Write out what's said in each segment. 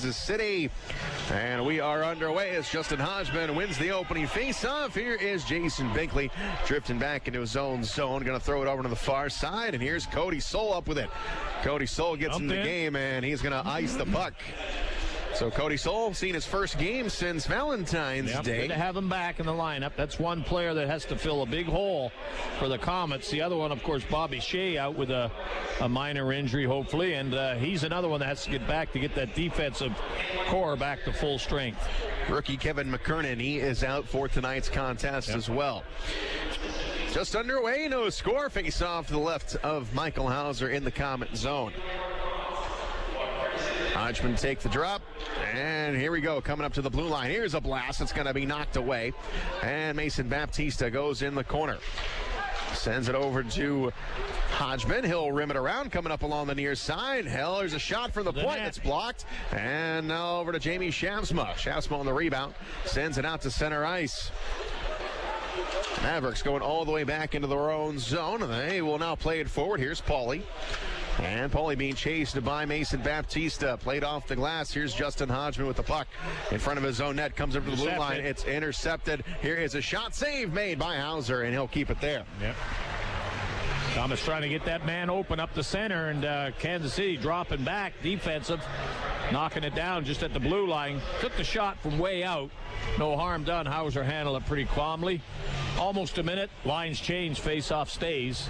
Kansas City. And we are underway as Justin Hodgman wins the opening face-off. Here is Jason Binkley drifting back into his own zone. Going to throw it over to the far side, and here's Cody Soul up with it. Cody Soul gets in the game, and he's going to ice the puck. So Cody Soul seen his first game since Valentine's Day. Good to have him back in the lineup. That's one player that has to fill a big hole for the Komets. The other one, of course, Bobby Shea out with a minor injury, hopefully. And he's another one that has to get back to get that defensive core back to full strength. Rookie Kevin McKernan, he is out for tonight's contest as well. Just underway, no score. Face off to the left of Michael Hauser in the Komet zone. Hodgman take the drop, and here we go, coming up to the blue line. Here's a blast. It's going to be knocked away, and Mason Baptista goes in the corner. Sends it over to Hodgman. He'll rim it around, coming up along the near side. There's a shot from the point that's blocked, and now over to Jamie Shafsma. Shafsma on the rebound, sends it out to center ice. Mavericks going all the way back into their own zone, and they will now play it forward. Here's Pauly. And Pauly being chased by Mason Baptista. Played off the glass. Here's Justin Hodgman with the puck in front of his own net. Comes up to the blue line. It's intercepted. Here is a shot save made by Hauser, and he'll keep it there. Yep. Thomas trying to get that man open up the center, and Kansas City dropping back defensive, knocking it down just at the blue line. Took the shot from way out. No harm done. Hauser handled it pretty calmly. Almost a minute. Lines change. Face-off stays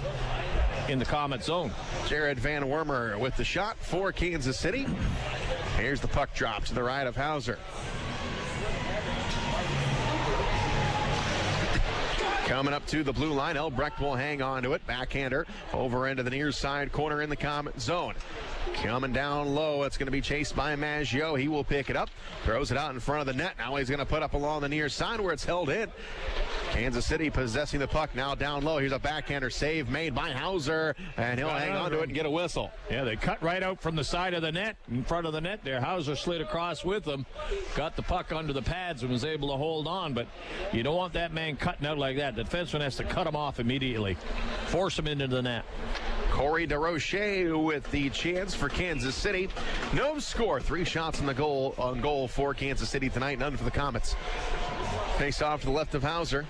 in the Komet zone. Jared Van Wormer with the shot for Kansas City. Here's the puck drop to the right of Hauser. Coming up to the blue line, Elbrecht will hang on to it. Backhander over into the near side corner in the Komet zone. Coming down low, it's going to be chased by Maggio. He will pick it up, throws it out in front of the net. Now he's going to put up along the near side where it's held in. Kansas City possessing the puck now down low. Here's a backhander save made by Hauser, and he'll hang on to it and get a whistle. Yeah, they cut right out from the side of the net, in front of the net there. Hauser slid across with them, got the puck under the pads and was able to hold on, but you don't want that man cutting out like that. The defenseman has to cut him off immediately, force him into the net. Corey DeRoche with the chance for Kansas City. No score. 3 shots on goal for Kansas City tonight. None for the Komets. Face off to the left of Hauser.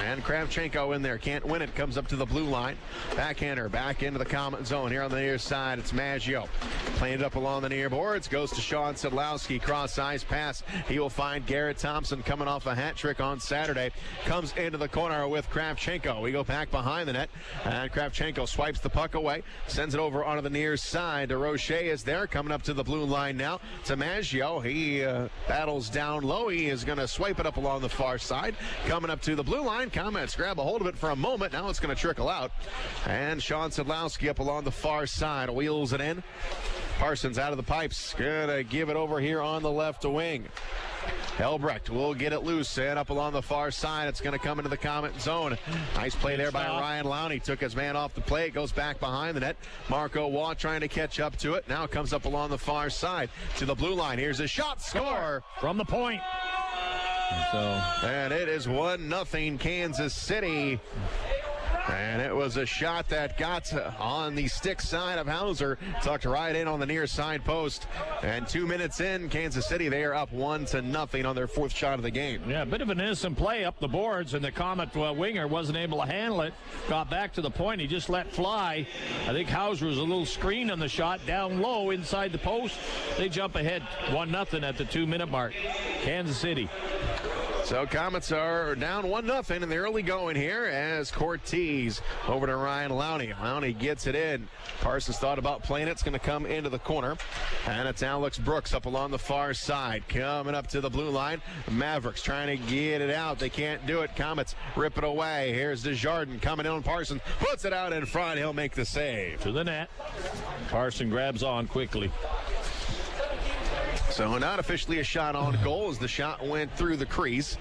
And Kravchenko in there. Can't win it. Comes up to the blue line. Backhander back into the Komet zone. Here on the near side, it's Maggio. Playing it up along the near boards. Goes to Sean Szydlowski. Cross-ice pass. He will find Garrett Thompson coming off a hat trick on Saturday. Comes into the corner with Kravchenko. We go back behind the net. And Kravchenko swipes the puck away. Sends it over onto the near side. DeRoche is there. Coming up to the blue line now to Maggio. He battles down low. He is going to swipe it up along the far side. Coming up to the blue line. Komets grab a hold of it for a moment. Now it's going to trickle out. And Sean Szydlowski up along the far side. Wheels it in. Parsons out of the pipes. Going to give it over here on the left wing. Elbrecht will get it loose and up along the far side. It's going to come into the Komet zone. Nice play there by Ryan Lowney. Took his man off the play. Goes back behind the net. Marco Waugh trying to catch up to it. Now comes up along the far side to the blue line. Here's a shot. Score from the point. And it is 1-0 Kansas City. And it was a shot that got on the stick side of Hauser. Tucked right in on the near side post. And 2 minutes in, Kansas City, they are up 1-0 on their 4th shot of the game. Yeah, a bit of an innocent play up the boards, and the Komet winger wasn't able to handle it. Got back to the point. He just let fly. I think Hauser was a little screen on the shot down low inside the post. They jump ahead 1-0 at the 2-minute mark. Kansas City. So Komets are down 1-0 in the early going here as Cortez over to Ryan Lowney. Lowney gets it in. Parsons thought about playing it. It's going to come into the corner. And it's Alex Brooks up along the far side. Coming up to the blue line. Mavericks trying to get it out. They can't do it. Komets rip it away. Here's Desjardins coming in. Parsons puts it out in front. He'll make the save. To the net. Parsons grabs on quickly. So not officially a shot on goal as the shot went through the crease.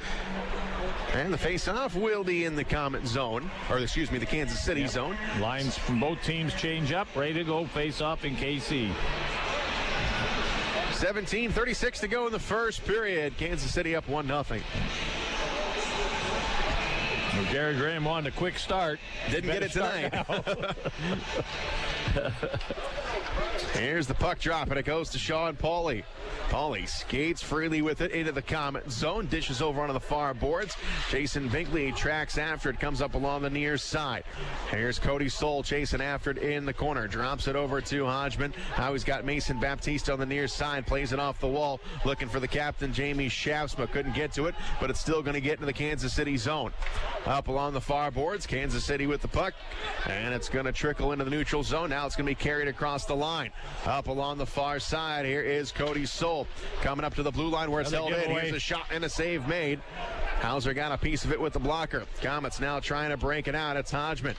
And the face-off will be in the Komet zone, or excuse me, the Kansas City zone. Lines from both teams change up, ready to go face-off in KC. 17:36 to go in the first period. Kansas City up 1-0. Well, Gary Graham wanted a quick start. Didn't get it tonight. Here's the puck drop, and it goes to Sean Pauly. Pauly skates freely with it into the Comet zone, dishes over onto the far boards. Jason Binkley tracks after it, comes up along the near side. Here's Cody Soul chasing after it in the corner, drops it over to Hodgman. Now he's got Mason Baptiste on the near side, plays it off the wall, looking for the captain, Jamie Shafsma. Couldn't get to it, but it's still going to get into the Kansas City zone. Up along the far boards, Kansas City with the puck, and it's going to trickle into the neutral zone. Now it's going to be carried across the line. Up along the far side, here is Cody Soul coming up to the blue line where it's held in. Here's a shot and a save made. Hauser got a piece of it with the blocker. Komets now trying to break it out. It's Hodgman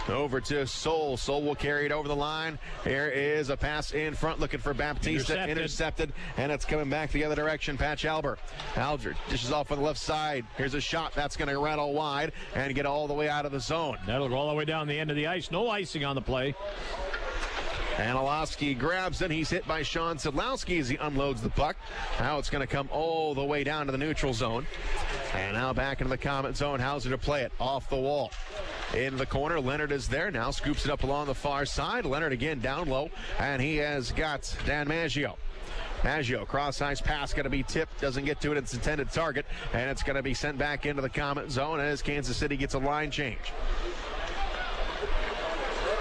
over to Soul. Soul will carry it over the line. Here is a pass in front looking for Baptista. Intercepted, and it's coming back the other direction. Patch Albert. Albert dishes off on the left side. Here's a shot. That's going to rattle wide and get all the way out of the zone. That'll go all the way down the end of the ice. No icing on the play. Szydlowski grabs it. He's hit by Sean Szydlowski as he unloads the puck. Now it's going to come all the way down to the neutral zone. And now back into the Comet zone. Hauser to play it off the wall. In the corner, Leonard is there. Now scoops it up along the far side. Leonard again down low. And he has got Dan Maggio. Maggio, cross-ice pass, going to be tipped, doesn't get to it, its intended target, and it's going to be sent back into the Comet zone as Kansas City gets a line change.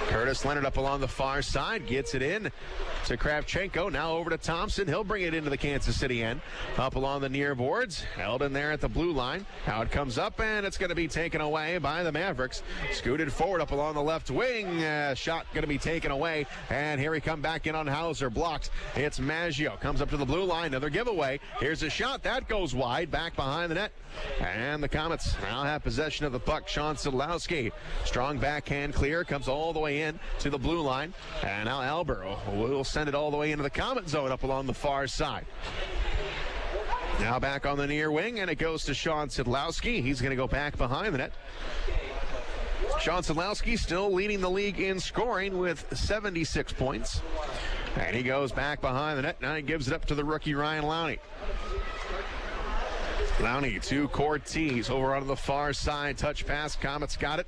Curtis Leonard up along the far side, gets it in to Kravchenko. Now over to Thompson. He'll bring it into the Kansas City end. Up along the near boards. Held in there at the blue line. Now it comes up, and it's going to be taken away by the Mavericks. Scooted forward up along the left wing. Shot going to be taken away. And here we come back in on Hauser. Blocked. It's Maggio. Comes up to the blue line. Another giveaway. Here's a shot. That goes wide. Back behind the net. And the Komets now have possession of the puck. Sean Szydlowski. Strong backhand clear. Comes all the way in to the blue line. And now Albert will send it all the way into the Comet zone up along the far side. Now back on the near wing, and it goes to Sean Szydlowski. He's going to go back behind the net. Sean Szydlowski still leading the league in scoring with 76 points. And he goes back behind the net. Now he gives it up to the rookie Ryan Lowney. Lowney to Cortez over on the far side. Touch pass. Komets got it.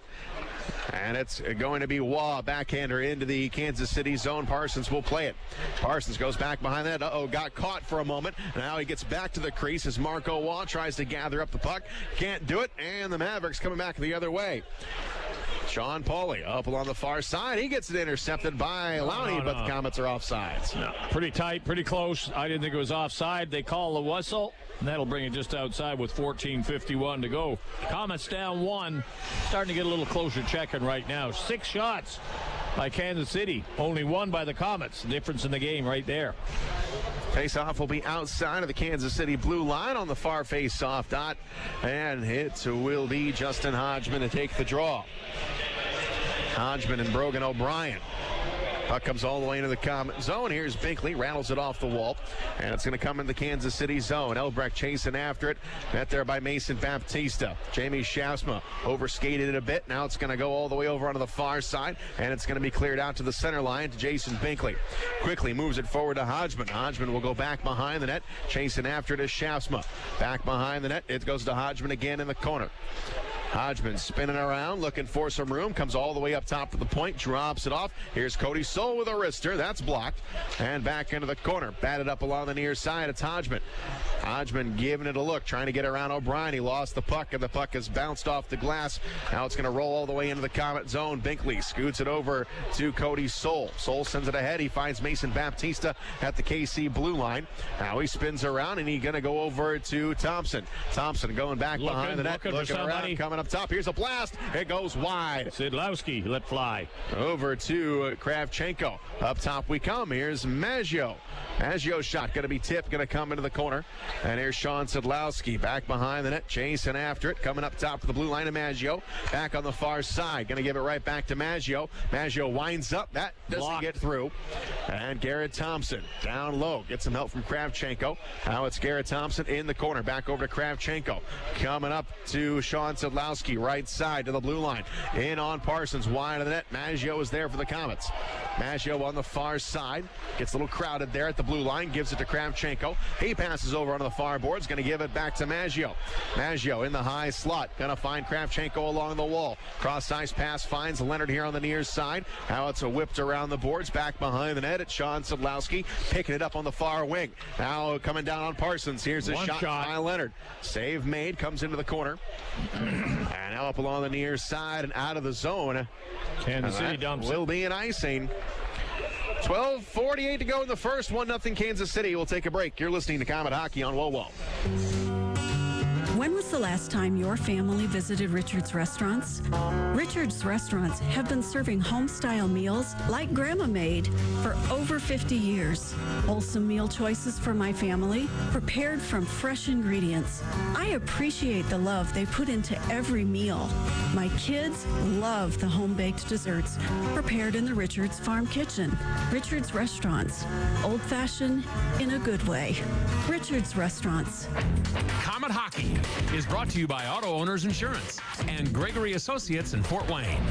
And it's going to be Waugh, backhander into the Kansas City zone. Parsons will play it. Parsons goes back behind that. Got caught for a moment. Now he gets back to the crease as Marco Waugh tries to gather up the puck. Can't do it, and the Mavericks coming back the other way. Sean Pauly up along the far side. He gets it intercepted by Lowney, but the Komets are offsides. No, pretty tight, pretty close. I didn't think it was offside. They call the whistle. And that'll bring it just outside with 14:51 to go. Komets down one. Starting to get a little closer checking right now. 6 shots by Kansas City. Only 1 by the Komets. Difference in the game right there. Face-off will be outside of the Kansas City blue line on the far face-off dot. And it will be Justin Hodgman to take the draw. Hodgman and Brogan O'Brien. Puck comes all the way into the Comet zone. Here's Binkley, rattles it off the wall, and it's going to come in the Kansas City zone. Elbrecht chasing after it. Met there by Mason Baptista. Jamie Shafsma overskated it a bit. Now it's going to go all the way over onto the far side, and it's going to be cleared out to the center line to Jason Binkley. Quickly moves it forward to Hodgman. Hodgman will go back behind the net, chasing after it is Shafsma. Back behind the net, it goes to Hodgman again in the corner. Hodgman spinning around, looking for some room, comes all the way up top to the point, drops it off. Here's Cody Soul with a wrister. That's blocked. And back into the corner. Batted up along the near side. It's Hodgman. Hodgman giving it a look, trying to get around O'Brien. He lost the puck, and the puck has bounced off the glass. Now it's going to roll all the way into the Comet zone. Binkley scoots it over to Cody Soul. Soul sends it ahead. He finds Mason Baptista at the KC blue line. Now he spins around, and he's going to go over to Thompson. Thompson going back behind the net, looking around, coming up top. Here's a blast. It goes wide. Szydlowski let fly. Over to Kravchenko. Up top we come. Here's Maggio. Maggio's shot going to be tipped, going to come into the corner. And here's Sean Szydlowski back behind the net, chasing after it. Coming up top to the blue line of Maggio. Back on the far side. Going to give it right back to Maggio. Maggio winds up. That doesn't get through. And Garrett Thompson down low. Gets some help from Kravchenko. Now it's Garrett Thompson in the corner. Back over to Kravchenko. Coming up to Sean Szydlowski. Right side to the blue line. In on Parsons. Wide of the net. Maggio is there for the Komets. Maggio on the far side. Gets a little crowded there at the blue line. Gives it to Kravchenko. He passes over on to the far boards, going to give it back to Maggio. Maggio in the high slot, going to find Kravchenko along the wall. Cross-ice pass finds Leonard here on the near side. Now it's whipped around the boards, back behind the net. It's Sean Szydlowski picking it up on the far wing. Now coming down on Parsons. Here's a shot by Leonard. Save made, comes into the corner. And now up along the near side and out of the zone. Kansas City dumps will be an icing. 12:48 to go in the first. 1-0 Kansas City. We'll take a break. You're listening to Comet Hockey on WOWO. When was the last time your family visited Richard's Restaurants? Richard's Restaurants have been serving home-style meals like Grandma made for over 50 years. Wholesome meal choices for my family, prepared from fresh ingredients. I appreciate the love they put into every meal. My kids love the home-baked desserts prepared in the Richard's Farm Kitchen. Richard's Restaurants, old-fashioned in a good way. Richard's Restaurants. Comet Hockey is brought to you by Auto Owners Insurance and Gregory Associates in Fort Wayne.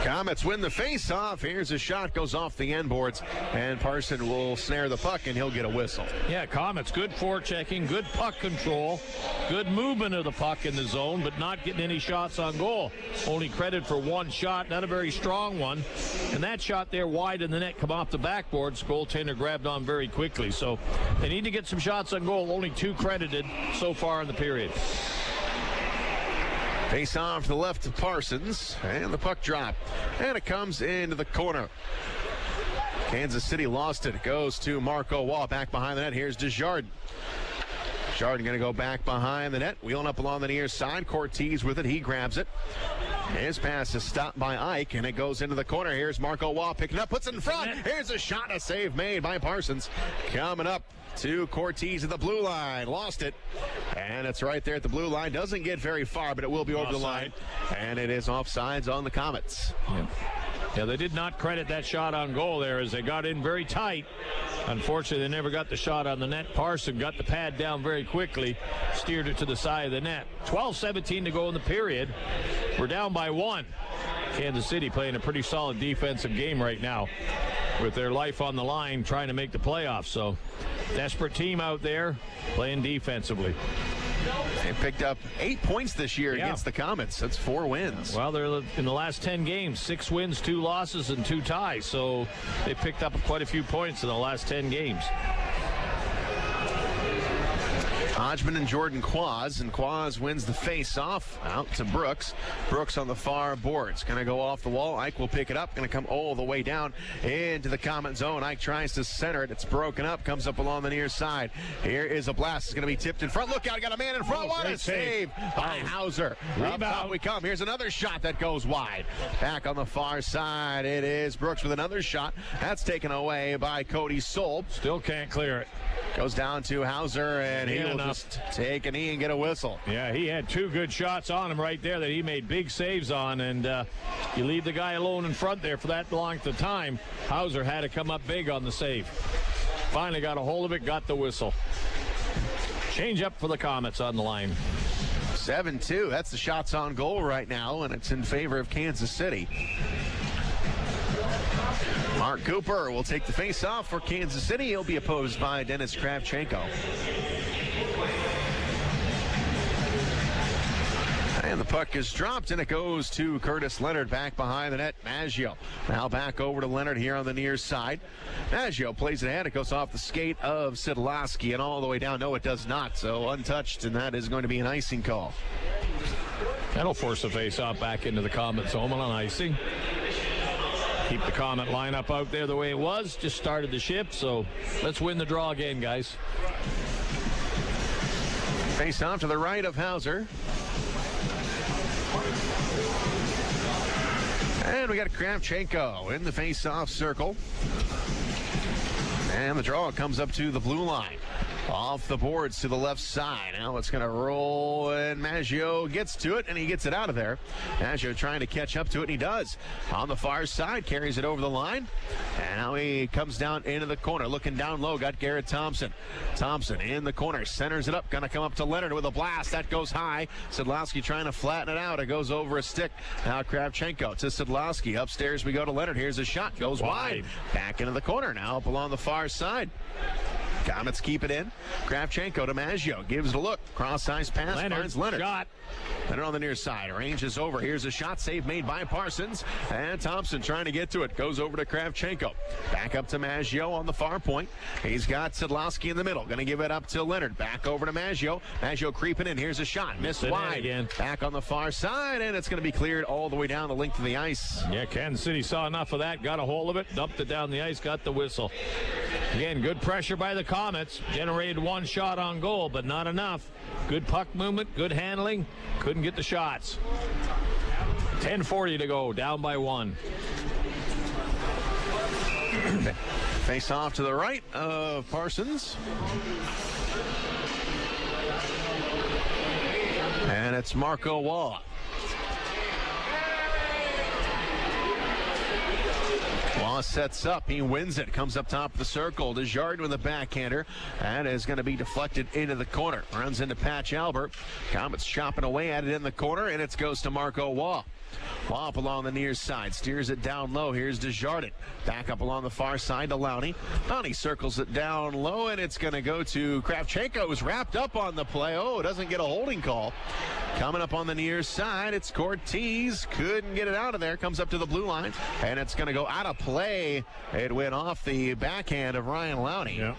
Komets win the face-off. Here's a shot, goes off the end boards, and Parson will snare the puck, and he'll get a whistle. Yeah, Komets, good forechecking, good puck control, good movement of the puck in the zone, but not getting any shots on goal. Only credit for one shot, not a very strong one. And that shot there wide in the net come off the backboards. Goaltender grabbed on very quickly. So they need to get some shots on goal. Only 2 credited so far in the period. Face off to the left of Parsons, and the puck drop, and it comes into the corner. Kansas City lost it. It goes to Marco Wall, back behind the net. Here's Desjardins. Desjardins going to go back behind the net, wheeling up along the near side. Cortez with it. He grabs it. His pass is stopped by Ike, and it goes into the corner. Here's Marco Wall picking it up, puts it in front. Here's a shot, a save made by Parsons. Coming up to Cortez at the blue line. Lost it. And it's right there at the blue line. Doesn't get very far, but it will be over the line. And it is offsides on the Komets. Yeah, they did not credit that shot on goal there as they got in very tight. Unfortunately, they never got the shot on the net. Parson got the pad down very quickly, steered it to the side of the net. 12:17 to go in the period. We're down by 1. Kansas City playing a pretty solid defensive game right now with their life on the line trying to make the playoffs. So desperate team out there playing defensively. They picked up 8 points this year against the Komets. That's 4 wins. Well, they're in the last 10 games, 6 wins, 2 losses, and 2 ties. So they picked up quite a few points in the last 10 games. Hodgman and Jordan Quaz, and Quaz wins the face-off out to Brooks. Brooks on the far boards. Going to go off the wall. Ike will pick it up. Going to come all the way down into the Komet zone. Ike tries to center it. It's broken up. Comes up along the near side. Here is a blast. It's going to be tipped in front. Look out. Got a man in front. What a save by Hauser. Up top we come. Here's another shot that goes wide. Back on the far side. It is Brooks with another shot. That's taken away by Cody Solb. Still can't clear it. Goes down to Hauser, and he will just take a knee and get a whistle. Yeah, he had 2 good shots on him right there that he made big saves on, and you leave the guy alone in front there for that length of time. Hauser had to come up big on the save. Finally got a hold of it, got the whistle. Change up for the Komets on the line. 7-2. That's the shots on goal right now, and it's in favor of Kansas City. Mark Cooper will take the face-off for Kansas City. He'll be opposed by Dennis Kravchenko. And the puck is dropped, and it goes to Curtis Leonard back behind the net. Maggio now back over to Leonard here on the near side. Maggio plays it ahead. It goes off the skate of Szydlowski and all the way down. No, it does not. So untouched, and that is going to be an icing call. That'll force the face-off back into the Komets zone on icing. Keep the Komet lineup out there the way it was. Just started the ship, so let's win the draw again, guys. Face off to the right of Hauser. And we got Kravchenko in the face-off circle. And the draw comes up to the blue line. Off the boards to the left side. Now it's going to roll, and Maggio gets to it, and he gets it out of there. Maggio trying to catch up to it, and he does. On the far side, carries it over the line. And now he comes down into the corner. Looking down low, got Garrett Thompson. Thompson in the corner, centers it up. Going to come up to Leonard with a blast. That goes high. Szydlowski trying to flatten it out. It goes over a stick. Now Kravchenko to Szydlowski. Upstairs we go to Leonard. Here's a shot. Goes wide. Back into the corner now up along the far side. Komets keep it in. Kravchenko to Maggio. Gives it a look. Cross-ice pass. Finds Leonard. Shot. Leonard on the near side. Range is over. Here's a shot save made by Parsons. And Thompson trying to get to it. Goes over to Kravchenko. Back up to Maggio on the far point. He's got Szydlowski in the middle. Going to give it up to Leonard. Back over to Maggio. Maggio creeping in. Here's a shot. Missed wide. Again. Back on the far side. And it's going to be cleared all the way down the length of the ice. Yeah, Kansas City saw enough of that. Got a hold of it. Dumped it down the ice. Got the whistle. Again, good pressure by the Komets. Generated one shot on goal, but not enough. Good puck movement, good handling. Couldn't get the shots. 10:40 to go, down by 1. Face off to the right of Parsons. And it's Marco Waugh. Waugh sets up. He wins it. Comes up top of the circle. Desjardins with a backhander. That is going to be deflected into the corner. Runs into Patch Albert. Komets chopping away at it in the corner, and it goes to Marco Waugh. Waugh up along the near side. Steers it down low. Here's Desjardins. Back up along the far side to Lowney. Lowney circles it down low, and it's going to go to Kravchenko, who's wrapped up on the play. Oh, doesn't get a holding call. Coming up on the near side, it's Cortez. Couldn't get it out of there. Comes up to the blue line, and it's going to go out of play. It went off the backhand of Ryan Lowney. Yeah.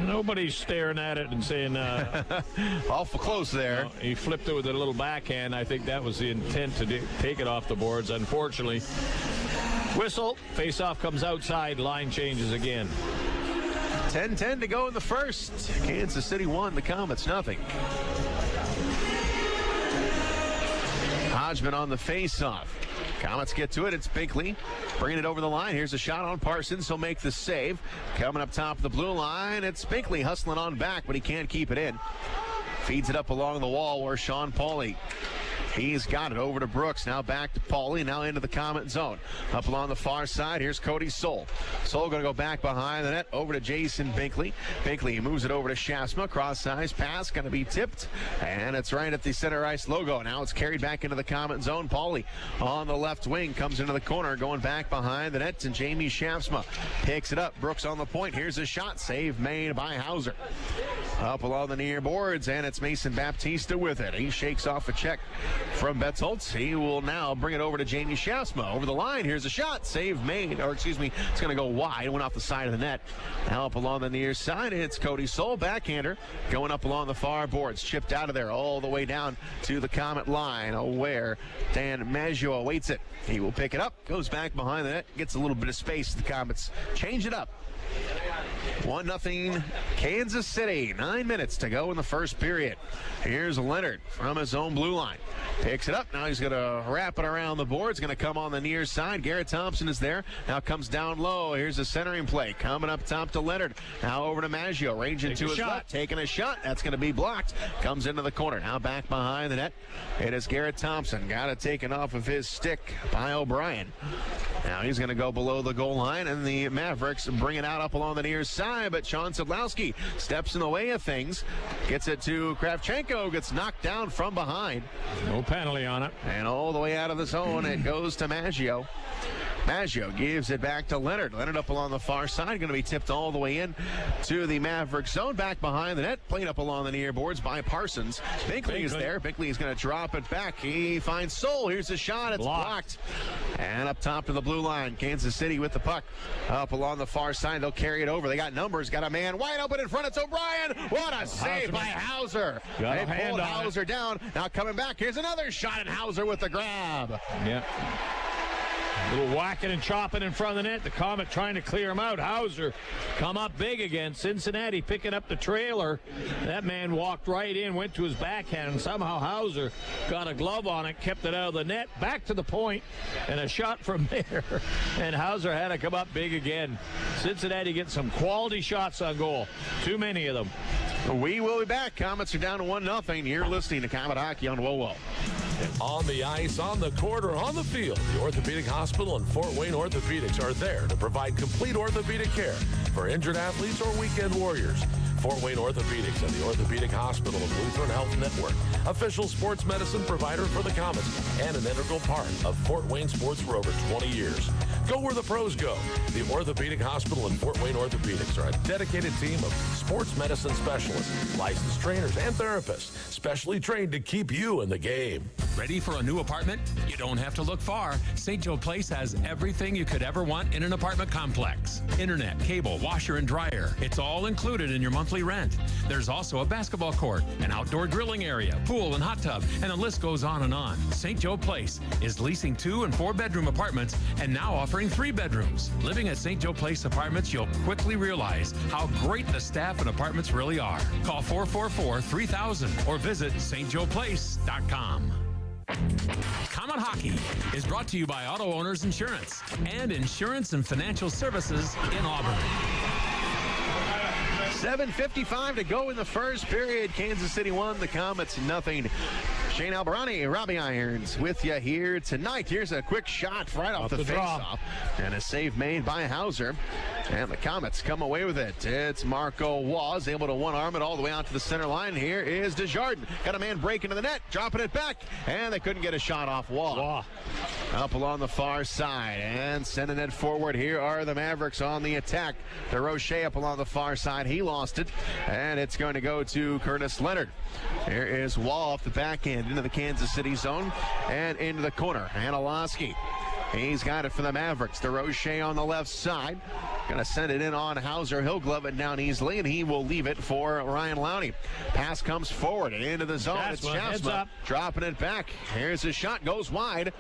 Nobody's staring at it and saying awful close there. No, he flipped it with a little backhand. I think that was the intent to take it off the boards. Unfortunately, whistle, face-off comes outside, line changes again. 10-10 to go in the first. Kansas City 1, the Komets nothing. Hodgman on the face-off. Komets get to it. It's Binkley bringing it over the line. Here's a shot on Parsons. He'll make the save. Coming up top of the blue line, it's Binkley hustling on back, but he can't keep it in. Feeds it up along the wall where Sean Pauly. He's got it over to Brooks. Now back to Pauly. Now into the Komet zone. Up along the far side, here's Cody Soul. Soul going to go back behind the net over to Jason Binkley. Binkley moves it over to Shasma. Cross-size pass going to be tipped. And it's right at the center ice logo. Now it's carried back into the Komet zone. Pauly on the left wing comes into the corner, going back behind the net. And Jamie Shasma picks it up. Brooks on the point. Here's a shot. Save made by Hauser. Up along the near boards, and it's Mason Baptista with it. He shakes off a check from Betzeltz. He will now bring it over to Jamie Shasma. Over the line, here's a shot. Save made, or excuse me, it's going to go wide. It went off the side of the net. Now up along the near side, it's Cody Soul, backhander, going up along the far boards. Chipped out of there all the way down to the Komet line, where Dan Maggio awaits it. He will pick it up, goes back behind the net, gets a little bit of space. The Komets change it up. 1-0 Kansas City. 9 minutes to go in the first period. Here's Leonard from his own blue line. Picks it up. Now he's going to wrap it around the boards. Going to come on the near side. Garrett Thompson is there. Now comes down low. Here's a centering play. Coming up top to Leonard. Now over to Maggio. Ranging to his left. Taking a shot. That's going to be blocked. Comes into the corner. Now back behind the net. It is Garrett Thompson. Got it taken off of his stick by O'Brien. Now he's going to go below the goal line, and the Mavericks bring it out up along the near side, but Sean Szydlowski steps in the way of things. Gets it to Kravchenko. Gets knocked down from behind. No penalty on it. And all the way out of the zone, it goes to Maggio. Maggio gives it back to Leonard. Leonard up along the far side, going to be tipped all the way in to the Maverick zone. Back behind the net, played up along the near boards by Parsons. Binkley is there. Binkley is going to drop it back. He finds Soul. Here's the shot. It's blocked. And up top to the blue line. Kansas City with the puck. Up along the far side, they'll carry it over. They got numbers. Got a man wide open in front. It's O'Brien. What a save by Hauser. They pulled Hauser down. Now coming back. Here's another shot, and Hauser with the grab. Yeah. A little whacking and chopping in front of the net. The Komet trying to clear him out. Hauser come up big again. Cincinnati picking up the trailer. That man walked right in, went to his backhand, and somehow Hauser got a glove on it, kept it out of the net, back to the point, and a shot from there. And Hauser had to come up big again. Cincinnati gets some quality shots on goal. Too many of them. We will be back. Komets are down to 1-0. You're listening to Komet Hockey on WOWO. On the ice, on the court, or on the field, the Orthopedic Hospital and Fort Wayne Orthopedics are there to provide complete orthopedic care for injured athletes or weekend warriors. Fort Wayne Orthopedics and the Orthopedic Hospital of Lutheran Health Network, official sports medicine provider for the Komets and an integral part of Fort Wayne sports for over 20 years. Go where the pros go. The Orthopedic Hospital and Fort Wayne Orthopedics are a dedicated team of sports medicine specialists, licensed trainers, and therapists, specially trained to keep you in the game. Ready for a new apartment? You don't have to look far. St. Joe Place has everything you could ever want in an apartment complex. Internet, cable, washer, and dryer. It's all included in your monthly rent. There's also a basketball court, an outdoor grilling area, pool and hot tub, and the list goes on and on. St. Joe Place is leasing 2- and 4-bedroom apartments and now offering 3 bedrooms. Living at St. Joe Place Apartments, you'll quickly realize how great the staff and apartments really are. Call 444-3000 or visit stjoeplace.com. Comet Hockey is brought to you by Auto Owners Insurance and Insurance and Financial Services in Auburn. 7:55 to go in the first period. Kansas City 1, the Komets nothing. Shane Albarani, Robbie Irons with you here tonight. Here's a quick shot right off the faceoff. And a save made by Hauser. And the Komets come away with it. It's Marco Waz able to one-arm it all the way out to the center line. Here is Desjardins. Got a man breaking to the net, dropping it back. And they couldn't get a shot off Waz. Up along the far side and sending it forward. Here are the Mavericks on the attack. DeRoche up along the far side. He lost it. And it's going to go to Curtis Leonard. Here is Wall off the back end into the Kansas City zone and into the corner. Szydlowski. He's got it for the Mavericks. DeRoche on the left side. Going to send it in on Hauser. He'll glove it down easily, and he will leave it for Ryan Lowney. Pass comes forward into the zone. It's Jasma dropping it back. Here's his shot. Goes wide.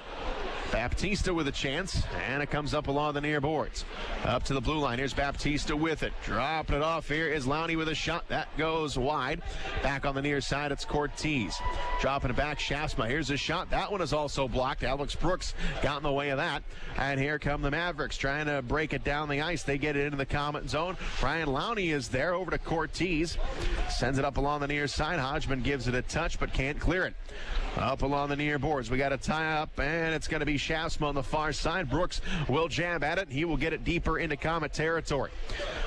Baptista with a chance, and it comes up along the near boards. Up to the blue line. Here's Baptista with it. Dropping it off. Here is Lowney with a shot. That goes wide. Back on the near side, it's Cortez. Dropping it back, Shaftsma. Here's a shot. That one is also blocked. Alex Brooks got in the way of that. And here come the Mavericks trying to break it down the ice. They get it into the Comet zone. Ryan Lowney is there over to Cortez. Sends it up along the near side. Hodgman gives it a touch but can't clear it. Up along the near boards. We got a tie up, and it's going to be Shaftsma on the far side. Brooks will jab at it. He will get it deeper into Comet territory.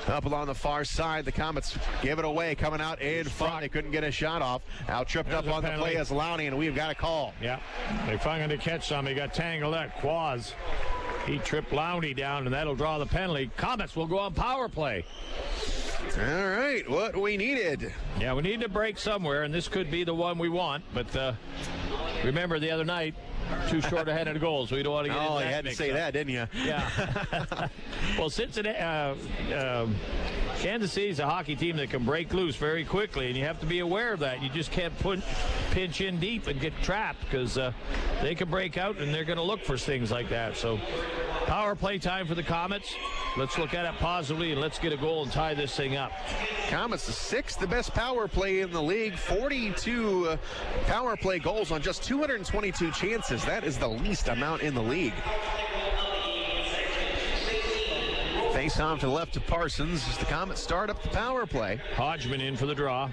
Up along the far side, the Komets give it away. Coming out in front. They couldn't get a shot off. Now tripped up on the play as Lowney, and we've got a call. Yeah, they finally catch some. He got tangled up. Quaz. He tripped Lowney down, and that'll draw the penalty. Komets will go on power play. All right, what we needed. Yeah, we need to break somewhere, and this could be the one we want. But remember the other night, too short ahead of the goals. We don't want to get into that. Oh, you had to say that, didn't you? Yeah. Well, Kansas City's a hockey team that can break loose very quickly, and you have to be aware of that. You just can't pinch in deep and get trapped because they can break out, and they're going to look for things like that. So power play time for the Komets. Let's look at it positively, and let's get a goal and tie this thing up. Komets, the 6th best power play in the league. 42 power play goals on just 222 chances. That is the least amount in the league. Face off to the left of Parsons as the Komets start up the power play. Hodgman in for the draw.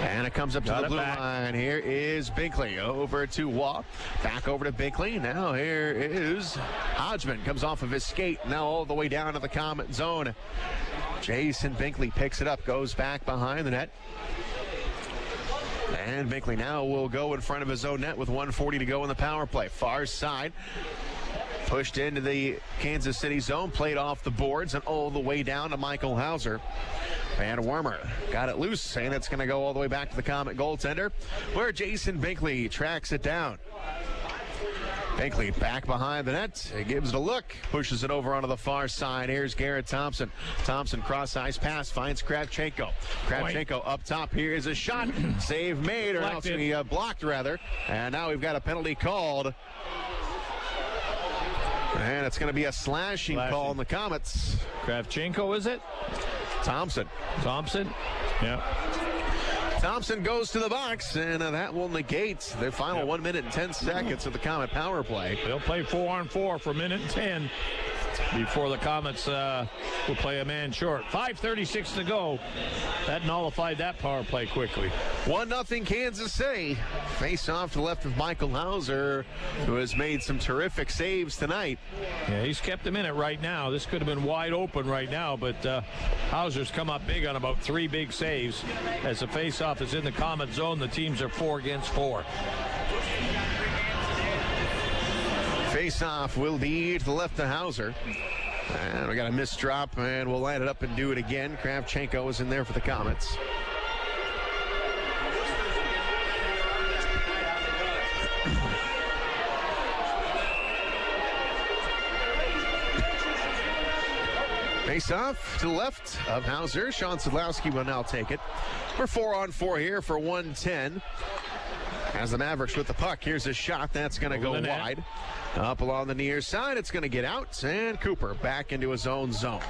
And it comes up to the blue line. Here is Binkley over to Waugh. Back over to Binkley. Now here is Hodgman. Comes off of his skate. Now all the way down to the Comet zone. Jason Binkley picks it up. Goes back behind the net. And Binkley now will go in front of his own net with 1:40 to go in the power play. Far side. Pushed into the Kansas City zone. Played off the boards and all the way down to Michael Hauser. Van Wormer got it loose, and it's going to go all the way back to the Komet goaltender, where Jason Binkley tracks it down. Binkley back behind the net. He gives it a look. Pushes it over onto the far side. Here's Garrett Thompson. Thompson cross-ice pass. Finds Kravchenko. Kravchenko up top. Here is a shot. Save made, or else blocked, rather. And now we've got a penalty called. And it's going to be a slashing call on the Komets. Kravchenko, is it? Thompson. Yeah. Thompson goes to the box, and that will negate the final 1 minute and 10 seconds of the Komet power play. They'll play 4-on-4 for a minute and 10 before the Komets will play a man short. 5:36 to go. That nullified that power play quickly. 1-0 Kansas City. Face off to the left of Michael Hauser, who has made some terrific saves tonight. Yeah, he's kept them in it right now. This could have been wide open right now, but Hauser's come up big on about 3 big saves. As the face-off is in the Komet zone, the teams are 4 against 4. Face-off will be to the left of Hauser. And we got a missed drop, and we'll line it up and do it again. Kravchenko is in there for the Komets. Face-off to the left of Hauser. Sean Szydlowski will now take it. We're 4-on-4 here for 1:10. As the Mavericks with the puck, here's a shot that's going to go wide. Up along the near side, it's going to get out, and Cooper back into his own zone.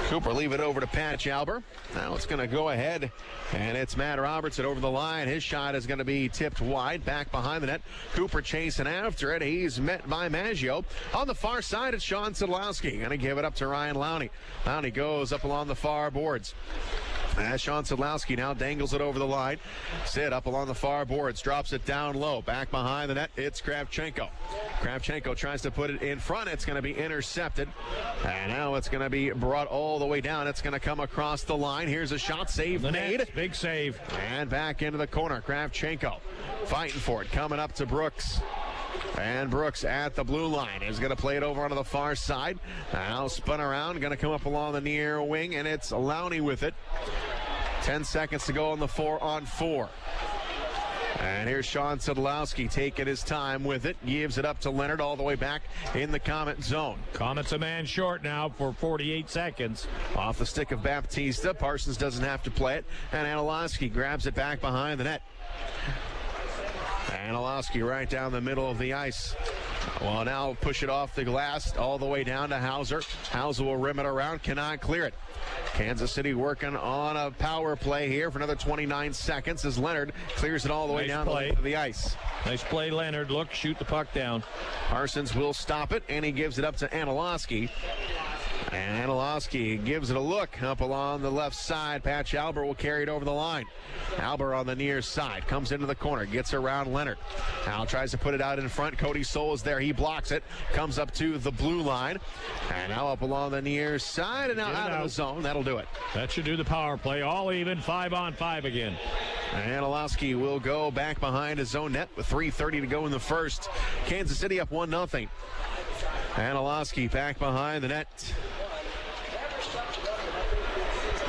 Cooper leave it over to Patch Albert. Now it's going to go ahead, and it's Matt Robertson over the line. His shot is going to be tipped wide, back behind the net. Cooper chasing after it. He's met by Maggio. On the far side, it's Sean Szydlowski. Going to give it up to Ryan Lowney. Lowney goes up along the far boards. As Sean Szydlowski now dangles it over the line. Sid up along the far boards, drops it down low. Back behind the net, it's Kravchenko. Kravchenko tries to put it in front. It's going to be intercepted. And now it's going to be brought all the way down. It's going to come across the line. Here's a shot, save made. Big save. And back into the corner. Kravchenko fighting for it, coming up to Brooks. And Brooks at the blue line is going to play it over onto the far side. Now spun around, going to come up along the near wing, and it's Lowney with it. 10 seconds to go on the 4-on-4. And here's Sean Szydlowski taking his time with it. Gives it up to Leonard all the way back in the Komet zone. Komet's a man short now for 48 seconds. Off the stick of Baptista. Parsons doesn't have to play it. And Szydlowski grabs it back behind the net. Szydlowski right down the middle of the ice. Well, now push it off the glass all the way down to Hauser. Hauser will rim it around, cannot clear it. Kansas City working on a power play here for another 29 seconds as Leonard clears it all the way down the ice. Nice play, Leonard. Look, shoot the puck down. Parsons will stop it, and he gives it up to Szydlowski. And Szydlowski gives it a look up along the left side. Patch Albert will carry it over the line. Albert on the near side comes into the corner, gets around Leonard. Now tries to put it out in front. Cody Soul is there. He blocks it, comes up to the blue line, and now up along the near side, and now out of the zone. That'll do it. That should do the power play. All even, 5-on-5 again. And Szydlowski will go back behind his own net with 3:30 to go in the first. Kansas City up 1-0. Szydlowski back behind the net.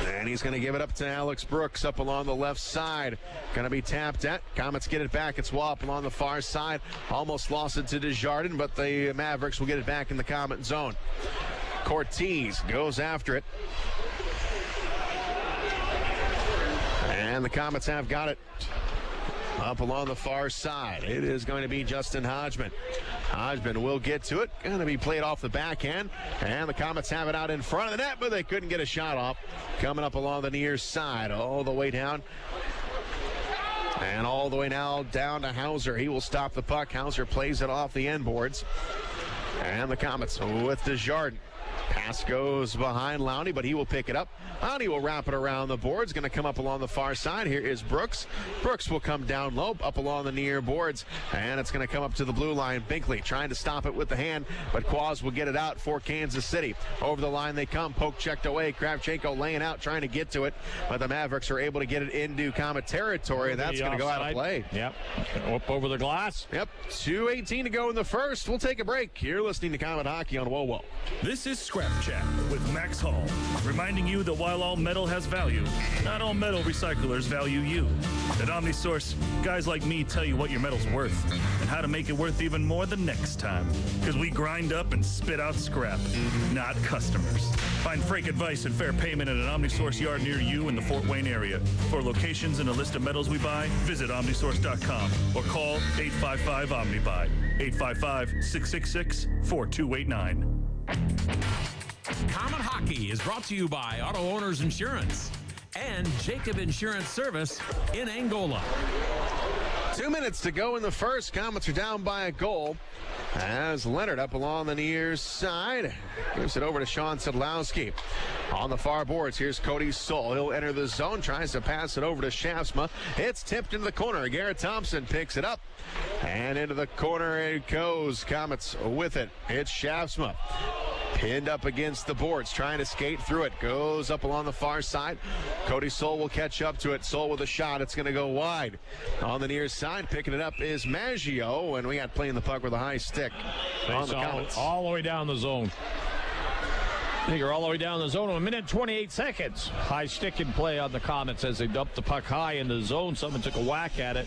And he's going to give it up to Alex Brooks up along the left side. Going to be tapped at. Komets get it back. It's Wap along the far side. Almost lost it to Desjardins, but the Mavericks will get it back in the Komet zone. Cortez goes after it. And the Komets have got it. Up along the far side, it is going to be Justin Hodgman. Hodgman will get to it. Going to be played off the backhand. And the Komets have it out in front of the net, but they couldn't get a shot off. Coming up along the near side, all the way down. And all the way now down to Hauser. He will stop the puck. Hauser plays it off the end boards. And the Komets with Desjardins. Pass goes behind Lowney, but he will pick it up. Lowney will wrap it around the boards. Going to come up along the far side. Here is Brooks. Brooks will come down low, up along the near boards, and it's going to come up to the blue line. Binkley trying to stop it with the hand, but Quaz will get it out for Kansas City. Over the line they come. Poke checked away. Kravchenko laying out, trying to get to it, but the Mavericks are able to get it into Komet territory, and that's going to go out of play. Yep. Up over the glass. Yep. 2:18 to go in the first. We'll take a break. You're listening to Komet Hockey on WoWo. This is Scrap Chat with Max Hall, reminding you that while all metal has value, not all metal recyclers value you. At OmniSource, guys like me tell you what your metal's worth and how to make it worth even more the next time. Because we grind up and spit out scrap, not customers. Find freight advice and fair payment at an OmniSource yard near you in the Fort Wayne area. For locations and a list of metals we buy, visit OmniSource.com or call 855-OmniBuy, 855-666-4289. Komet Hockey is brought to you by Auto Owners Insurance and Jacob Insurance Service in Angola. 2 minutes to go in the first. Komets are down by a goal as Leonard up along the near side gives it over to Sean Szydlowski. On the far boards, here's Cody Soul. He'll enter the zone, tries to pass it over to Shafsma. It's tipped into the corner. Garrett Thompson picks it up, and into the corner it goes. Komets with it. It's Shafsma. Pinned up against the boards, trying to skate through it. Goes up along the far side. Cody Soul will catch up to it. Soul with a shot. It's going to go wide. On the near side, picking it up is Maggio, and we got playing the puck with a high stick on the Komets. All the way down the zone. I think we're all the way down the zone. 1 minute 28 seconds. High stick in play on the Komets as they dumped the puck high in the zone. Someone took a whack at it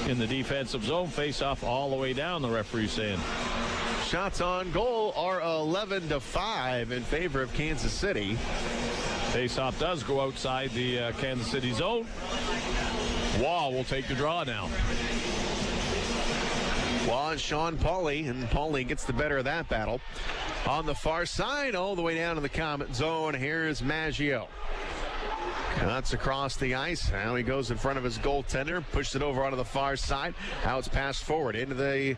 in the defensive zone. Face off all the way down, the referee saying. Shots on goal are 11-5 in favor of Kansas City. Face-off does go outside the Kansas City zone. Wall will take the draw now. Was Sean Pauly, and Pauly gets the better of that battle. On the far side, all the way down to the Komet zone, here's Maggio. Cuts across the ice. Now he goes in front of his goaltender, pushes it over onto the far side. Now it's passed forward into the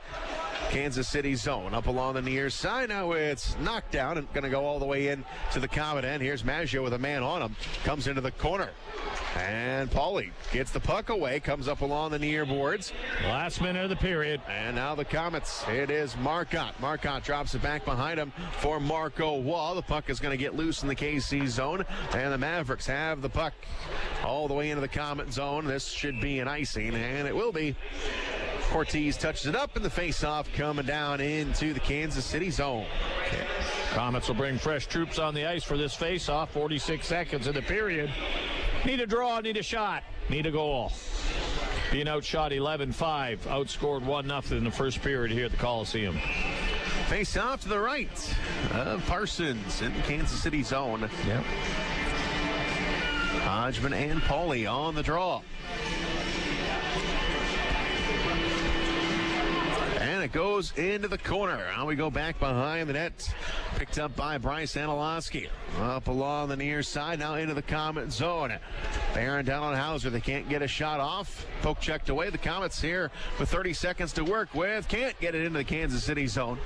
Kansas City zone. Up along the near side. Now it's knocked down and going to go all the way in to the Komet end. Here's Maggio with a man on him. Comes into the corner. And Pauly gets the puck away, comes up along the near boards. Last minute of the period. And now the Komets. It is Marcotte. Marcotte drops it back behind him for Marco Wall. The puck is going to get loose in the KC zone. And the Mavericks have the puck all the way into the Komet zone. This should be an icing, and it will be. Ortiz touches it up, and the face-off coming down into the Kansas City zone. Okay. Komets will bring fresh troops on the ice for this face-off. 46 seconds in the period. Need a draw, need a shot, need a goal. Being outshot 11-5, outscored 1-0 in the first period here at the Coliseum. Face off to the right of Parsons in the Kansas City zone. Yep. Hodgman and Pauly on the draw. And it goes into the corner. Now we go back behind the net. Picked up by Bryce Szydlowski. Up along the near side. Now into the Komet zone. Bearing down on Hauser. They can't get a shot off. Poke checked away. The Komets here with 30 seconds to work with. Can't get it into the Kansas City zone.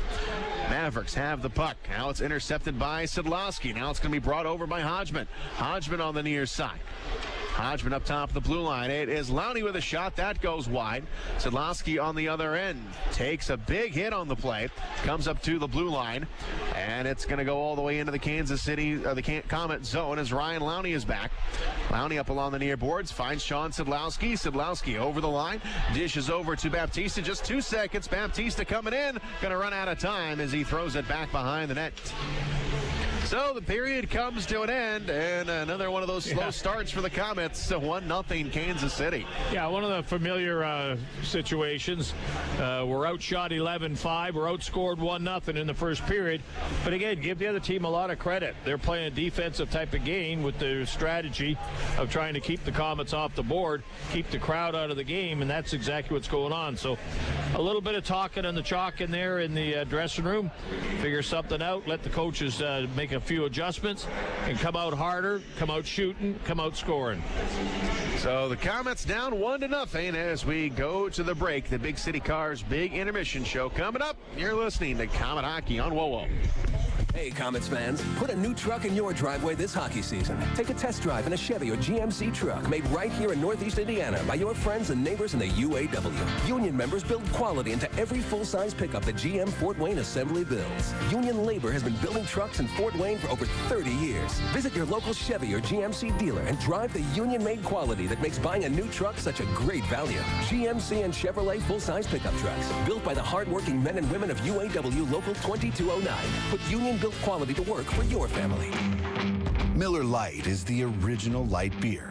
Mavericks have the puck. Now it's intercepted by Szydlowski. Now it's going to be brought over by Hodgman. Hodgman on the near side. Hodgman up top of the blue line. It is Lowney with a shot. That goes wide. Szydlowski on the other end. Takes a big hit on the play. Comes up to the blue line. And it's going to go all the way into the Kansas City, the Komet zone as Ryan Lowney is back. Lowney up along the near boards. Finds Sean Szydlowski. Szydlowski over the line. Dishes over to Baptista. Just 2 seconds. Baptista coming in. Going to run out of time as he throws it back behind the net. So the period comes to an end, and another one of those slow starts for the Komets. 1-0 Kansas City. Yeah, one of the familiar situations. We're outshot 11-5. We're outscored 1-0 in the first period. But again, give the other team a lot of credit. They're playing a defensive type of game with their strategy of trying to keep the Komets off the board, keep the crowd out of the game, and that's exactly what's going on. So a little bit of talking on the chalk in there in the dressing room. Figure something out. Let the coaches make a few adjustments and come out harder, come out shooting, come out scoring. So the Komets down 1-0 as we go to the break. The Big City Cars Big Intermission Show coming up. You're listening to Komet Hockey on WOWO. Hey, Komets fans, put a new truck in your driveway this hockey season. Take a test drive in a Chevy or GMC truck made right here in Northeast Indiana by your friends and neighbors in the UAW. Union members build quality into every full-size pickup that GM Fort Wayne Assembly builds. Union labor has been building trucks in Fort Wayne for over 30 years. Visit your local Chevy or GMC dealer and drive the union-made quality that makes buying a new truck such a great value. GMC and Chevrolet full-size pickup trucks, built by the hardworking men and women of UAW Local 2209. Put union-built quality to work for your family. Miller Lite is the original light beer,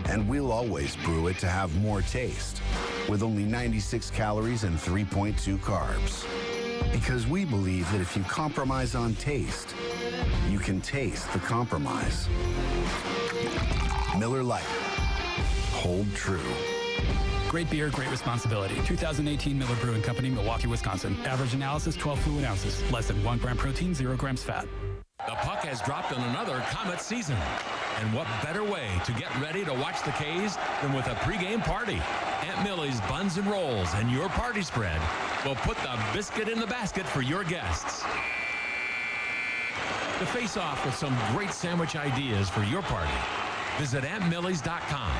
and we'll always brew it to have more taste, with only 96 calories and 3.2 carbs. Because we believe that if you compromise on taste, you can taste the compromise. Miller Lite. Hold true. Great beer, great responsibility. 2018 Miller Brewing Company, Milwaukee, Wisconsin. Average analysis, 12 fluid ounces. Less than 1 gram protein, 0 grams fat. The puck has dropped on another Komet season. And what better way to get ready to watch the K's than with a pregame party? Aunt Millie's Buns and Rolls and your party spread will put the biscuit in the basket for your guests. To face off with some great sandwich ideas for your party, visit AuntMillie's.com.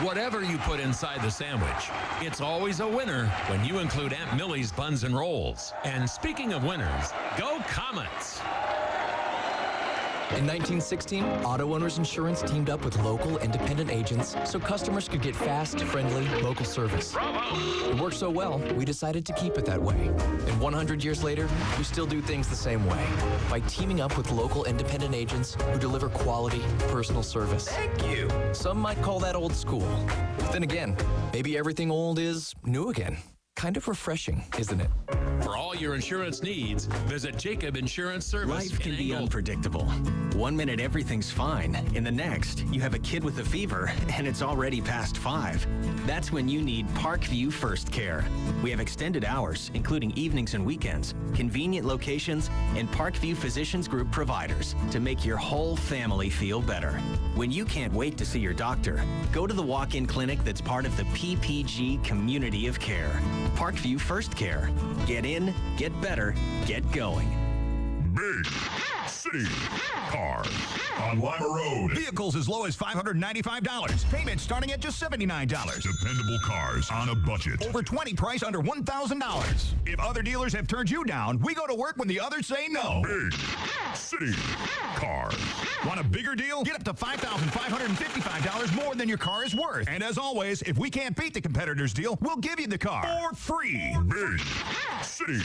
Whatever you put inside the sandwich, it's always a winner when you include Aunt Millie's Buns and Rolls. And speaking of winners, go Komets! In 1916, Auto Owners Insurance teamed up with local independent agents so customers could get fast, friendly, local service. It worked so well, we decided to keep it that way. And 100 years later, we still do things the same way by teaming up with local independent agents who deliver quality, personal service. Thank you. Some might call that old school. But then again, maybe everything old is new again. Kind of refreshing, isn't it? For all your insurance needs, visit Jacob Insurance Service. Life can be unpredictable. One minute everything's fine. In the next, you have a kid with a fever and it's already past 5. That's when you need Parkview First Care. We have extended hours, including evenings and weekends, convenient locations, and Parkview Physicians Group providers to make your whole family feel better. When you can't wait to see your doctor, go to the walk-in clinic that's part of the PPG community of care. Parkview First Care. Get in, get better, get going. Big City Cars on Lima Road. Vehicles as low as $595. Payments starting at just $79. Dependable cars on a budget. Over 20 price under $1,000. If other dealers have turned you down, we go to work when the others say no. Big City Cars. Want a bigger deal? Get up to $5,555 more than your car is worth. And as always, if we can't beat the competitor's deal, we'll give you the car for free. Big City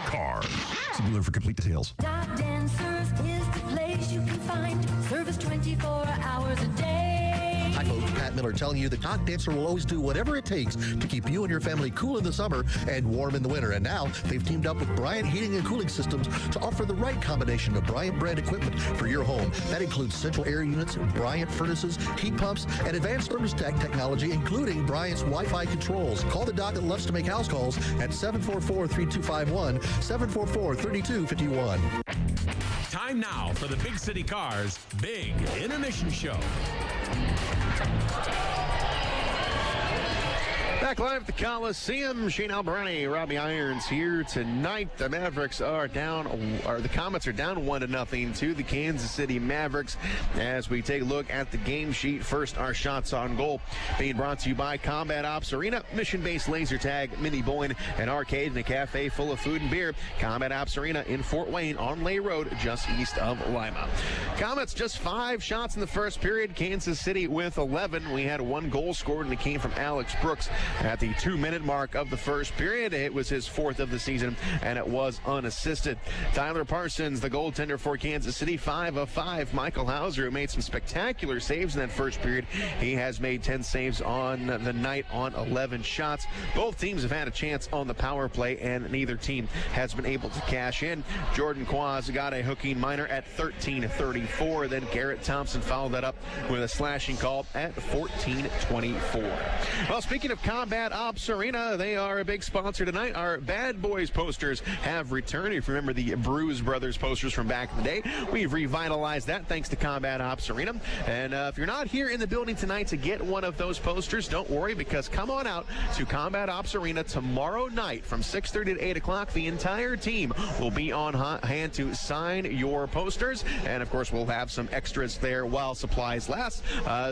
Cars. See dealer for complete details. Dock Dancers is the place you can find service 24 hours a day. Hi folks, Pat Miller telling you the Dock Dancer will always do whatever it takes to keep you and your family cool in the summer and warm in the winter. And now they've teamed up with Bryant Heating and Cooling Systems to offer the right combination of Bryant brand equipment for your home. That includes central air units, Bryant furnaces, heat pumps, and advanced thermostat technology, including Bryant's Wi-Fi controls. Call the doc that loves to make house calls at 744-3251, 744-3251. Time now for the Big City Cars Big Intermission Show. Back live at the Coliseum, Shane Albarani, Robbie Irons here tonight. The Mavericks are down, or the Komets are down 1-0 to the Kansas City Mavericks. As we take a look at the game sheet, first our shots on goal being brought to you by Combat Ops Arena, mission-based laser tag, mini bowling, an arcade, and a cafe full of food and beer. Combat Ops Arena in Fort Wayne on Lay Road, just east of Lima. Komets just 5 shots in the first period. Kansas City with 11. We had 1 goal scored, and it came from Alex Brooks at the 2-minute mark of the first period. It was his 4th of the season, and it was unassisted. Tyler Parsons, the goaltender for Kansas City, 5 of 5. Michael Hauser, who made some spectacular saves in that first period, he has made 10 saves on the night on 11 shots. Both teams have had a chance on the power play, and neither team has been able to cash in. Jordan Quaz got a hooking minor at 13:34. Then Garrett Thompson followed that up with a slashing call at 14:24. Well, speaking of Combat Ops Arena, they are a big sponsor tonight. Our Bad Boys posters have returned. If you remember the Bruise Brothers posters from back in the day, we've revitalized that thanks to Combat Ops Arena. And if you're not here in the building tonight to get one of those posters, don't worry, because come on out to Combat Ops Arena tomorrow night from 6:30 to 8 o'clock. The entire team will be on hand to sign your posters. And, of course, we'll have some extras there while supplies last.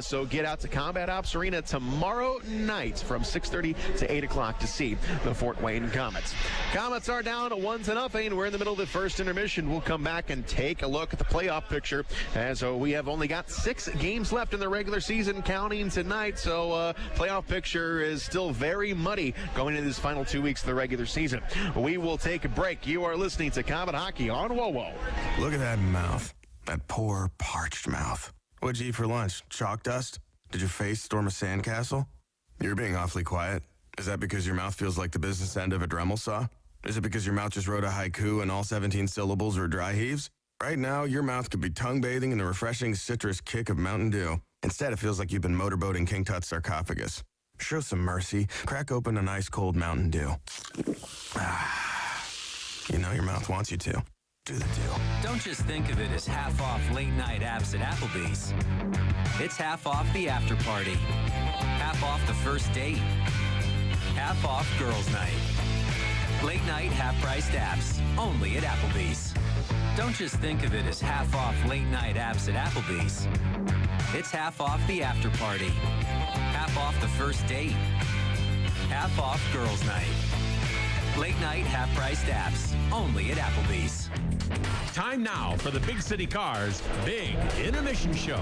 So get out to Combat Ops Arena tomorrow night from 6:30 to 8 o'clock to see the Fort Wayne Komets. Komets are down 1-0. We're in the middle of the first intermission. We'll come back and take a look at the playoff picture, as we have only got 6 games left in the regular season, counting tonight. So playoff picture is still very muddy going into these final 2 weeks of the regular season. We will take a break. You are listening to Comet Hockey on WoWo. Look at that mouth. That poor, parched mouth. What'd you eat for lunch? Chalk dust? Did your face storm a sandcastle? You're being awfully quiet. Is that because your mouth feels like the business end of a Dremel saw? Is it because your mouth just wrote a haiku and all 17 syllables are dry heaves? Right now, your mouth could be tongue-bathing in the refreshing citrus kick of Mountain Dew. Instead, it feels like you've been motorboating King Tut's sarcophagus. Show some mercy. Crack open an ice-cold Mountain Dew. You know your mouth wants you to. Do the deal. Don't just think of it as half off late night apps at Applebee's. It's half off the after party. Half off the first date. Half off girls night. Late night half-priced apps, only at Applebee's. Don't just think of it as half off late night apps at Applebee's. It's half off the after party. Half off the first date. Half off girls night. Late night half-priced apps, only at Applebee's. Time now for the Big City Cars Big Intermission Show.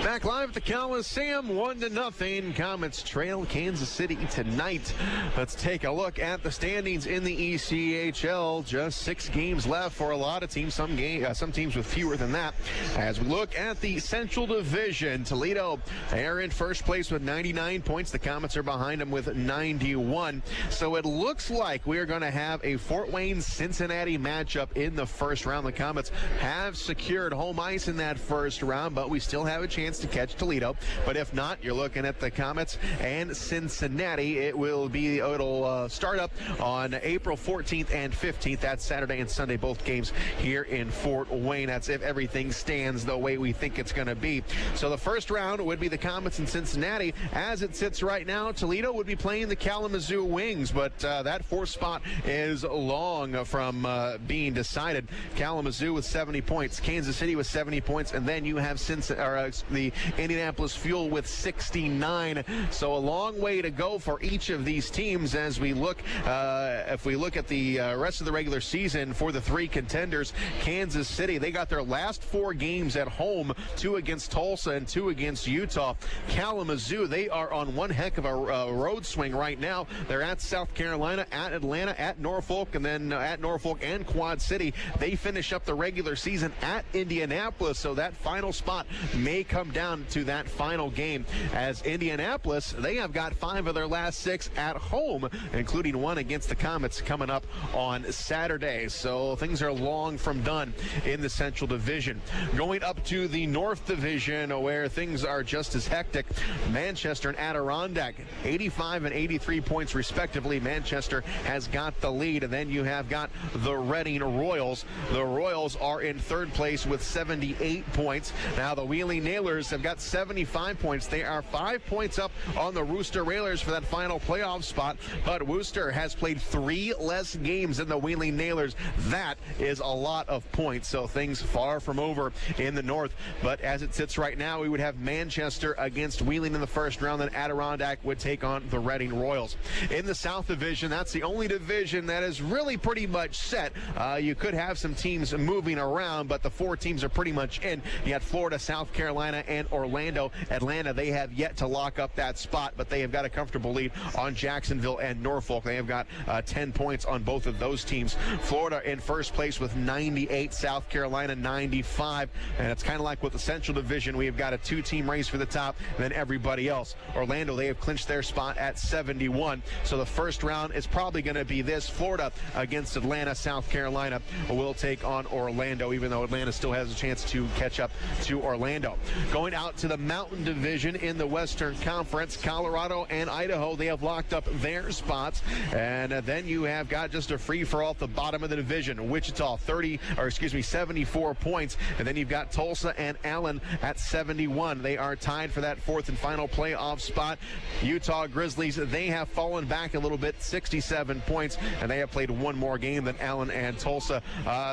Back live at the Coliseum, 1-0. Komets trail Kansas City tonight. Let's take a look at the standings in the ECHL. Just 6 games left for a lot of teams. Some teams with fewer than that. As we look at the Central Division, Toledo, they are in first place with 99 points. The Komets are behind them with 91. So it looks like we are going to have a Fort Wayne-Cincinnati matchup in the first round. The Komets have secured home ice in that first round, but we still have a chance to catch Toledo. But if not, you're looking at the Komets and Cincinnati. It'll start up on April 14th and 15th. That's Saturday and Sunday, both games here in Fort Wayne. That's if everything stands the way we think it's going to be. So the first round would be the Komets and Cincinnati. As it sits right now, Toledo would be playing the Kalamazoo Wings, but that fourth spot is long from being decided. Kalamazoo with 70 points, Kansas City with 70 points, and then you have the Indianapolis Fuel with 69. So a long way to go for each of these teams as we look. If we look at the rest of the regular season for the 3 contenders, Kansas City, they got their last 4 games at home, 2 against Tulsa and 2 against Utah. Kalamazoo, they are on one heck of a road swing right now. They're at South Carolina, at Atlanta, at Norfolk, and then at Norfolk and Quad City. They finish up the regular season at Indianapolis, so that final spot may come down to that final game, as Indianapolis, they have got 5 of their last 6 at home, including 1 against the Komets coming up on Saturday. So things are long from done in the Central Division. Going up to the North Division, where things are just as hectic, Manchester and Adirondack, 85 and 83 points respectively. Manchester has got the lead, and then you have got the Reading Royals. The Royals are in third place with 78 points. Now the Wheeling Nailers have got 75 points. They are 5 points up on the Wooster Railers for that final playoff spot, but Wooster has played 3 less games than the Wheeling Nailers. That is a lot of points, so things far from over in the North. But as it sits right now, we would have Manchester against Wheeling in the first round, then Adirondack would take on the Reading Royals. In the South Division, that's the only division that is really pretty much set. You could have some teams moving around, but the 4 teams are pretty much in. You got Florida, South Carolina, and Orlando. Atlanta, they have yet to lock up that spot, but they have got a comfortable lead on Jacksonville and Norfolk. They have got 10 points on both of those teams. Florida in first place with 98, South Carolina 95, and it's kind of like with the Central Division. We have got a 2-team race for the top, and then everybody else. Orlando, they have clinched their spot at 71, so the first round is probably going to be this. Florida against Atlanta. South Carolina will take on Orlando, even though Atlanta still has a chance to catch up to Orlando. Going out to the Mountain Division in the Western Conference, Colorado and Idaho, they have locked up their spots, and then you have got just a free-for-all at the bottom of the division. Wichita 74 points, and then you've got Tulsa and Allen at 71. They are tied for that 4th and final playoff spot. Utah Grizzlies, they have fallen back a little bit, 67 points, and they have played 1 more game than Allen and Tulsa.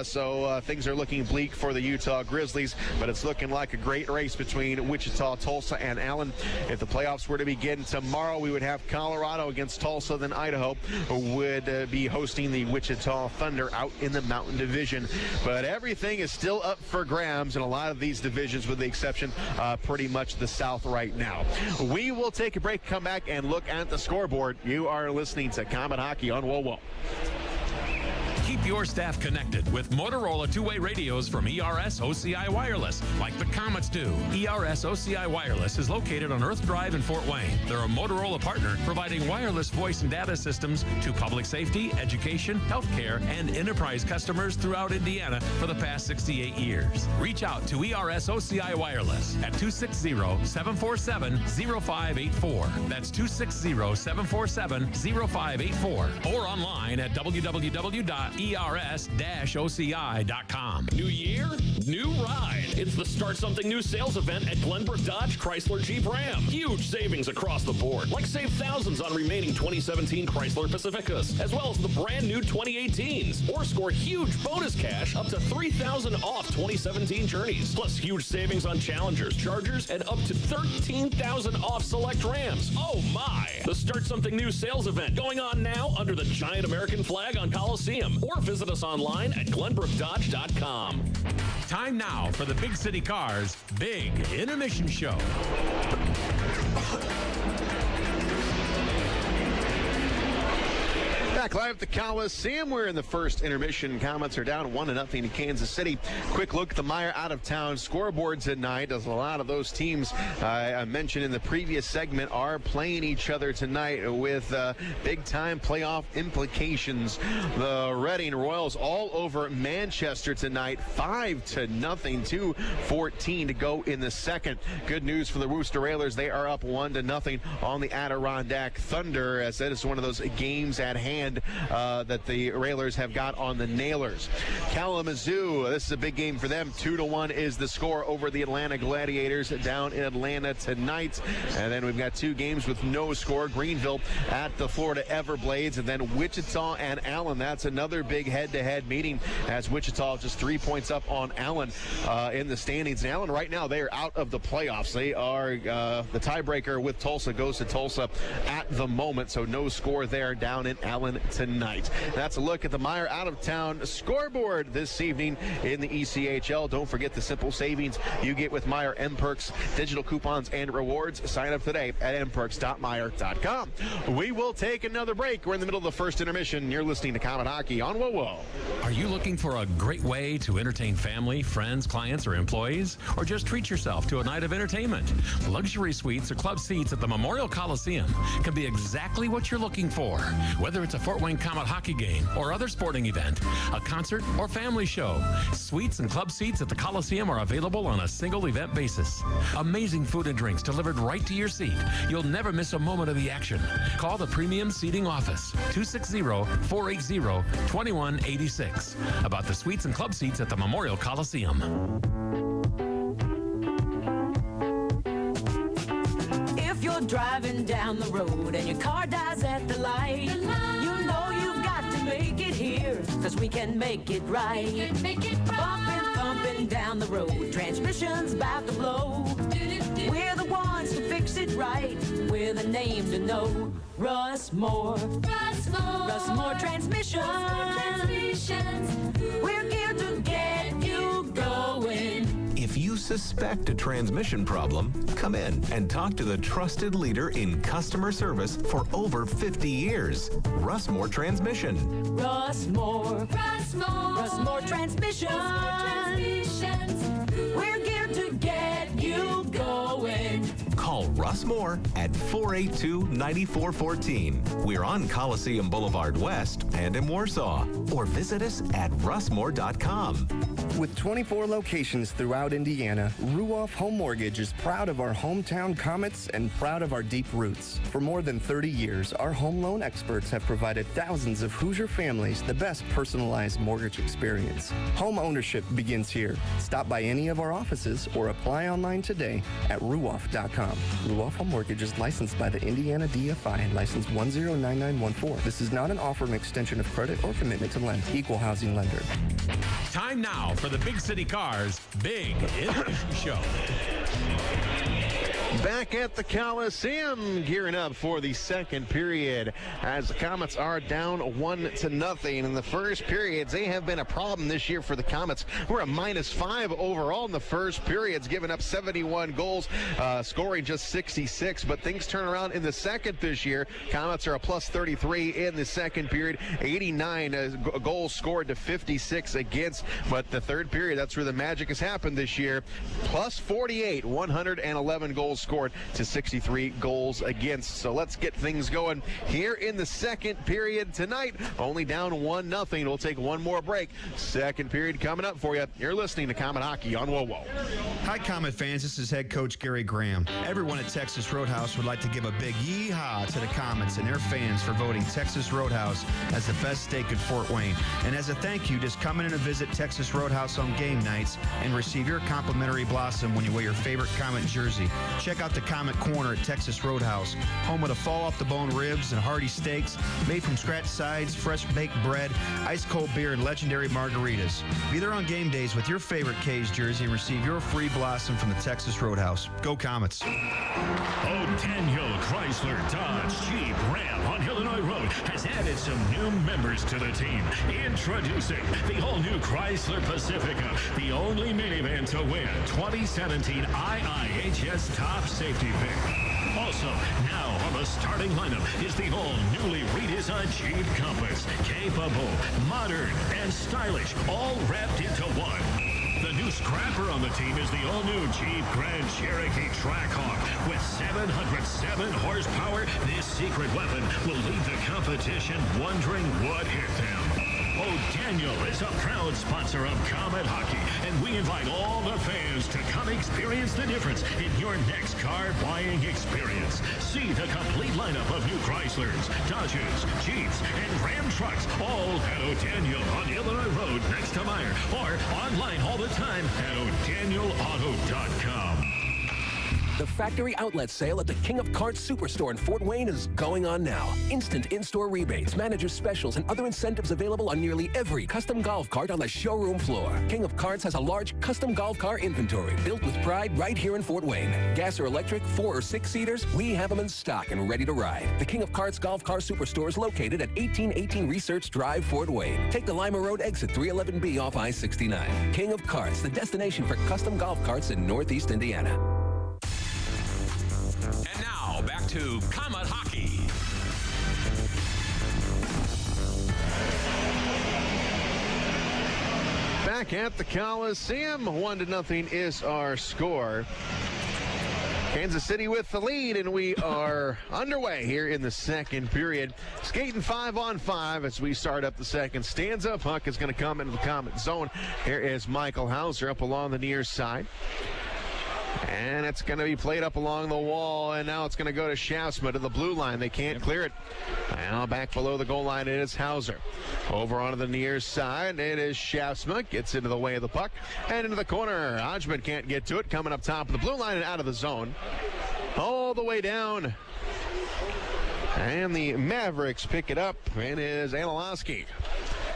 So things are looking bleak for the Utah Grizzlies, but it's looking like a great race between Wichita, Tulsa, and Allen. If the playoffs were to begin tomorrow, we would have Colorado against Tulsa, then Idaho would be hosting the Wichita Thunder out in the Mountain Division. But everything is still up for grabs in a lot of these divisions, with the exception pretty much the South right now. We will take a break, come back, and look at the scoreboard. You are listening to Comet Hockey on WOWO. Keep your staff connected with Motorola two-way radios from ERS OCI Wireless, like the Komets do. ERS OCI Wireless is located on Earth Drive in Fort Wayne. They're a Motorola partner providing wireless voice and data systems to public safety, education, healthcare, and enterprise customers throughout Indiana for the past 68 years. Reach out to ERS OCI Wireless at 260-747-0584. That's 260-747-0584. Or online at www.ers-oci.com. ers-oci.com. New year, new ride. It's the Start Something New sales event at Glenbrook Dodge Chrysler Jeep Ram. Huge savings across the board, like save thousands on remaining 2017 Chrysler Pacificas, as well as the brand new 2018s, or score huge bonus cash up to $3,000 off 2017 Journeys, plus huge savings on Challengers, Chargers, and up to $13,000 off select Rams. Oh my! The Start Something New sales event going on now under the giant American flag on Coliseum, or visit us online at glenbrookdodge.com. Time now for the Big City Cars Big Intermission Show. Back live at the Coliseum. We're in the first intermission. Komets are down 1-0 to Kansas City. Quick look at the Meyer out-of-town scoreboard tonight, as a lot of those teams I mentioned in the previous segment are playing each other tonight with big-time playoff implications. The Reading Royals all over Manchester tonight, 5-0, 2:14 to go in the second. Good news for the Worcester Railers. They are up 1-0 on the Adirondack Thunder, as that is one of those games at hand that the Railers have got on the Nailers. Kalamazoo, this is a big game for them. 2-1 is the score over the Atlanta Gladiators down in Atlanta tonight. And then we've got two games with no score. Greenville at the Florida Everblades, and then Wichita and Allen. That's another big head-to-head meeting, as Wichita just 3 points up on Allen in the standings. And Allen right now, they are out of the playoffs. They are the tiebreaker with Tulsa goes to Tulsa at the moment, so no score there down in Allen tonight. That's a look at the Meyer out-of-town scoreboard this evening in the ECHL. Don't forget the simple savings you get with Meyer M-Perks, digital coupons and rewards. Sign up today at mperks.meyer.com. We will take another break. We're in the middle of the first intermission. You're listening to Comet Hockey on WOWO. Are you looking for a great way to entertain family, friends, clients, or employees? Or just treat yourself to a night of entertainment? Luxury suites or club seats at the Memorial Coliseum can be exactly what you're looking for. Whether it's a Fort Wayne Comet hockey game or other sporting event, a concert or family show, suites and club seats at the Coliseum are available on a single event basis. Amazing food and drinks delivered right to your seat. You'll never miss a moment of the action. Call the Premium Seating Office, 260-480-2186, about the suites and club seats at the Memorial Coliseum. If you're driving down the road and your car dies at the light, you know you've got to make it here, cause we can make it right. Bumping, thumping down the road, transmission's about to blow. We're the ones to fix it right, we're the name to know. Russ Moore. Russ Moore Transmissions. We're geared to get you going. If you suspect a transmission problem, come in and talk to the trusted leader in customer service for over 50 years, Russ Moore Transmission. Russ Moore. Russ Moore Transmissions. We're geared to get you going. Call Russ Moore at 482-9414. We're on Coliseum Boulevard West and in Warsaw. Or visit us at russmore.com. With 24 locations throughout Indiana, Ruoff Home Mortgage is proud of our hometown Komets and proud of our deep roots. For more than 30 years, our home loan experts have provided thousands of Hoosier families the best personalized mortgage experience. Home ownership begins here. Stop by any of our offices or apply online today at ruoff.com. Ruoff Home Mortgage is licensed by the Indiana DFI, license 109914. This is not an offer, an extension of credit, or commitment to lend. Equal housing lender. Time now for the Big City Cars Big Intermission Show. Back at the Coliseum, gearing up for the second period as the Komets are down 1-0 in the first periods. They have been a problem this year for the Komets. We're a -5 overall in the first periods, giving up 71 goals, scoring just 66. But things turn around in the second this year. Komets are a +33 in the second period, 89 goals scored to 56 against. But the third period, that's where the magic has happened this year. +48, 111 goals outscored to 63 goals against. So let's get things going here in the second period tonight. Only down 1-0. We'll take one more break. Second period coming up for you. You're listening to Comet Hockey on WOWO. Hi, Comet fans. This is head coach Gary Graham. Everyone at Texas Roadhouse would like to give a big yee-haw to the Comets and their fans for voting Texas Roadhouse as the best steak in Fort Wayne. And as a thank you, just come in and visit Texas Roadhouse on game nights and receive your complimentary blossom when you wear your favorite Comet jersey. Check out the Comet Corner at Texas Roadhouse, home of the fall-off-the-bone ribs and hearty steaks made from scratch sides, fresh baked bread, ice-cold beer, and legendary margaritas. Be there on game days with your favorite K's jersey and receive your free blossom from the Texas Roadhouse. Go Comets. Daniel Chrysler Dodge Jeep Ram on Illinois Road has added some new members to the team. Introducing the all-new Chrysler Pacifica, the only minivan to win 2017 IIHS Top Safety Pick. Also, now on the starting lineup is the all-newly redesigned Jeep Compass. Capable, modern, and stylish, all wrapped into one. The new scrapper on the team is the all-new Jeep Grand Cherokee Trackhawk. With 707 horsepower, this secret weapon will leave the competition wondering what hit them. O'Daniel is a proud sponsor of Comet Hockey, and we invite all the fans to come experience the difference in your next car buying experience. See the complete lineup of new Chryslers, Dodges, Jeeps, and Ram trucks, all at O'Daniel on Illinois Road next to Meyer, or online all the time at o'danielauto.com. The factory outlet sale at the King of Carts Superstore in Fort Wayne is going on now. Instant in-store rebates, manager specials, and other incentives available on nearly every custom golf cart on the showroom floor. King of Carts has a large custom golf car inventory built with pride right here in Fort Wayne. Gas or electric, 4- or 6-seaters, we have them in stock and ready to ride. The King of Carts Golf Car Superstore is located at 1818 Research Drive, Fort Wayne. Take the Lima Road exit 311B off I-69. King of Carts, the destination for custom golf carts in Northeast Indiana. And now, back to Comet Hockey. Back at the Coliseum, 1-0 is our score. Kansas City with the lead, and we are underway here in the second period. Skating 5-on-5 as we start up the second stanza. Puck is going to come into the Comet zone. Here is Michael Hauser up along the near side. And it's going to be played up along the wall, and now it's going to go to Schaafsma to the blue line. They can't clear it. Now back below the goal line, it is Hauser. Over onto the near side, it is Schaafsma. Gets into the way of the puck and into the corner. Hodgman can't get to it. Coming up top of the blue line and out of the zone. All the way down. And the Mavericks pick it up, and it is Szydlowski.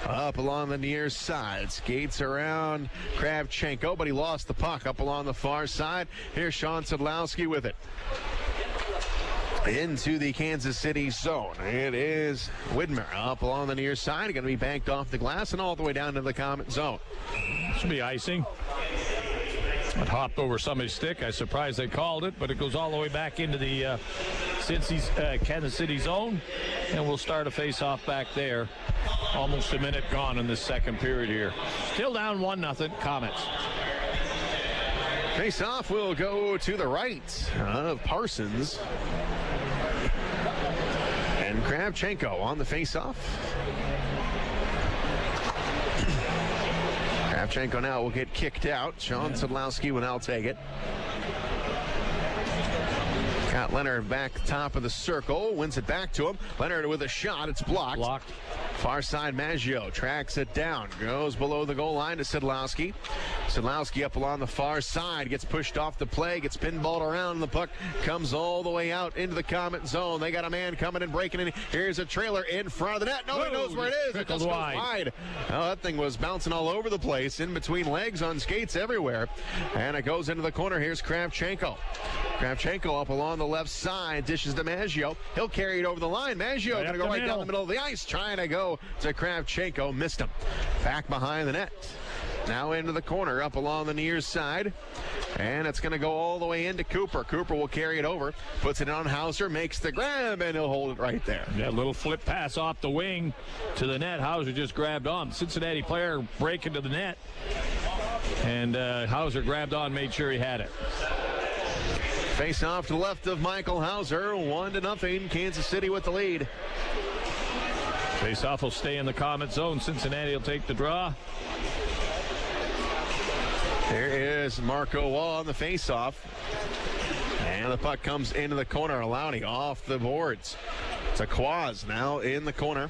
Up along the near side, skates around Kravchenko, but he lost the puck up along the far side. Here's Sean Szydlowski with it. Into the Kansas City zone. It is Widmer up along the near side. Going to be banked off the glass and all the way down to the Comet zone. Should be icing. It hopped over somebody's stick. I'm surprised they called it, but it goes all the way back into the Kansas City zone, and we'll start a face-off back there. Almost a minute gone in this second period here. Still down 1-0, Comets. Face-off will go to the right of Parsons. And Kravchenko on the face-off. Kravchenko now will get kicked out. Sean Szydlowski will now take it. Got Leonard back top of the circle. Wins it back to him. Leonard with a shot. It's blocked. Far side, Maggio tracks it down. Goes below the goal line to Szydlowski. Szydlowski up along the far side. Gets pushed off the play. Gets pinballed around. And the puck comes all the way out into the Comet zone. They got a man coming and breaking in. Here's a trailer in front of the net. Nobody knows where it is. It just goes wide. Oh, that thing was bouncing all over the place. In between legs, on skates everywhere. And it goes into the corner. Here's Kravchenko. Kravchenko up along the left side. Dishes to Maggio. He'll carry it over the line. Maggio going to go right down the middle of the ice. Trying to go to Kravchenko. Missed him. Back behind the net. Now into the corner, up along the near side. And it's going to go all the way into Cooper. Cooper will carry it over. Puts it on Hauser. Makes the grab, and he'll hold it right there. Yeah, little flip pass off the wing to the net. Hauser just grabbed on. Cincinnati player break into the net. And Hauser grabbed on, made sure he had it. Face off to the left of Michael Hauser, 1-0. Kansas City with the lead. Face off will stay in the Komets zone. Cincinnati will take the draw. There is Marco Wall on the face-off. And the puck comes into the corner. Lowney off the boards. It's a Quaz now in the corner.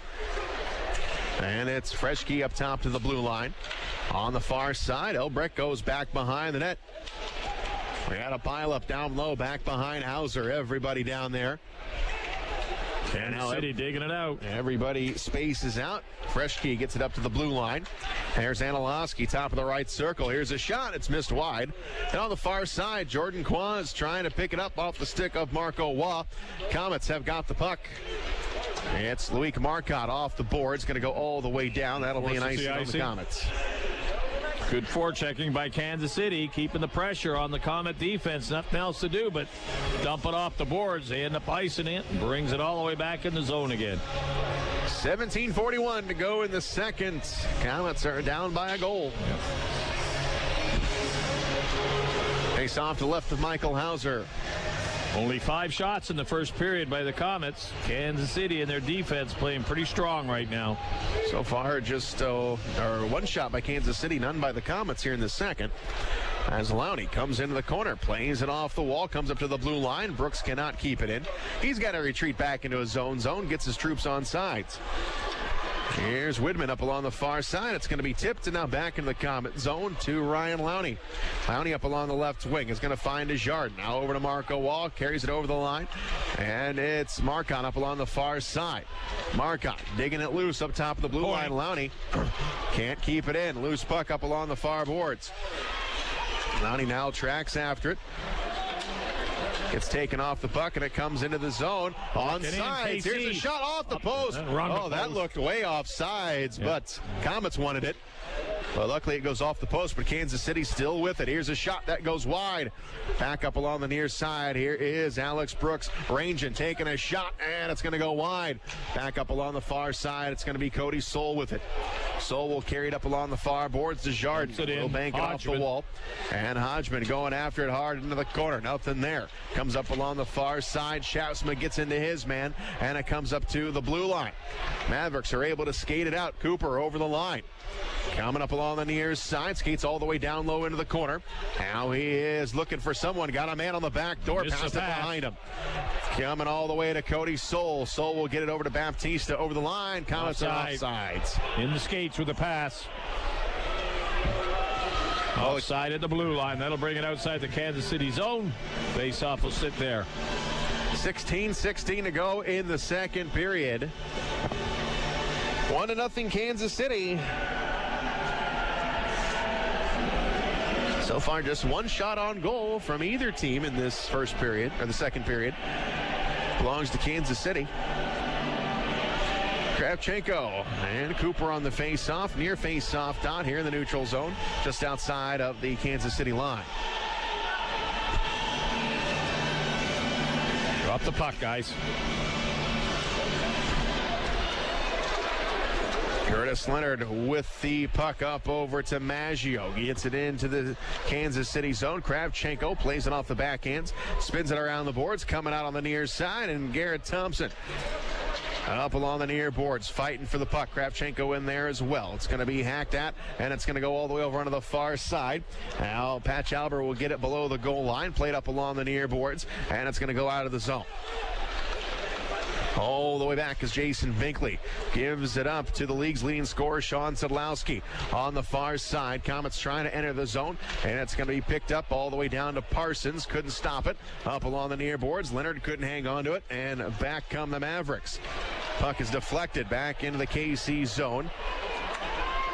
And it's Freshke up top to the blue line. On the far side, Elbrecht goes back behind the net. We got a pile-up down low, back behind Hauser. Everybody down there. Kansas City digging it out. Everybody spaces out. Freshke gets it up to the blue line. There's Szydlowski, top of the right circle. Here's a shot. It's missed wide. And on the far side, Jordan Quaz trying to pick it up off the stick of Marco Waugh. Komets have got the puck. It's Loic Marcotte off the boards. Going to go all the way down. That'll be an icing on the Komets. Good forechecking by Kansas City, keeping the pressure on the Komet defense. Nothing else to do but dump it off the boards. They end up icing it and brings it all the way back in the zone again. 17:41 to go in the second. Komets are down by a goal. Face off to the left of Michael Hauser. Only 5 shots in the first period by the Komets. Kansas City and their defense playing pretty strong right now. So far, just one shot by Kansas City, none by the Komets here in the second. As Lowney comes into the corner, plays it off the wall, comes up to the blue line. Brooks cannot keep it in. He's got to retreat back into his zone, gets his troops on sides. Here's Widman up along the far side. It's going to be tipped and now back into the Komet zone to Ryan Lowney. Lowney up along the left wing is going to find Desjardins. Now over to Marco Wall, carries it over the line. And it's Marcotte up along the far side. Marcotte digging it loose up top of the blue line. Lowney can't keep it in. Loose puck up along the far boards. Lowney now tracks after it. Gets taken off the puck, and it comes into the zone. On sides. Here's a shot off the post. Oh, that looked way off sides, but Komets wanted it. Well, luckily it goes off the post, but Kansas City still with it. Here's a shot that goes wide. Back up along the near side. Here is Alex Brooks ranging, taking a shot, and it's going to go wide. Back up along the far side. It's going to be Cody Soul with it. Soul will carry it up along the far boards. Desjardins will bank it off the wall. And Hodgman going after it hard into the corner. Nothing there. Comes up along the far side. Schausma gets into his man, and it comes up to the blue line. Mavericks are able to skate it out. Cooper over the line. Coming up along the near side, skates all the way down low into the corner. Now he is looking for someone. Got a man on the back door, passed it behind him. Coming all the way to Cody Soul. Soul will get it over to Baptista over the line. Komets are offsides. In the skates with the pass. Offside at the blue line. That'll bring it outside the Kansas City zone. Face-off will sit there. 16-16 to go in the second period. 1-0 Kansas City. So far, just one shot on goal from either team in this first period, or the second period. Belongs to Kansas City. Kravchenko and Cooper on the face-off, near face-off dot here in the neutral zone, just outside of the Kansas City line. Drop the puck, guys. Curtis Leonard with the puck up over to Maggio. He gets it into the Kansas City zone. Kravchenko plays it off the backhands, spins it around the boards, coming out on the near side, and Garrett Thompson up along the near boards, fighting for the puck. Kravchenko in there as well. It's going to be hacked at, and it's going to go all the way over onto the far side. Now, Patch Albert will get it below the goal line, played up along the near boards, and it's going to go out of the zone. All the way back as Jason Binkley gives it up to the league's leading scorer, Sean Szydlowski. On the far side, Komets trying to enter the zone, and it's going to be picked up all the way down to Parsons. Couldn't stop it. Up along the near boards, Leonard couldn't hang on to it, and back come the Mavericks. Puck is deflected back into the KC zone.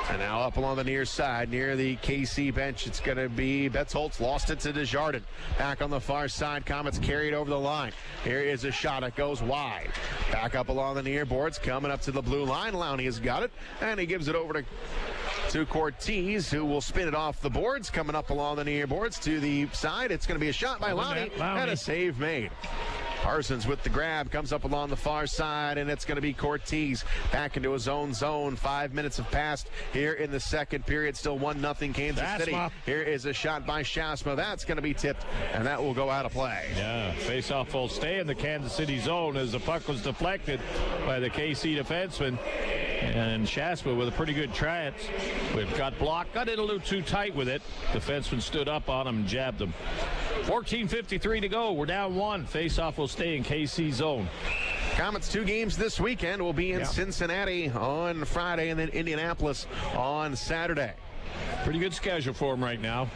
And now up along the near side, near the KC bench, it's going to be Betz-Holtz. Lost it to Desjardins. Back on the far side, Komets carried over the line. Here is a shot. It goes wide. Back up along the near boards, coming up to the blue line. Lowney has got it, and he gives it over to Cortez, who will spin it off the boards. Coming up along the near boards to the side. It's going to be a shot by Lowney, and a save made. Parsons with the grab, comes up along the far side, and it's going to be Cortez back into his own zone. 5 minutes have passed here in the second period. Still 1-0 Kansas City. Here is a shot by Shasma. That's going to be tipped, and that will go out of play. Yeah, face-off will stay in the Kansas City zone as the puck was deflected by the KC defenseman. And Shasma with a pretty good chance. We've got blocked, got in a little too tight with it. Defenseman stood up on him and jabbed him. 14:53 to go. We're down 1. Face-off will stay in KC zone. Komets 2 games this weekend will be in Cincinnati on Friday and then Indianapolis on Saturday. Pretty good schedule for him right now.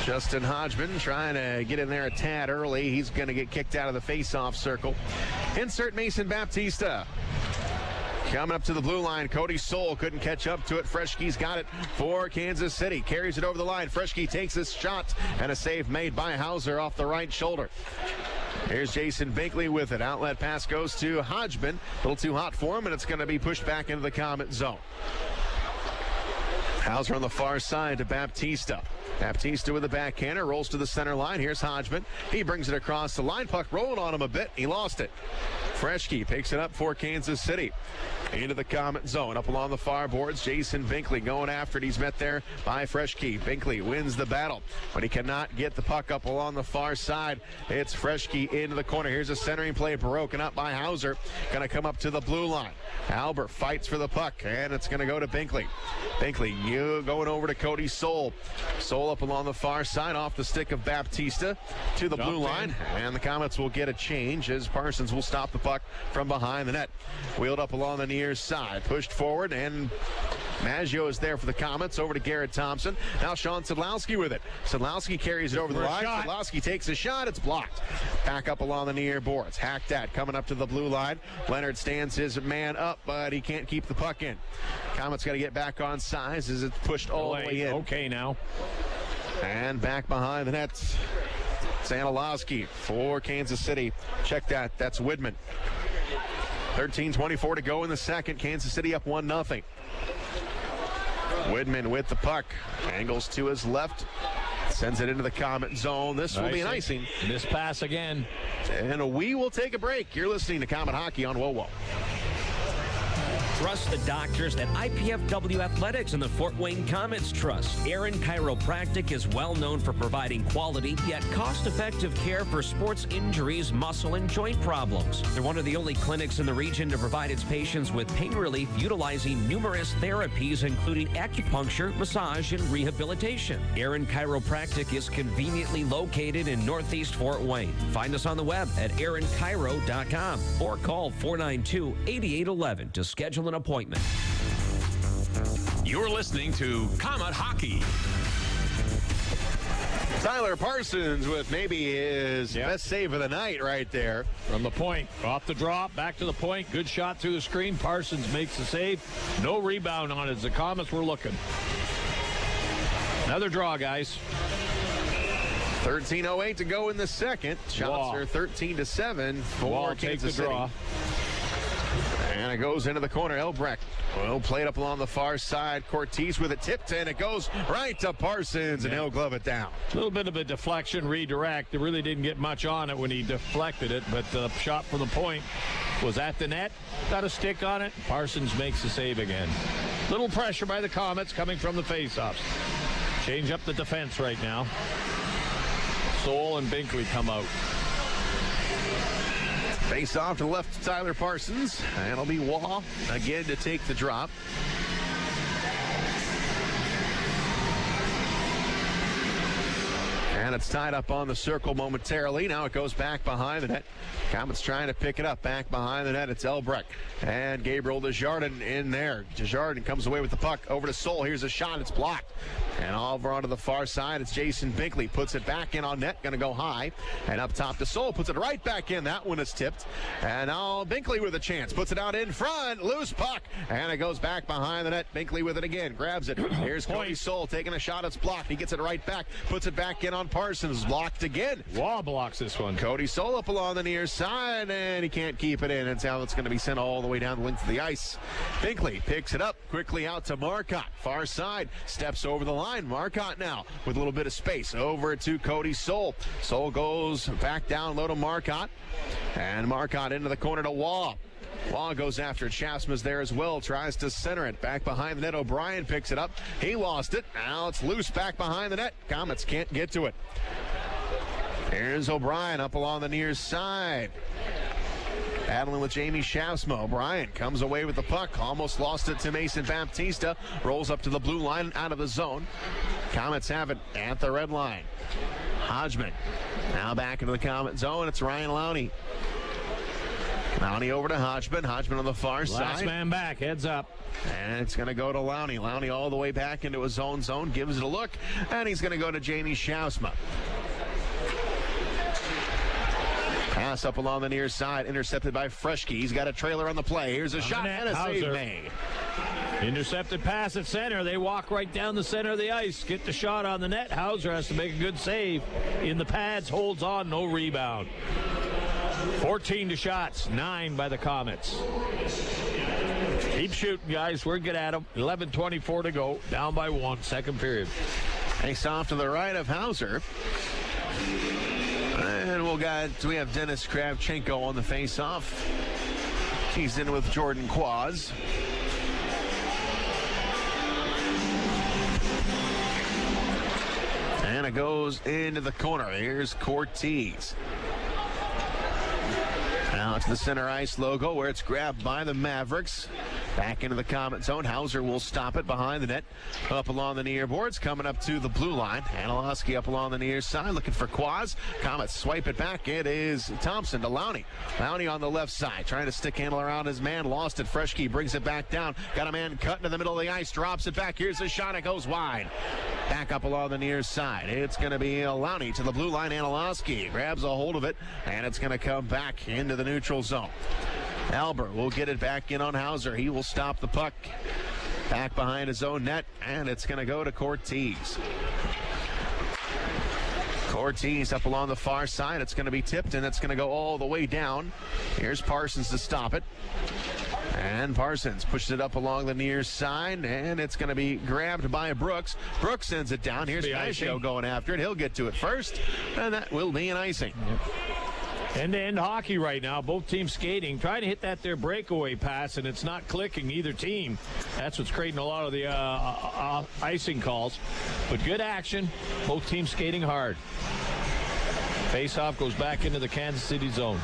Justin Hodgman trying to get in there a tad early. He's going to get kicked out of the face-off circle. Insert Mason Baptista. Coming up to the blue line, Cody Soul couldn't catch up to it. Freschke's got it for Kansas City. Carries it over the line. Freschke takes his shot, and a save made by Hauser off the right shoulder. Here's Jason Binkley with it. Outlet pass goes to Hodgman. A little too hot for him, and it's going to be pushed back into the Komet zone. Hauser on the far side to Baptista. Baptista with the backhander, rolls to the center line. Here's Hodgman. He brings it across the line. Puck rolling on him a bit. He lost it. Freschke picks it up for Kansas City. Into the Komet zone. Up along the far boards, Jason Binkley going after it. He's met there by Freschke. Binkley wins the battle, but he cannot get the puck up along the far side. It's Freschke into the corner. Here's a centering play broken up by Hauser. Going to come up to the blue line. Albert fights for the puck, and it's going to go to Binkley. Binkley, you going over to Cody Soul. Soul up along the far side off the stick of Baptista to the blue line, and the Komets will get a change as Parsons will stop the puck from behind the net. Wheeled up along the near side, pushed forward, and Maggio is there for the Komets. Over to Garrett Thompson. Now Sean Szydlowski with it. Szydlowski carries it over the line. Szydlowski takes a shot. It's blocked. Back up along the near boards. Hacked at coming up to the blue line. Leonard stands his man up, but he can't keep the puck in. Komets got to get back on size as it's pushed all the way in. Okay now. And back behind the net. Szydlowski for Kansas City. Check that. That's Widman. 13:24 to go in the second. Kansas City up 1-0. Widman with the puck. Angles to his left. Sends it into the Komet zone. This will be an icing. Miss pass again. And we will take a break. You're listening to Komet Hockey on WOWO. Trust the doctors at IPFW Athletics and the Fort Wayne Komets Trust. Aaron Chiropractic is well known for providing quality yet cost-effective care for sports injuries, muscle, and joint problems. They're one of the only clinics in the region to provide its patients with pain relief utilizing numerous therapies, including acupuncture, massage, and rehabilitation. Aaron Chiropractic is conveniently located in Northeast Fort Wayne. Find us on the web at aaronchiro.com or call 492-8811 to schedule an appointment. You're listening to Komet Hockey. Tyler Parsons with maybe his best save of the night right there. From the point, off the drop, back to the point. Good shot through the screen. Parsons makes the save. No rebound on it. The Komets were looking. Another draw, guys. 13:08 to go in the second. Shots are 13-7 for Kansas City. Draw. And it goes into the corner. Elbrecht will play it up along the far side. Cortez with it tipped, and it goes right to Parsons, and he'll glove it down. A little bit of a deflection, redirect. It really didn't get much on it when he deflected it, but the shot from the point was at the net. Got a stick on it. Parsons makes the save again. Little pressure by the Komets coming from the faceoffs. Change up the defense right now. Soul and Binkley come out. Face off to the left to Tyler Parsons. And it'll be Waugh again to take the drop. And it's tied up on the circle momentarily. Now it goes back behind the net. Komets trying to pick it up back behind the net. It's Elbrecht and Gabriel Desjardins in there. Desjardins comes away with the puck over to Soul. Here's a shot. It's blocked. And over onto the far side, it's Jason Binkley. Puts it back in on net. Going to go high. And up top to Soul. Puts it right back in. That one is tipped. And now Binkley with a chance. Puts it out in front. Loose puck. And it goes back behind the net. Binkley with it again. Grabs it. Here's Cody Soul taking a shot. It's blocked. He gets it right back. Puts it back in on Parsons. Blocked again. Waugh blocks this one. Cody Soul up along the near side. And he can't keep it in. And now it's going to be sent all the way down the length of the ice. Binkley picks it up. quickly out to Marcotte. Far side, steps over the line. Marcotte now with a little bit of space. Over to Cody Soul. Soul goes back down low to Marcotte. And Marcotte into the corner to Wall. Wall goes after it. Shafsma's there as well. Tries to center it. Back behind the net. O'Brien picks it up. He lost it. Now it's loose back behind the net. Komets can't get to it. Here's O'Brien up along the near side. Battling with Jamie Shafsma. O'Brien comes away with the puck. Almost lost it to Mason Baptista. Rolls up to the blue line out of the zone. Komets have it at the red line. Hodgman now back into the Komet zone. It's Ryan Lowney. Lowney over to Hodgman. Hodgman on the far side. Last man back, heads up. And it's going to go to Lowney. Lowney all the way back into his own zone. Gives it a look. And he's going to go to Jamie Shafsma. Pass up along the near side. Intercepted by Freschke. He's got a trailer on the play. Here's a shot and a save made. Intercepted pass at center. They walk right down the center of the ice. Get the shot on the net. Hauser has to make a good save. In the pads, holds on, no rebound. 14 to shots, 9 by the Komets. Keep shooting, guys. We're good at them. 11:24 to go. Down by 1, second period. Face off to the right of Hauser. And we have Dennis Kravchenko on the face-off. He's in with Jordan Quaz. And it goes into the corner. Here's Cortez. Now to the center ice logo where it's grabbed by the Mavericks. Back into the Komet zone. Hauser will stop it behind the net. Up along the near boards. Coming up to the blue line. Szydlowski up along the near side. Looking for Quaz. Komets swipe it back. It is Thompson to Lowney. Lowney on the left side. Trying to stick handle around his man. Lost it. Freschke brings it back down. Got a man cut into the middle of the ice. Drops it back. Here's a shot. It goes wide. Back up along the near side. It's going to be Lowney to the blue line. Szydlowski grabs a hold of it. And it's going to come back into the neutral zone. Albert will get it back in on Hauser. He will stop the puck. Back behind his own net, and it's going to go to Cortez. Cortez up along the far side. It's going to be tipped, and it's going to go all the way down. Here's Parsons to stop it. And Parsons pushes it up along the near side, and it's going to be grabbed by Brooks. Brooks sends it down. Here's Maggio going after it. He'll get to it first, and that will be an icing. Yep. End-to-end hockey right now. Both teams skating, trying to hit that their breakaway pass, and it's not clicking either team. That's what's creating a lot of the icing calls. But good action. Both teams skating hard. Face-off goes back into the Kansas City zone.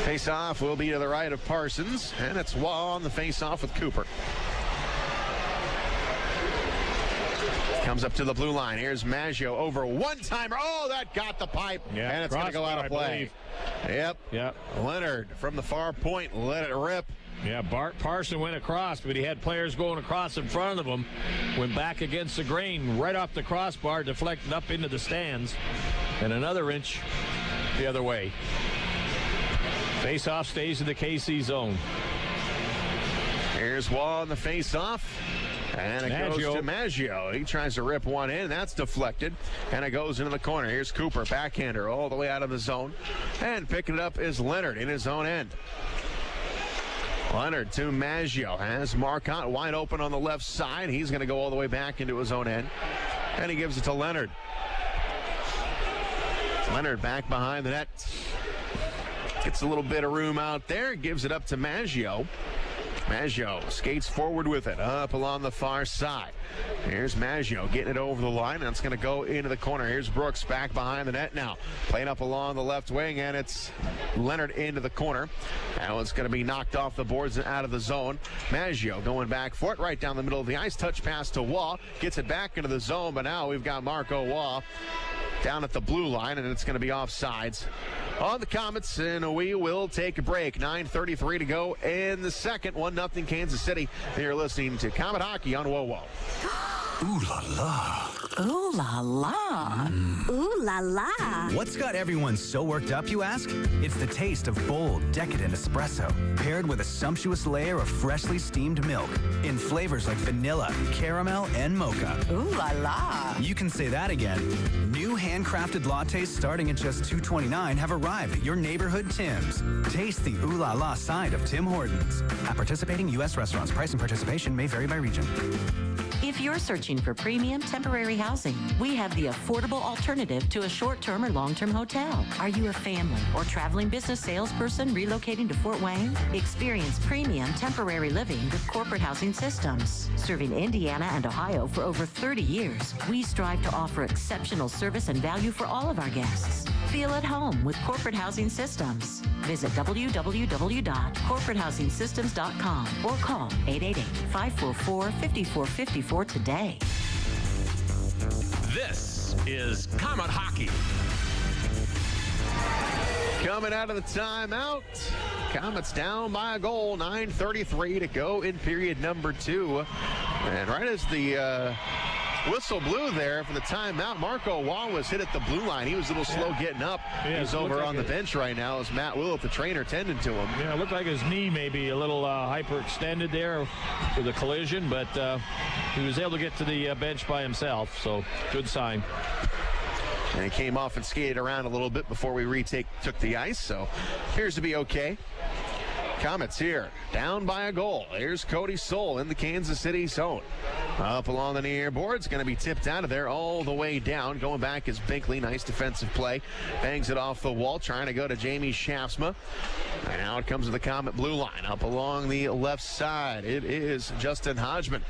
Face-off will be to the right of Parsons, and it's Waugh on the face-off with Cooper. Comes up to the blue line. Here's Maggio over one-timer. Oh, that got the pipe. Yeah, and it's going to go out of play. Yep. Leonard from the far point let it rip. Yeah, Bart Parson went across, but he had players going across in front of him. Went back against the grain, right off the crossbar, deflected up into the stands. And another inch the other way. Face-off stays in the KC zone. Here's Wall on the face-off. And it goes to Maggio. He tries to rip one in. That's deflected. And it goes into the corner. Here's Cooper, backhander, all the way out of the zone. And picking it up is Leonard in his own end. Leonard to Maggio. Has Marcotte wide open on the left side. He's going to go all the way back into his own end. And he gives it to Leonard. Leonard back behind the net. Gets a little bit of room out there. Gives it up to Maggio. Maggio skates forward with it up along the far side. Here's Maggio getting it over the line, and it's going to go into the corner. Here's Brooks back behind the net now. Playing up along the left wing, and it's Leonard into the corner. Now it's going to be knocked off the boards and out of the zone. Maggio going back for it right down the middle of the ice. Touch pass to Waugh. Gets it back into the zone, but now we've got Marco Waugh down at the blue line, and it's going to be offsides on the Komets, and we will take a break. 9:33 to go in the second. 1-0 Kansas City. And you're listening to Komet Hockey on WOWO. Ooh la la. Ooh la la. Ooh la la. What's got everyone so worked up, you ask? It's the taste of bold, decadent espresso, paired with a sumptuous layer of freshly steamed milk in flavors like vanilla, caramel, and mocha. Ooh la la. You can say that again. New handcrafted lattes starting at just $2.29 have arrived at your neighborhood Tim's. Taste the ooh la la side of Tim Hortons. At participating U.S. restaurants, price and participation may vary by region. If you're searching for premium temporary housing, we have the affordable alternative to a short-term or long-term hotel. Are you a family or traveling business salesperson relocating to Fort Wayne? Experience premium temporary living with Corporate Housing Systems. Serving Indiana and Ohio for over 30 years, we strive to offer exceptional service and value for all of our guests. Feel at home with Corporate Housing Systems. Visit www.corporatehousingsystems.com or call 888-544-5454 today. This is Comet Hockey. Coming out of the timeout, Komets down by a goal, 9:33 to go in period number 2. And right as the whistle blew there for the timeout, Marco Wall was hit at the blue line. He was a little slow getting up. He's over on the bench right now as Matt Willett, the trainer, tending to him. Yeah, it looked like his knee maybe a little hyperextended there with the collision, but he was able to get to the bench by himself, so good sign. And he came off and skated around a little bit before we took the ice, so appears to be okay. Komets here, down by a goal. Here's Cody Soul in the Kansas City zone. Up along the near boards, going to be tipped out of there all the way down. Going back is Binkley, nice defensive play. Bangs it off the wall, trying to go to Jamie Shafsma. And now it comes to the Komet blue line. Up along the left side, it is Justin Hodgman.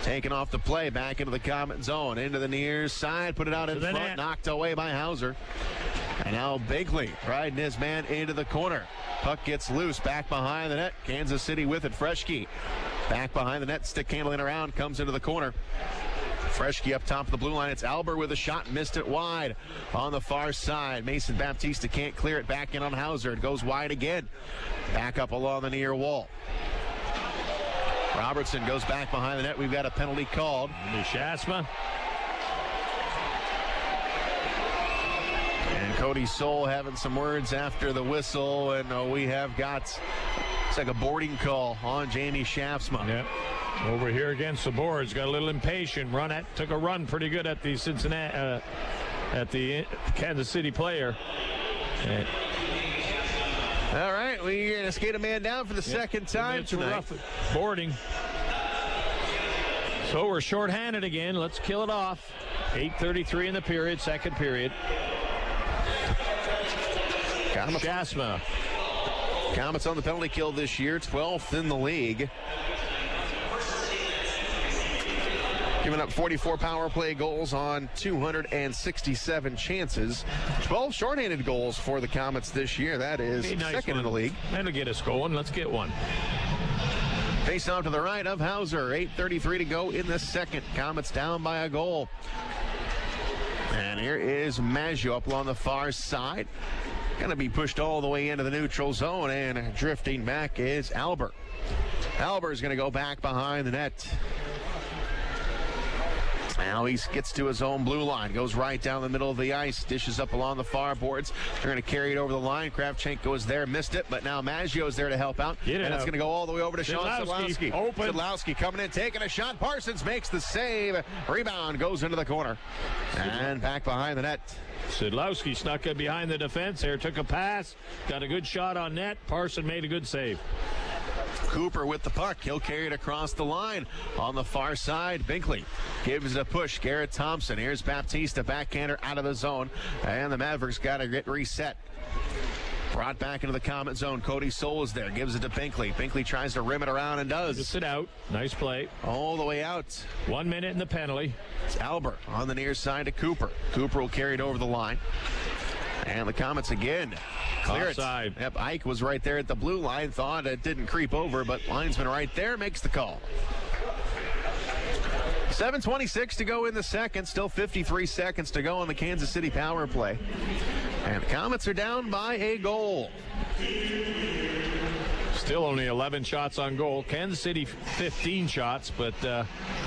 Taking off the play, back into the Komet zone. Into the near side, put it out in front, knocked away by Hauser. And now Binkley riding his man into the corner. Puck gets loose, back behind the net. Kansas City with it. Freshke back behind the net, stick handling around, comes into the corner. Freshke up top of the blue line. It's Albert with a shot, missed it wide on the far side. Mason Baptista can't clear it, back in on Hauser. It goes wide again. Back up along the near wall. Robertson goes back behind the net. We've got a penalty called. Shasma. And Cody Soul having some words after the whistle, and we have got, it's like a boarding call on Jamie Shafsma. Yep. Over here against the boards, got a little impatient. Took a run pretty good at the at the Kansas City player. All right, we're going to skate a man down for the second time tonight. Boarding. So we're shorthanded again. Let's kill it off. 8:33 in the period, second period. Shasma. Komets on the penalty kill this year, 12th in the league. Giving up 44 power play goals on 267 chances. 12 shorthanded goals for the Komets this year. That is second in the league. That'll get us going. Let's get one. Face off to the right of Hauser. 8:33 to go in the second. Komets down by a goal. And here is Maggio up along the far side. Going to be pushed all the way into the neutral zone, and drifting back is Albert. Albert's going to go back behind the net. Now he gets to his own blue line, goes right down the middle of the ice, dishes up along the far boards. They're going to carry it over the line. Kravchenko is there, missed it, but now Maggio is there to help out. And it's going to go all the way over to Sean Szydlowski. Open. Szydlowski coming in, taking a shot. Parsons makes the save. Rebound goes into the corner. And back behind the net. Szydlowski snuck it behind the defense there, took a pass, got a good shot on net. Parson made a good save. Cooper with the puck. He'll carry it across the line. On the far side, Binkley gives it a push. Garrett Thompson. Here's Baptista, backhander out of the zone. And the Mavericks got to get reset. Brought back into the Komet zone. Cody Soul is there. Gives it to Binkley. Binkley tries to rim it around and does. Gets it out. Nice play. All the way out. 1 minute in the penalty. It's Albert on the near side to Cooper. Cooper will carry it over the line. And the Komets again. Clear Offside. It. Yep, Ike was right there at the blue line. Thought it didn't creep over, but linesman right there makes the call. 7:26 to go in the second. Still 53 seconds to go on the Kansas City power play. And the Komets are down by a goal. Still only 11 shots on goal. Kansas City 15 shots, but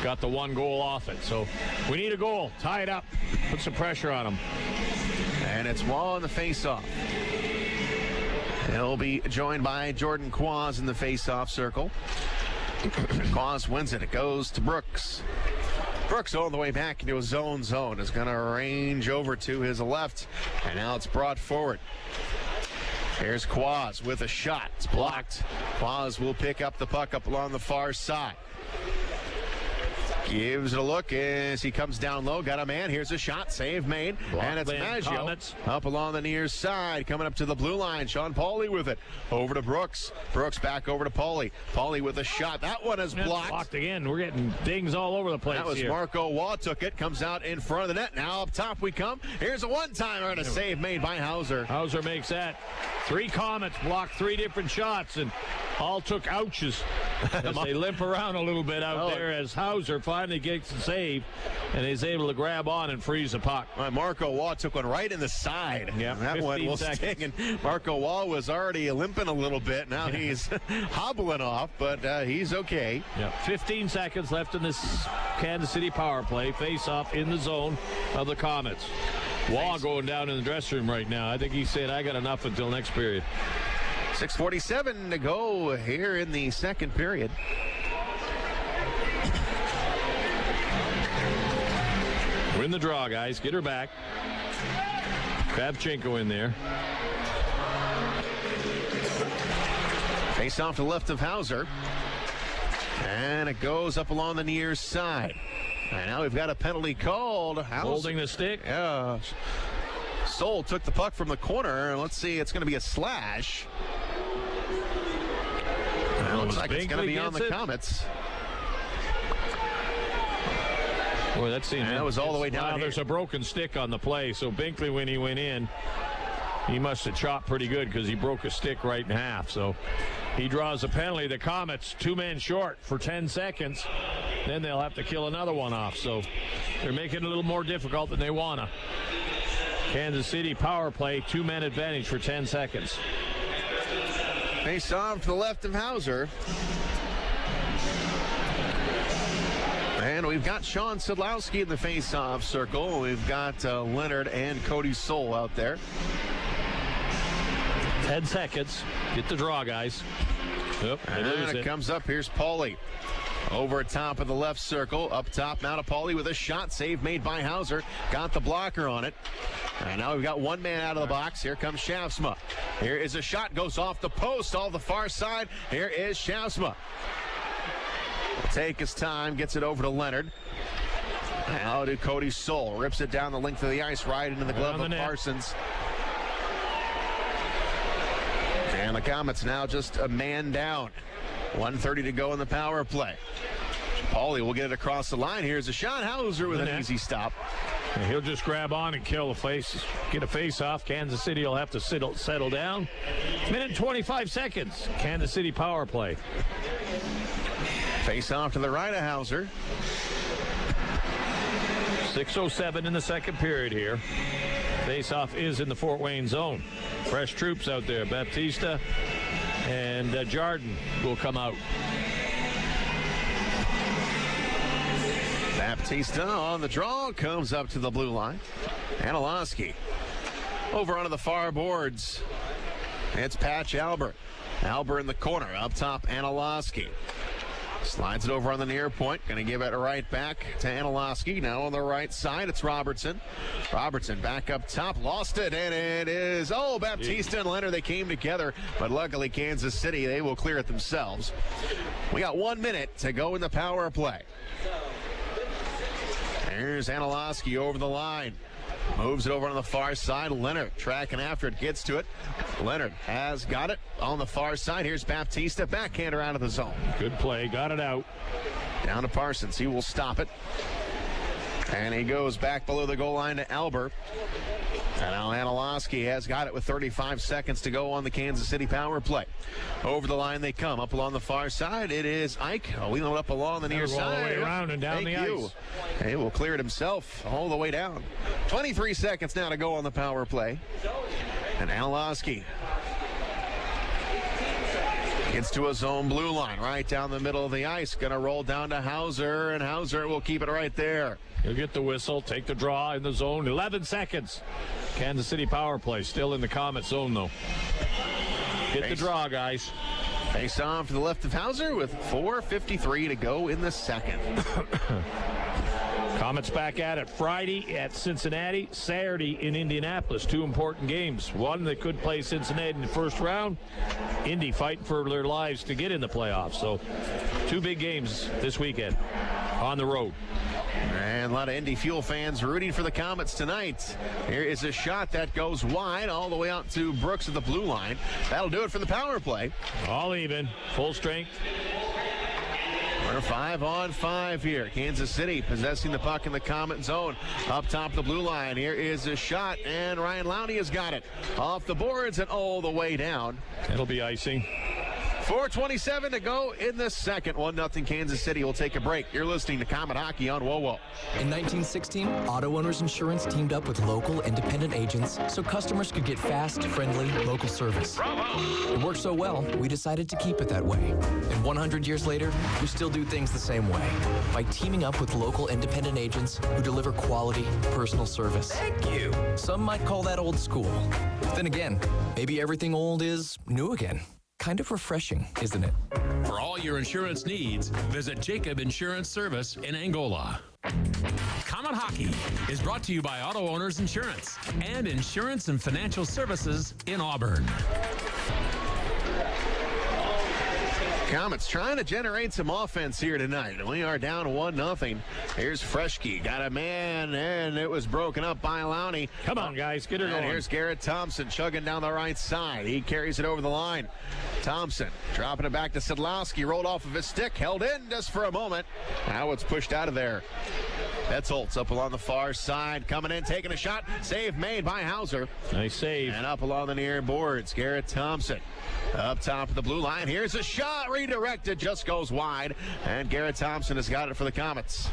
got the 1 goal off it. So we need a goal. Tie it up. Put some pressure on them. And it's Wall in the face-off. He'll be joined by Jordan Quaz in the face-off circle. Quaz wins it. It goes to Brooks. Brooks all the way back into a zone is going to range over to his left, and now it's brought forward. Here's Quaz with a shot. It's blocked. Quaz will pick up the puck up along the far side. Gives it a look as he comes down low. Got a man. Here's a shot. Save made. And it's Maggio up along the near side. Coming up to the blue line. Sean Pauly with it. Over to Brooks. Brooks back over to Pauly. Pauly with a shot. That one is blocked. Blocked again. We're getting dings all over the place. That was here. Marco Waugh took it. Comes out in front of the net. Now up top we come. Here's a one-timer and a save made by Hauser. Hauser makes that. 3 Komets blocked 3 different shots and all took ouches as they limp around a little bit out there as Hauser finally gets the save and is able to grab on and freeze the puck. Marco Waugh took one right in the side. Yeah, that one will stick. And Marco Waugh was already limping a little bit. Now he's hobbling off, but he's okay. Yeah, 15 seconds left in this Kansas City power play. Face off in the zone of the Komets. Waugh going down in the dressing room right now. I think he said, I got enough until next period. 6:47 to go here in the second period. Win the draw, guys. Get her back. Babchenko in there. Face off to the left of Hauser. And it goes up along the near side. And now we've got a penalty called. Holding the stick. Yeah. Soul took the puck from the corner. Let's see, it's going to be a slash. It looks like it's going to be on the Komets. Boy, that was all the way down. There's a broken stick on the play, so Binkley, when he went in, he must have chopped pretty good because he broke a stick right in half. So he draws a penalty. The Komets 2 men short for 10 seconds. Then they'll have to kill another one off. So they're making it a little more difficult than they want to. Kansas City power play, 2-man advantage for 10 seconds. Face off to the left of Hauser. And we've got Sean Szydlowski in the face-off circle. We've got Leonard and Cody Soul out there. 10 seconds. Get the draw, guys. Yep, and it comes up. Here's Pauly. Over top of the left circle. Up top now to Pauly with a shot. Save made by Hauser. Got the blocker on it. And now we've got 1 man out of the box. Here comes Schaafsma. Here is a shot. Goes off the post. All the far side. Here is Schaafsma. Will take his time. Gets it over to Leonard. Now to Cody Soul. Rips it down the length of the ice. Right into the glove of Parsons. And the Komets now just a man down. 1:30 to go in the power play. Pauly will get it across the line. Here's a shot. Hauser with an easy stop. And he'll just grab on and kill the face. Get a face off. Kansas City will have to settle down. Minute and 25 seconds. Kansas City power play. Face off to the right of Hauser. 6:07 in the second period here. Face-off is in the Fort Wayne zone. Fresh troops out there. Baptista and Jardin will come out. Baptista on the draw. Comes up to the blue line. Szydlowski over onto the far boards. It's Patch Albert. Albert in the corner. Up top, Szydlowski. Slides it over on the near point. Going to give it right back to Szydlowski. Now on the right side, it's Robertson. Robertson back up top. Lost it, and it is, Baptista and Leonard, they came together. But luckily, Kansas City, they will clear it themselves. We got 1 minute to go in the power play. There's Szydlowski over the line. Moves it over on the far side. Leonard tracking after it, gets to it. Leonard has got it on the far side. Here's Baptista, backhander out of the zone. Good play, got it out. Down to Parsons, he will stop it. And he goes back below the goal line to Albert. And now Szydlowski has got it with 35 seconds to go on the Kansas City power play. Over the line they come. Up along the far side, it is Ike. Wheeling up along the near side. All the way around and down the ice. He will clear it himself all the way down. 23 seconds now to go on the power play. And Szydlowski Gets to his own blue line, right down the middle of the ice. Going to roll down to Hauser, and Hauser will keep it right there. He'll get the whistle, take the draw in the zone. 11 seconds. Kansas City power play still in the Komets zone, though. Get the draw, guys. Face on for the left of Hauser with 4:53 to go in the second. Komets back at it Friday at Cincinnati, Saturday in Indianapolis. Two important games. One, they could play Cincinnati in the first round. Indy fighting for their lives to get in the playoffs. So two big games this weekend on the road. And a lot of Indy Fuel fans rooting for the Komets tonight. Here is a shot that goes wide all the way out to Brooks at the blue line. That'll do it for the power play. All even, full strength. We're 5-on-5 here. Kansas City possessing the puck in the Komet zone. Up top of the blue line. Here is a shot, and Ryan Lowney has got it. Off the boards and all the way down. It'll be icing. 4:27 to go in the second. 1-0 Kansas City will take a break. You're listening to Komet Hockey on WOWO. In 1916, Auto Owners Insurance teamed up with local independent agents so customers could get fast, friendly, local service. Bravo! It worked so well, we decided to keep it that way. And 100 years later, we still do things the same way by teaming up with local independent agents who deliver quality, personal service. Thank you. Some might call that old school. Then again, maybe everything old is new again. Kind of refreshing, isn't it? For all your insurance needs, visit Jacob Insurance Service in Angola. Komet Hockey is brought to you by Auto Owners Insurance and Insurance and Financial Services in Auburn. Komets trying to generate some offense here tonight. We are down 1-0. Here's Freshke. Got a man, and it was broken up by Lowney. Come on, guys. Get it on. And here's Garrett Thompson chugging down the right side. He carries it over the line. Thompson dropping it back to Szydlowski. Rolled off of his stick. Held in just for a moment. Now it's pushed out of there. Betzelt's up along the far side. Coming in, taking a shot. Save made by Hauser. Nice save. And up along the near boards, Garrett Thompson. Up top of the blue line. Here's a shot. Redirected. Just goes wide. And Garrett Thompson has got it for the Komets.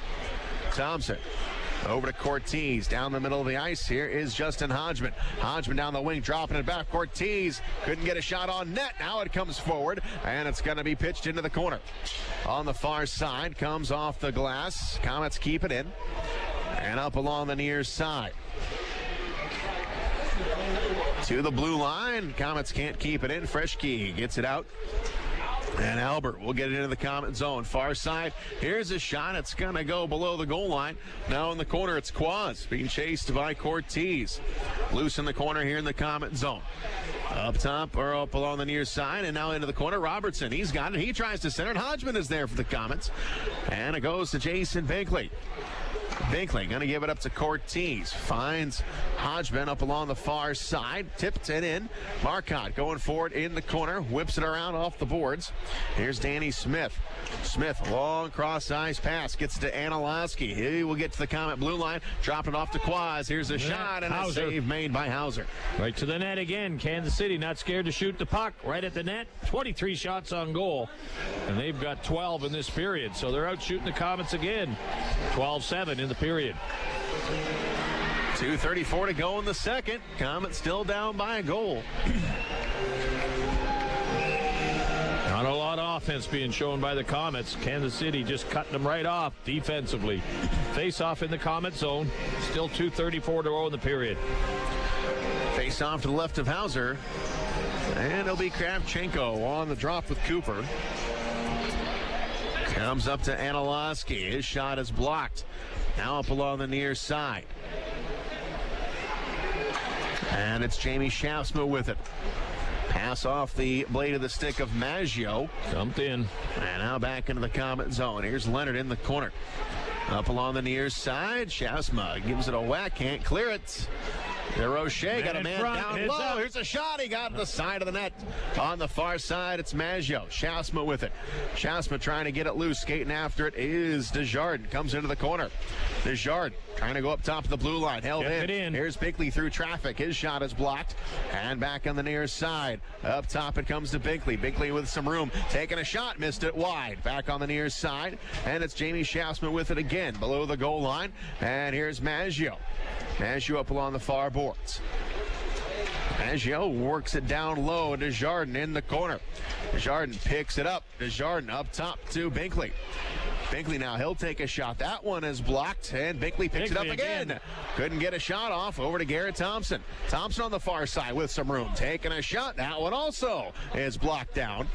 Thompson over to Cortez. Down the middle of the ice here is Justin Hodgman. Hodgman down the wing, dropping it back. Cortez couldn't get a shot on net. Now it comes forward, and it's going to be pitched into the corner. On the far side, comes off the glass. Komets keep it in. And up along the near side. To the blue line. Komets can't keep it in. Freshke gets it out. And Albert will get it into the Komet zone. Far side. Here's a shot. It's going to go below the goal line. Now in the corner, it's Quaz being chased by Cortez. Loose in the corner here in the Komet zone. Up top or up along the near side. And now into the corner, Robertson. He's got it. He tries to center. And Hodgman is there for the Komets. And it goes to Jason Binkley. Binkley going to give it up to Cortez. Finds Hodgman up along the far side. Tipped it in. Marcotte going forward in the corner. Whips it around off the boards. Here's Danny Smith. Smith, long cross-ice pass. Gets to Szydlowski. He will get to the Komet blue line. Drop it off to Quaz. Here's a shot and a save made by Hauser. Right to the net again. Kansas City not scared to shoot the puck. Right at the net. 23 shots on goal. And they've got 12 in this period. So they're out shooting the Komets again. 12-7 in the period. 2:34 to go in the second. Komets still down by a goal. Not a lot of offense being shown by the Komets. Kansas City just cutting them right off defensively. Face off in the Komet zone. Still 2:34 to go in the period. Face off to the left of Hauser. And it'll be Kravchenko on the drop with Cooper. Comes up to Szydlowski. His shot is blocked. Now up along the near side. And it's Jamie Shaftsma with it. Pass off the blade of the stick of Maggio. Dumped in. And now back into the Komet zone. Here's Leonard in the corner. Up along the near side. Shaftsma gives it a whack. Can't clear it. DeRoche got a man down low. Here's a shot. He got the side of the net. On the far side, it's Maggio. Shaftsma with it. Shaftsma trying to get it loose. Skating after it is Desjardins. Comes into the corner. Desjardins trying to go up top of the blue line. Held in. Here's Binkley through traffic. His shot is blocked. And back on the near side. Up top it comes to Binkley. Binkley with some room. Taking a shot. Missed it wide. Back on the near side. And it's Jamie Shaftsma with it again. Below the goal line. And here's Maggio. Maggio up along the far boards. Maggio works it down low. Desjardins in the corner. Desjardins picks it up. Desjardins up top to Binkley. Binkley now, he'll take a shot. That one is blocked, and Binkley picks it up again. Couldn't get a shot off. Over to Garrett Thompson. Thompson on the far side with some room. Taking a shot. That one also is blocked down.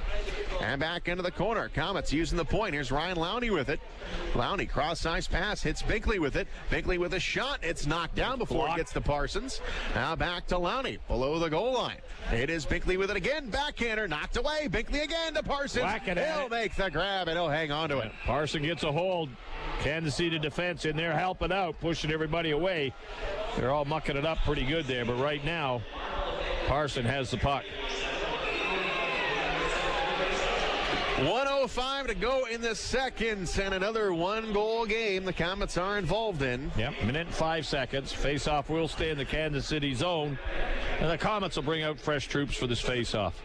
And back into the corner. Komets using the point. Here's Ryan Lowney with it. Lowney, cross-ice pass, hits Binkley with it. Binkley with a shot. It's knocked down before it gets to Parsons. Now back to Lowney, below the goal line. It is Binkley with it again. Backhander, knocked away. Binkley again to Parsons. He'll make the grab, and he'll hang on to it. Parsons gets a hold. Kansas City defense in there helping out, pushing everybody away. They're all mucking it up pretty good there, but right now, Parsons has the puck. 1:05 to go in the second, and another one-goal game the Komets are involved in. Yep, minute and 5 seconds. Face-off will stay in the Kansas City zone, and the Komets will bring out fresh troops for this face-off.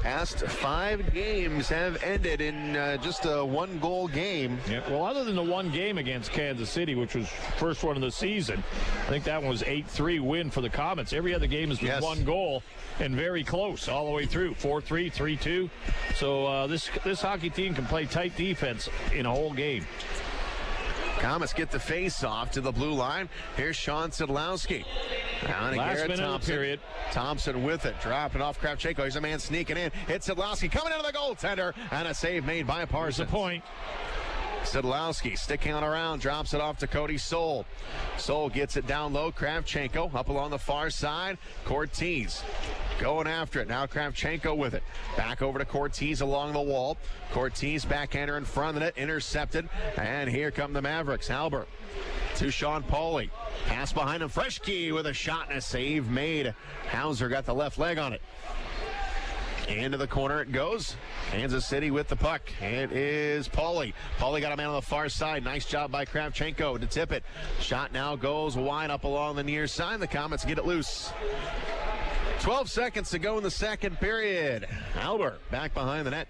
Past 5 games have ended in just a one-goal game. Yeah, well, other than the one game against Kansas City, which was first one of the season, I think that one was 8-3 win for the Komets. Every other game has been one goal and very close all the way through, 4-3, 3-2. So this hockey team can play tight defense in a whole game. Komets get the face-off to the blue line. Here's Sean Szydlowski. Last minute of the period. Thompson with it, dropping off Kravchenko. Here's a man sneaking in. It's Szydlowski coming into the goaltender, and a save made by Parsons. There's a point. Szydlowski sticking on around, drops it off to Cody Soul. Soul gets it down low. Kravchenko up along the far side. Cortez going after it. Now Kravchenko with it. Back over to Cortez along the wall. Cortez backhander in front of the net, intercepted. And here come the Mavericks. Albert to Sean Pauly. Pass behind him. Freshkey with a shot and a save made. Hauser got the left leg on it. Into the corner it goes. Kansas City with the puck. It is Pauly. Pauly got a man on the far side. Nice job by Kravchenko to tip it. Shot now goes wide up along the near side. The Komets get it loose. 12 seconds to go in the second period. Albert back behind the net.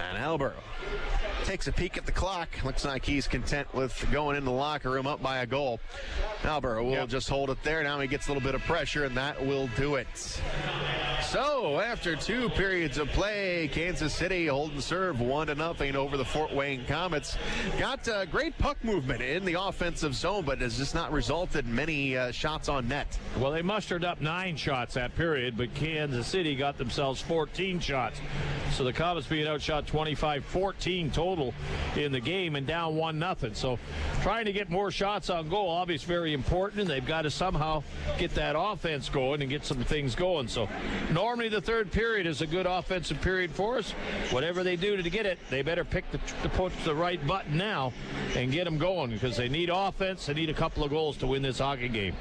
And Albert takes a peek at the clock. Looks like he's content with going in the locker room up by a goal. Albert will just hold it there. Now he gets a little bit of pressure, and that will do it. So, after 2 periods of play, Kansas City holding serve 1-0 over the Fort Wayne Komets. Got great puck movement in the offensive zone, but has just not resulted in many shots on net. Well, they mustered up 9 shots that period, but Kansas City got themselves 14 shots. So the Komets being outshot 25-14 total in the game and down 1-0. So trying to get more shots on goal, obviously very important, and they've got to somehow get that offense going and get some things going. So normally the third period is a good offensive period for us. Whatever they do to get it, they better pick to push the right button now and get them going, because they need offense. They need a couple of goals to win this hockey game.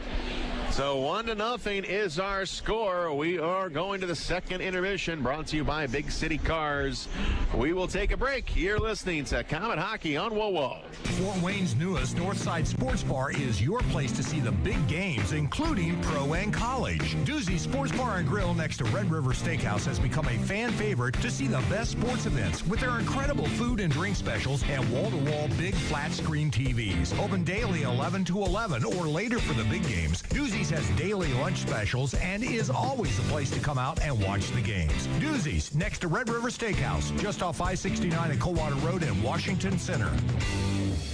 So 1-0 is our score. We are going to the second intermission, brought to you by Big City Cars. We will take a break. You're listening to Komet Hockey on WoWo. Fort Wayne's newest Northside Sports Bar is your place to see the big games, including pro and college. Doozy's Sports Bar and Grill next to Red River Steakhouse has become a fan favorite to see the best sports events with their incredible food and drink specials and wall-to-wall big flat screen TVs. Open daily 11 to 11 or later for the big games. Doozy's has daily lunch specials and is always a place to come out and watch the games. Doozy's next to Red River Steakhouse, just off I-69 at Coldwater Road in Washington Center.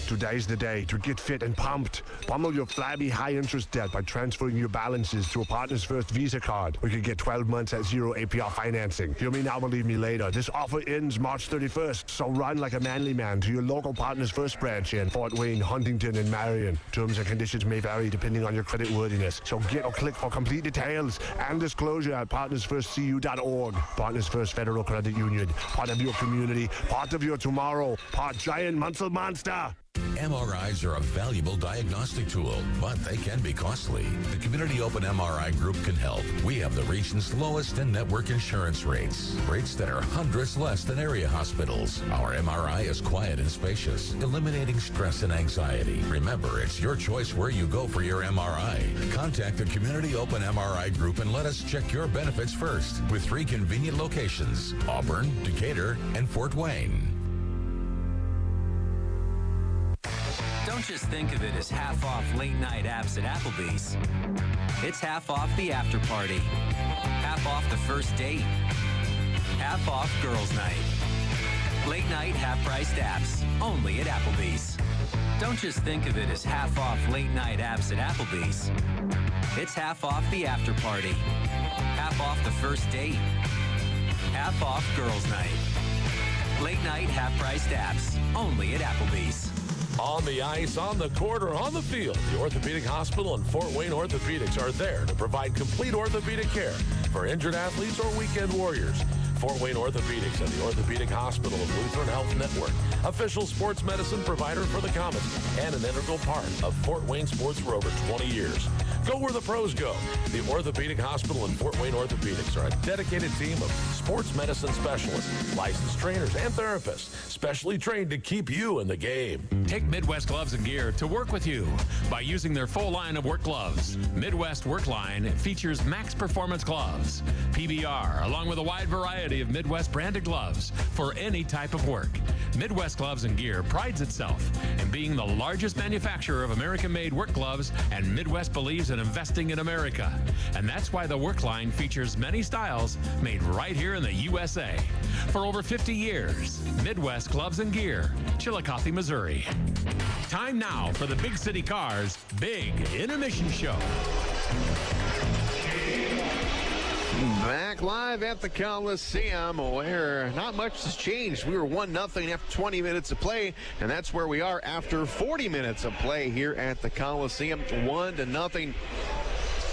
Today's the day to get fit and pumped. Pummel your flabby high-interest debt by transferring your balances to a Partners First Visa card. Or you can get 12 months at 0 APR financing. Hear me now, believe me later. This offer ends March 31st, so run like a manly man to your local Partners First branch in Fort Wayne, Huntington, and Marion. Terms and conditions may vary depending on your credit worthiness. So get or click for complete details and disclosure at partnersfirstcu.org. Partners First Federal Credit Union. Part of your community, part of your tomorrow, part giant muscle monster. MRIs are a valuable diagnostic tool, but they can be costly. The Community Open MRI Group can help. We have the region's lowest in-network insurance rates that are hundreds less than area hospitals. Our MRI is quiet and spacious, eliminating stress and anxiety. Remember, it's your choice where you go for your MRI. Contact the Community Open MRI Group and let us check your benefits first, with 3 convenient locations: Auburn, Decatur, and Fort Wayne. Don't just think of it as half off late night apps at Applebee's. It's half off the after party, half off the first date, half off girls' night. Late night half-priced apps, only at Applebee's. Don't just think of it as half off late night apps at Applebee's. It's half off the after party, half off the first date, half off girls' night. Late night half-priced apps, only at Applebee's. On the ice, on the court, or on the field, the Orthopedic Hospital and Fort Wayne Orthopedics are there to provide complete orthopedic care for injured athletes or weekend warriors. Fort Wayne Orthopedics and the Orthopedic Hospital of Lutheran Health Network, official sports medicine provider for the Komets, and an integral part of Fort Wayne sports for over 20 years. Go where the pros go. The Orthopedic Hospital and Fort Wayne Orthopedics are a dedicated team of sports medicine specialists, licensed trainers, and therapists, specially trained to keep you in the game. Take Midwest Gloves and Gear to work with you by using their full line of work gloves. Midwest Work Line features max performance gloves, PBR, along with a wide variety of Midwest branded gloves for any type of work. Midwest Gloves and Gear prides itself in being the largest manufacturer of American-made work gloves, and Midwest believes in investing in America. And that's why the Work Line features many styles made right here in the USA. For over 50 years, Midwest Gloves and Gear, Chillicothe, Missouri. Time now for the Big City Cars Big Intermission Show. Back live at the Coliseum, where not much has changed. We were 1-0 after 20 minutes of play, and that's where we are after 40 minutes of play here at the Coliseum. 1-0.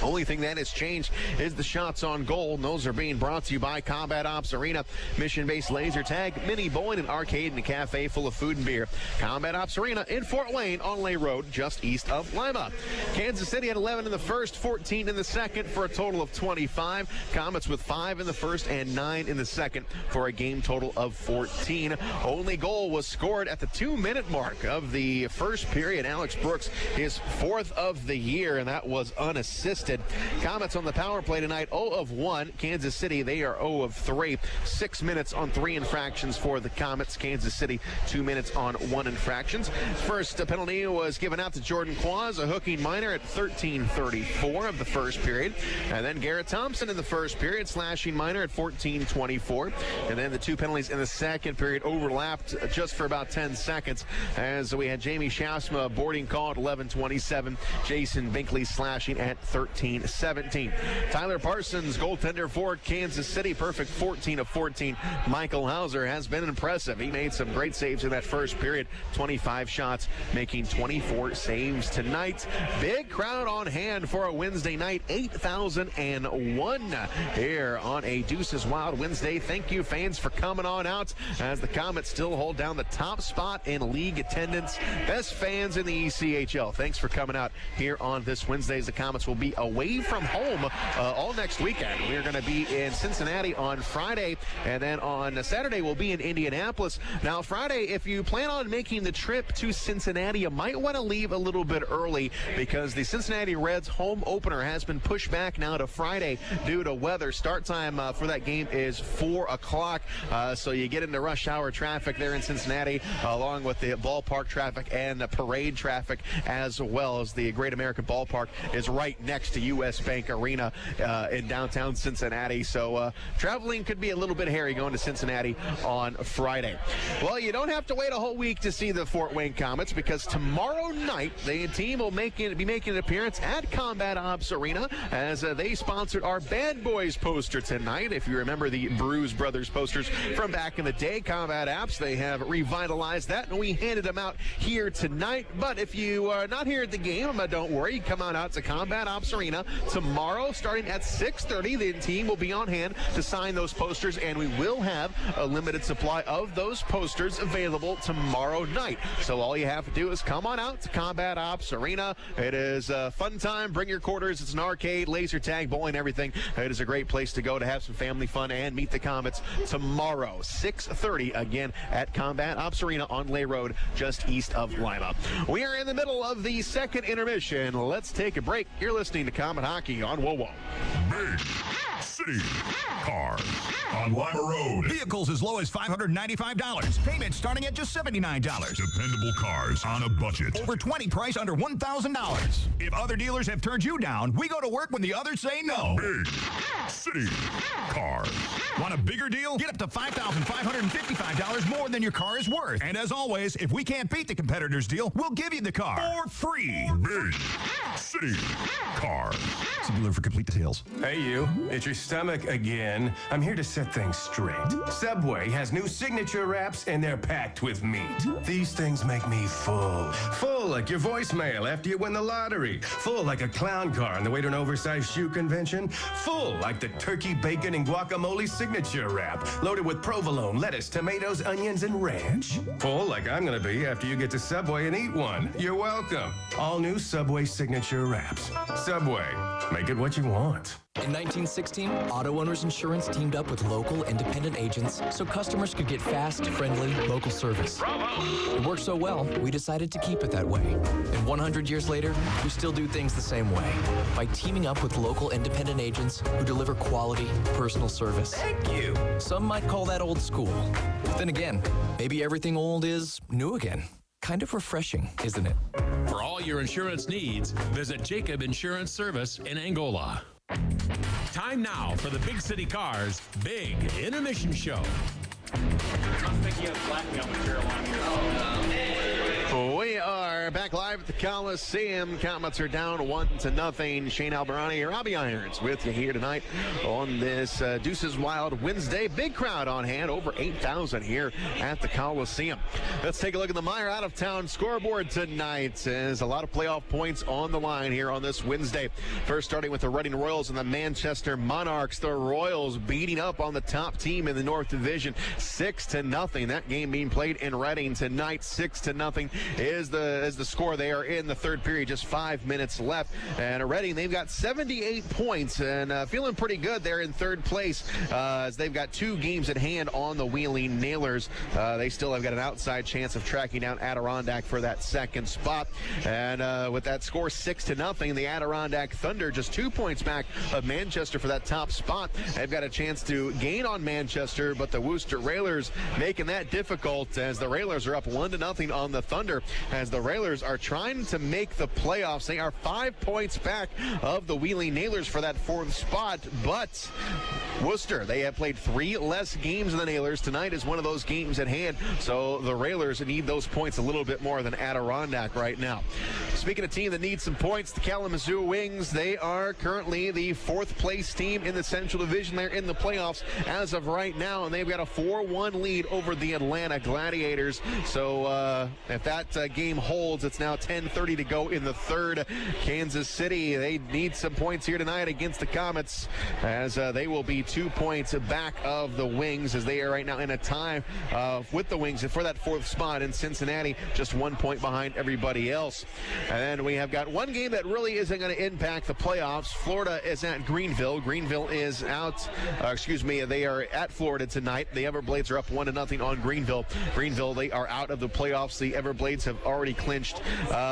Only thing that has changed is the shots on goal. And those are being brought to you by Combat Ops Arena, mission-based laser tag, mini bowling, and arcade, and a cafe full of food and beer. Combat Ops Arena in Fort Wayne on Lay Road, just east of Lima. Kansas City had 11 in the first, 14 in the second, for a total of 25. Komets with 5 in the first and 9 in the second for a game total of 14. Only goal was scored at the 2-minute mark of the first period. Alex Brooks, his 4th of the year, and that was unassisted. Komets on the power play tonight, 0 of 1. Kansas City, they are 0 of 3. 6 minutes on 3 infractions for the Komets. Kansas City, 2 minutes on 1 infractions. First penalty was given out to Jordan Quaz, a hooking minor at 13:34 of the first period. And then Garrett Thompson in the first period, slashing minor at 14:24. And then the 2 penalties in the second period overlapped just for about 10 seconds, as we had Jamie Shasma boarding call at 11:27. Jason Binkley slashing at 13:17. Tyler Parsons, goaltender for Kansas City, perfect 14 of 14. Michael Hauser has been impressive. He made some great saves in that first period. 25 shots, making 24 saves tonight. Big crowd on hand for a Wednesday night, 8,001 here on a Deuces Wild Wednesday. Thank you, fans, for coming on out, as the Komets still hold down the top spot in league attendance. Best fans in the ECHL. Thanks for coming out here on this Wednesday, as the Komets will be away from home all next weekend. We're going to be in Cincinnati on Friday, and then on Saturday we'll be in Indianapolis. Now, Friday, if you plan on making the trip to Cincinnati, you might want to leave a little bit early, because the Cincinnati Reds home opener has been pushed back now to Friday due to weather. Start time for that game is 4 o'clock, so you get into rush hour traffic there in Cincinnati, along with the ballpark traffic and the parade traffic, as well as the Great American Ballpark is right next to U.S. Bank Arena in downtown Cincinnati. So traveling could be a little bit hairy going to Cincinnati on Friday. Well, you don't have to wait a whole week to see the Fort Wayne Komets, because tomorrow night the team will be making an appearance at Combat Ops Arena, as they sponsored our Bad Boys poster tonight. If you remember the Bruise Brothers posters from back in the day, Combat Ops, they have revitalized that, and we handed them out here tonight. But if you are not here at the game, don't worry. Come on out to Combat Ops Arena tomorrow, starting at 6:30. The team will be on hand to sign those posters, and we will have a limited supply of those posters available tomorrow night. So all you have to do is come on out to Combat Ops Arena. It is a fun time. Bring your quarters. It's an arcade, laser tag, bowling, everything. It is a great place to go to have some family fun and meet the Komets tomorrow, 6:30, again at Combat Ops Arena on Lay Road, just east of Lima. We are in the middle of the second intermission. Let's take a break. You're listening to to Comet Hockey on WoWo. Big City Cars on Lima Road. Vehicles as low as $595. Payments starting at just $79. Dependable cars on a budget. Over 20 price under $1,000. If other dealers have turned you down, we go to work when the others say no. Big City Cars. Want a bigger deal? Get up to $5,555 more than your car is worth. And as always, if we can't beat the competitor's deal, we'll give you the car for free. Big City Cars. See dealer for complete details. Hey, you. It's your stomach again. I'm here to set things straight. Subway has new signature wraps, and they're packed with meat. These things make me full. Full like your voicemail after you win the lottery. Full like a clown car on the way to an oversized shoe convention. Full like the turkey, bacon, and guacamole signature wrap, loaded with provolone, lettuce, tomatoes, onions, and ranch. Full like I'm gonna be after you get to Subway and eat one. You're welcome. All new Subway signature wraps. Subway. Make it what you want. In 1916, Auto Owners Insurance teamed up with local independent agents so customers could get fast, friendly, local service. Bravo! It worked so well, we decided to keep it that way. And 100 years later, we still do things the same way by teaming up with local independent agents who deliver quality, personal service. Thank you. Some might call that old school. Then again, maybe everything old is new again. Kind of refreshing, isn't it? For all your insurance needs, visit Jacob Insurance Service in Angola. Time now for the Big City Cars Big Intermission Show. I'm picking up blackmail material on here. We are back live at the Coliseum. Comets are down 1-0. Shane Albarani, Robbie Irons with you here tonight on this Deuces Wild Wednesday. Big crowd on hand, over 8,000 here at the Coliseum. Let's take a look at the Meijer out-of-town scoreboard tonight. There's a lot of playoff points on the line here on this Wednesday. First, starting with the Reading Royals and the Manchester Monarchs. The Royals beating up on the top team in the North Division, 6-0. That game being played in Reading tonight, 6-0. Is the score. They are in the third period, just 5 minutes left. And Reading, they've got 78 points and feeling pretty good there in third place as they've got 2 games at hand on the Wheeling Nailers. They still have got an outside chance of tracking down Adirondack for that second spot. And with that score 6-0, the Adirondack Thunder just 2 points back of Manchester for that top spot. They've got a chance to gain on Manchester, but the Worcester Railers making that difficult as the Railers are up 1-0 on the Thunder. As the Railers are trying to make the playoffs. They are 5 points back of the Wheeling Nailers for that fourth spot, but Worcester, they have played 3 less games than the Nailers. Tonight is one of those games at hand, so the Railers need those points a little bit more than Adirondack right now. Speaking of team that needs some points, the Kalamazoo Wings, they are currently the 4th place team in the Central Division. They're in the playoffs as of right now, and they've got a 4-1 lead over the Atlanta Gladiators. So if that game holds, it's now 10:30 to go in the third. Kansas City, they need some points here tonight against the Komets as they will be 2 points back of the Wings as they are right now in a tie with the Wings for that 4th spot. In Cincinnati, just 1 point behind everybody else. And then we have got one game that really isn't going to impact the playoffs. Florida is at Greenville. Greenville is out. They are at Florida tonight. The Everblades are up 1-0 on Greenville. Greenville, they are out of the playoffs. The Everblades have already clinched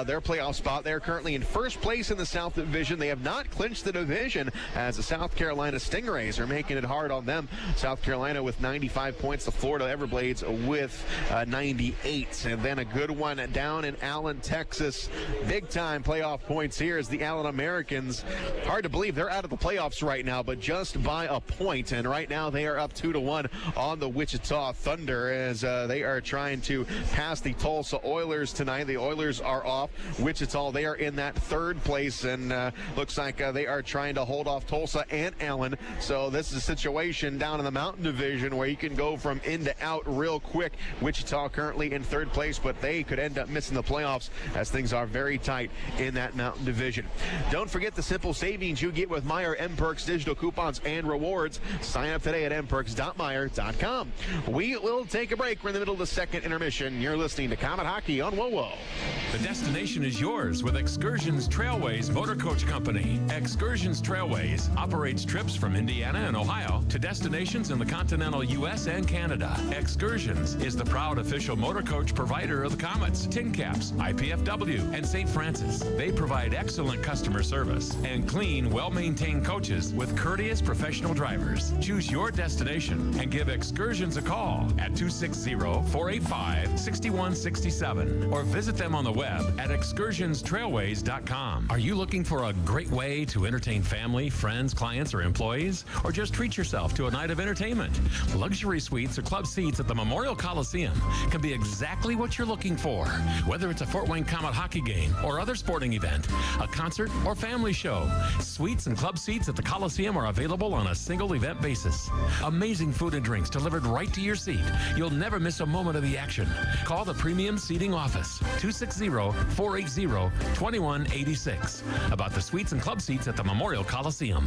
their playoff spot. They're currently in first place in the South Division. They have not clinched the division as the South Carolina Stingrays are making it hard on them. South Carolina with 95 points. The Florida Everblades with 98. And then a good one down in Allen, Texas. Big time playoff points here as the Allen Americans. Hard to believe they're out of the playoffs right now, but just by a point. And right now they are up 2-1 on the Wichita Thunder as they are trying to pass the Tulsa Oilers tonight. The Oilers are off. Wichita, they are in that third place, and looks like they are trying to hold off Tulsa and Allen. So this is a situation down in the Mountain Division where you can go from in to out real quick. Wichita currently in third place, but they could end up missing the playoffs as things are very tight in that Mountain Division. Don't forget the simple savings you get with Meijer M-Perks digital coupons and rewards. Sign up today at mperks.meijer.com. We will take a break. We're in the middle of the second intermission. You're listening to Comet Hockey on WoWo. The destination is yours with Excursions Trailways Motor Coach Company. Excursions Trailways operates trips from Indiana and Ohio to destinations in the continental U.S. and Canada. Excursions is the proud official motor coach provider of the Komets, Tin Caps, IPFW, and St. St. Francis. They provide excellent customer service and clean, well-maintained coaches with courteous professional drivers. Choose your destination and give Excursions a call at 260-485-6167 or visit them on the web at excursionstrailways.com. Are you looking for a great way to entertain family, friends, clients, or employees? Or just treat yourself to a night of entertainment? Luxury suites or club seats at the Memorial Coliseum can be exactly what you're looking for. Whether it's a Fort Wayne Comet hockey game or other sporting event, a concert or family show, suites and club seats at the Coliseum are available on a single event basis. Amazing food and drinks delivered right to your seat. You'll never miss a moment of the action. Call the Premium Seating Office, 260-480-2186, about the suites and club seats at the Memorial Coliseum.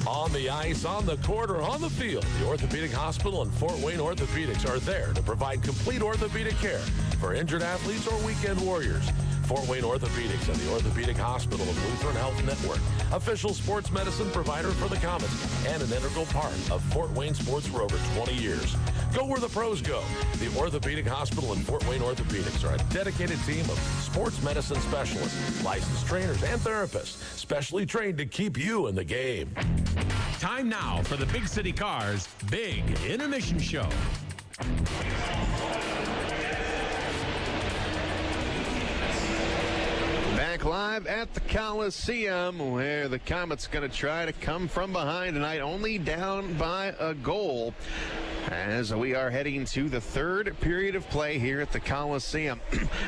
On the ice, on the court, or on the field, the Orthopedic Hospital and Fort Wayne Orthopedics are there to provide complete orthopedic care for injured athletes or weekend warriors. Fort Wayne Orthopedics and the Orthopedic Hospital of Lutheran Health Network, official sports medicine provider for the Komets and an integral part of Fort Wayne sports for over 20 years. Go where the pros go. The Orthopedic Hospital and Fort Wayne Orthopedics are a dedicated team of sports medicine specialists, licensed trainers, and therapists, specially trained to keep you in the game. Time now for the Big City Cars Big Intermission Show. Back live at the Coliseum, where the Komets going to try to come from behind tonight, only down by a goal, as we are heading to the third period of play here at the Coliseum.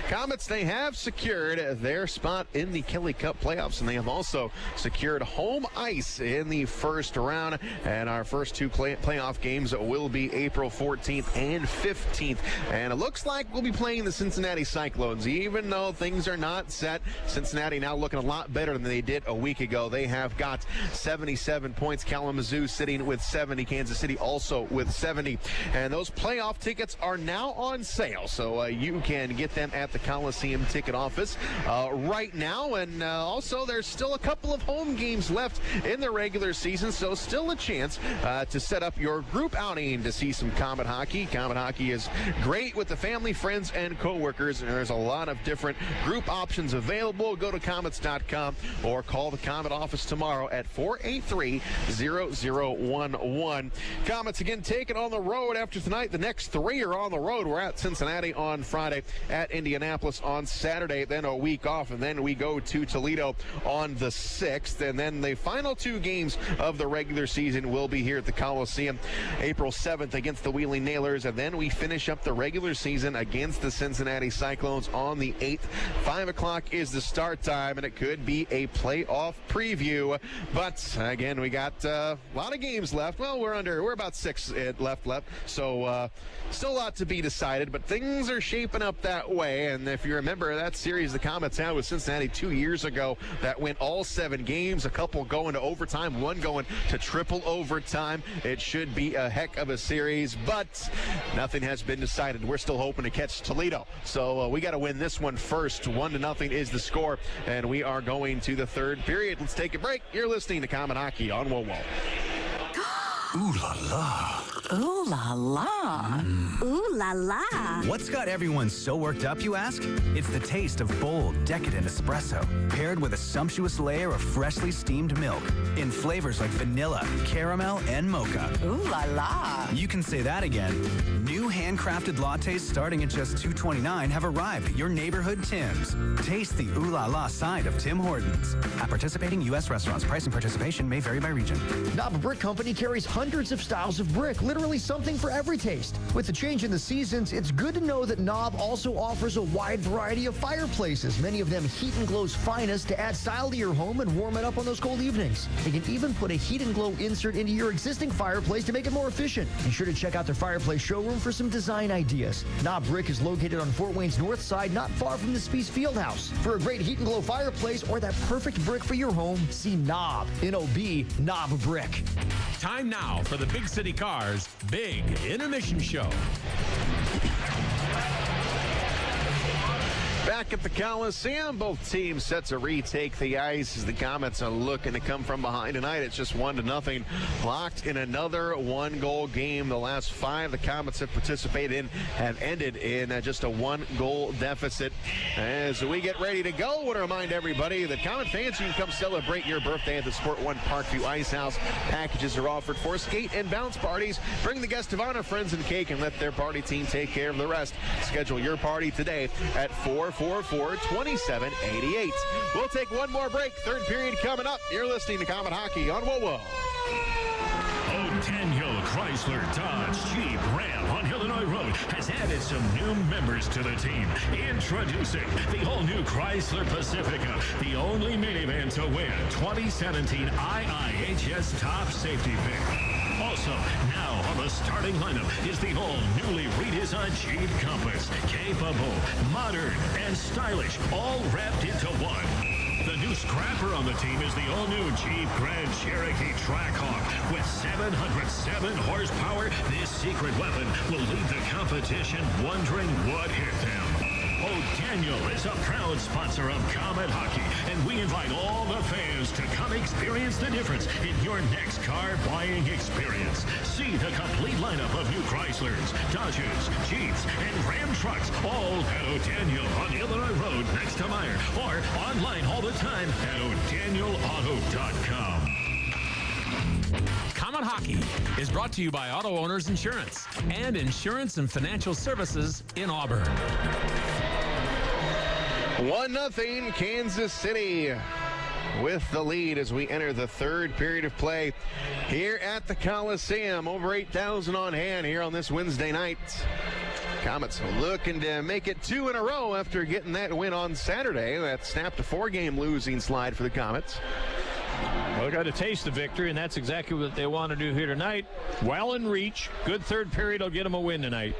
Komets, they have secured their spot in the Kelly Cup playoffs, and they have also secured home ice in the first round. And our first two playoff games will be April 14th and 15th. And it looks like we'll be playing the Cincinnati Cyclones, even though things are not set. Cincinnati now looking a lot better than they did a week ago. They have got 77 points. Kalamazoo sitting with 70. Kansas City also with 70. And those playoff tickets are now on sale, so you can get them at the Coliseum ticket office right now. And also, there's still a couple of home games left in the regular season, so still a chance to set up your group outing to see some Komet hockey. Komet hockey is great with the family, friends, and coworkers, and there's a lot of different group options available. Go to Komets.com or call the Komet office tomorrow at 483-0011. Komets again taking on the road after tonight. The next three are on the road. We're at Cincinnati on Friday, at Indianapolis on Saturday, then a week off, and then we go to Toledo on the 6th. And then the final two games of the regular season will be here at the Coliseum, April 7th against the Wheeling Nailers, and then we finish up the regular season against the Cincinnati Cyclones on the 8th. 5 o'clock is the start time, and it could be a playoff preview. But again, we got a lot of games left. Well, we're about 6 left. So still a lot to be decided, but things are shaping up that way. And if you remember that series the Komets had with Cincinnati 2 years ago that went all 7 games, a couple going to overtime, one going to triple overtime. It should be a heck of a series, but nothing has been decided. We're still hoping to catch Toledo. So we got to win this one first. 1-0 is the score, and we are going to the third period. Let's take a break. You're listening to Komet Hockey on WOWO. Ooh la la. Ooh la la. Ooh la la. What's got everyone so worked up, you ask? It's the taste of bold, decadent espresso, paired with a sumptuous layer of freshly steamed milk in flavors like vanilla, caramel, and mocha. Ooh la la. You can say that again. New handcrafted lattes starting at just $2.29 have arrived at your neighborhood Tim's. Taste the ooh la la side of Tim Hortons. At participating U.S. restaurants, price and participation may vary by region. Knob Brick Company carries hundreds of styles of brick, literally something for every taste. With the change in the seasons, it's good to know that Knob also offers a wide variety of fireplaces, many of them Heat and Glow's finest, to add style to your home and warm it up on those cold evenings. They can even put a Heat and Glow insert into your existing fireplace to make it more efficient. Be sure to check out their fireplace showroom for some design ideas. Knob Brick is located on Fort Wayne's north side, not far from the Spies Fieldhouse. For a great Heat and Glow fireplace or that perfect brick for your home, see Knob, N-O-B, Knob Brick. Time now for the Big City Cars Big Intermission Show. Back at the Coliseum, both teams set to retake the ice as the Komets are looking to come from behind tonight. It's just 1-0, locked in another one-goal game. The last 5 the Komets have participated in have ended in just a 1-goal deficit. As we get ready to go, I want to remind everybody that Komet fans, you can come celebrate your birthday at the Sport One Parkview Ice House. Packages are offered for skate and bounce parties. Bring the guest of honor, friends, and cake, and let their party team take care of the rest. Schedule your party today at 444-2788. We'll take one more break. Third period coming up. You're listening to Komet Hockey on WOWO. Centennial Chrysler Dodge Jeep Ram on Illinois Road has added some new members to the team. Introducing the all-new Chrysler Pacifica, the only minivan to win 2017 IIHS Top Safety Pick. Also, now on the starting lineup is the all-newly redesigned Jeep Compass. Capable, modern, and stylish, all wrapped into one. The new scrapper on the team is the all-new Jeep Grand Cherokee Trackhawk. With 707 horsepower, this secret weapon will leave the competition wondering what hit them. O'Daniel is a proud sponsor of Komet Hockey, and we invite all the fans to come experience the difference in your next car buying experience. See the complete lineup of new Chryslers, Dodges, Jeeps, and Ram trucks, all at O'Daniel on Illinois Road next to Meyer, or online all the time at o'danielauto.com. Komet Hockey is brought to you by Auto Owners Insurance and Insurance and Financial Services in Auburn. 1-0 Kansas City with the lead as we enter the third period of play here at the Coliseum. Over 8,000 on hand here on this Wednesday night. Komets looking to make it 2 in a row after getting that win on Saturday. That snapped a 4-game losing slide for the Komets. Well, got to taste the victory, and that's exactly what they want to do here tonight. Well in reach. Good third period will get them a win tonight.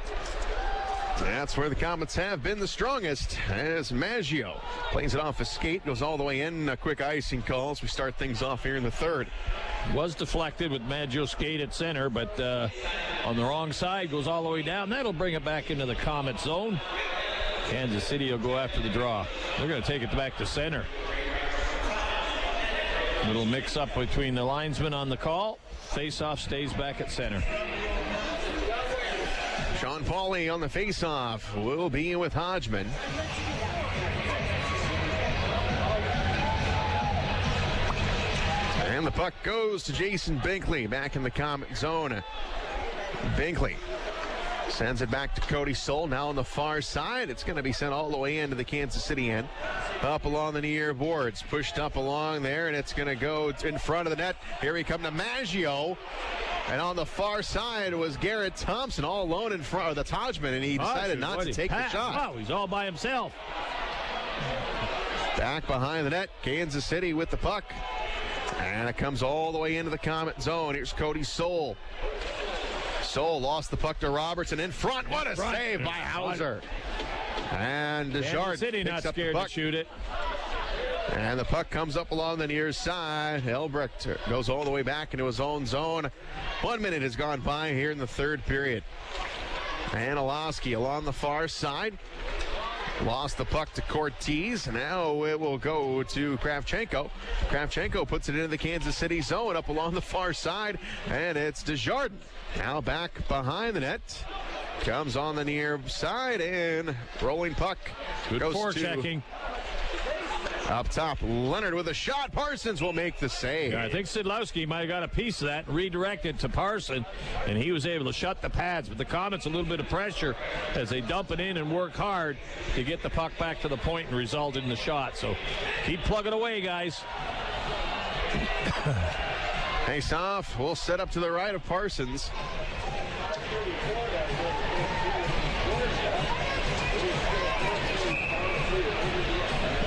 That's where the Komets have been the strongest, as Maggio plays it off a skate, goes all the way in. A quick icing call as we start things off here in the third. Was deflected with Maggio skate at center, but on the wrong side, goes all the way down. That'll bring it back into the Komet zone. Kansas City will go after the draw. They're going to take it back to center. Little mix-up between the linesmen on the call. Face-off stays back at center. Sean Pauly on the face-off will be with Hodgman. And the puck goes to Jason Binkley back in the Komet zone. Binkley sends it back to Cody Soul. Now on the far side, it's going to be sent all the way into the Kansas City end. Up along the near boards, pushed up along there, and it's going to go in front of the net. Here we come to Maggio. And on the far side was Garrett Thompson all alone in front of the Hodgman, and he decided not to take the shot. Oh, he's all by himself. Back behind the net, Kansas City with the puck. And it comes all the way into the Komet zone. Here's Cody Soul. Soul lost the puck to Robertson in front. What a save by Hauser. And Desjardins City picks not up scared the puck. to shoot it. And the puck comes up along the near side. Elbrecht goes all the way back into his own zone. 1 minute has gone by here in the third period. And Szydlowski along the far side. Lost the puck to Cortez. Now it will go to Kravchenko. Kravchenko puts it into the Kansas City zone up along the far side. And it's Desjardins. Now back behind the net. Comes on the near side and rolling puck. Good goes forechecking. Up top, Leonard with a shot. Parsons will make the save. Yeah, I think Szydlowski might have got a piece of that and redirected to Parson, and he was able to shut the pads. But the Komets a little bit of pressure as they dump it in and work hard to get the puck back to the point and result in the shot. So keep plugging away, guys. Face off. We'll set up to the right of Parsons.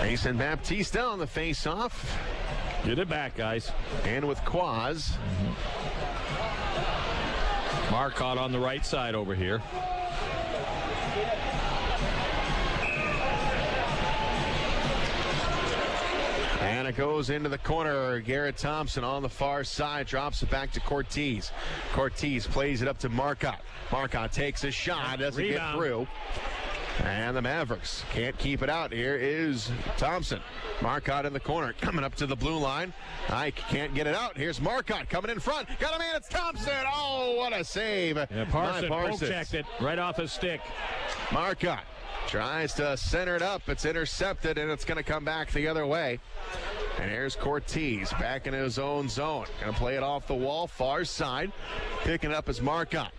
Mason Baptista on the face-off. Get it back, guys. And with Quaz. Marcotte on the right side over here. And it goes into the corner. Garrett Thompson on the far side drops it back to Cortez. Cortez plays it up to Marcotte. Marcotte takes a shot, doesn't get through. And the Mavericks can't keep it out. Here is Thompson. Marcotte in the corner, coming up to the blue line. Ike can't get it out. Here's Marcotte coming in front. Got a man, it's Thompson. Oh, what a save. Yeah, Parsons checked it right off his stick. Marcotte tries to center it up. It's intercepted, and it's going to come back the other way. And here's Cortez back in his own zone. Going to play it off the wall, far side. Picking it up is Marcotte.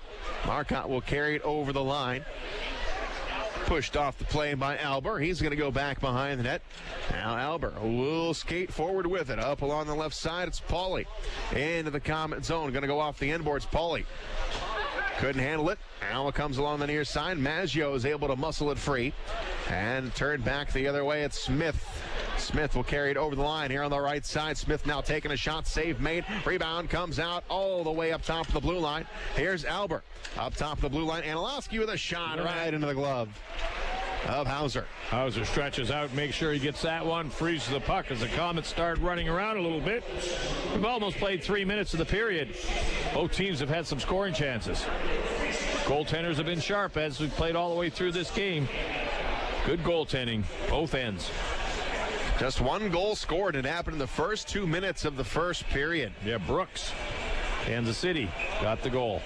Marcotte will carry it over the line. Pushed off the play by Albert. He's going to go back behind the net. Now Albert will skate forward with it. Up along the left side, it's Pauly. Into the Komet zone. Going to go off the inboards. Pauly couldn't handle it. Now it comes along the near side. Maggio is able to muscle it free. And turn back the other way. It's Smith. Smith will carry it over the line here on the right side. Smith now taking a shot. Save made. Rebound comes out all the way up top of the blue line. Here's Albert. Up top of the blue line. Szydlowski with a shot right into the glove of Hauser. Hauser stretches out, makes sure he gets that one, freezes the puck as the Komets start running around a little bit. We've almost played 3 minutes of the period. Both teams have had some scoring chances. Goaltenders have been sharp as we've played all the way through this game. Good goaltending, both ends. Just one goal scored. It happened in the first 2 minutes of the first period. Yeah, Brooks, Kansas City, got the goal.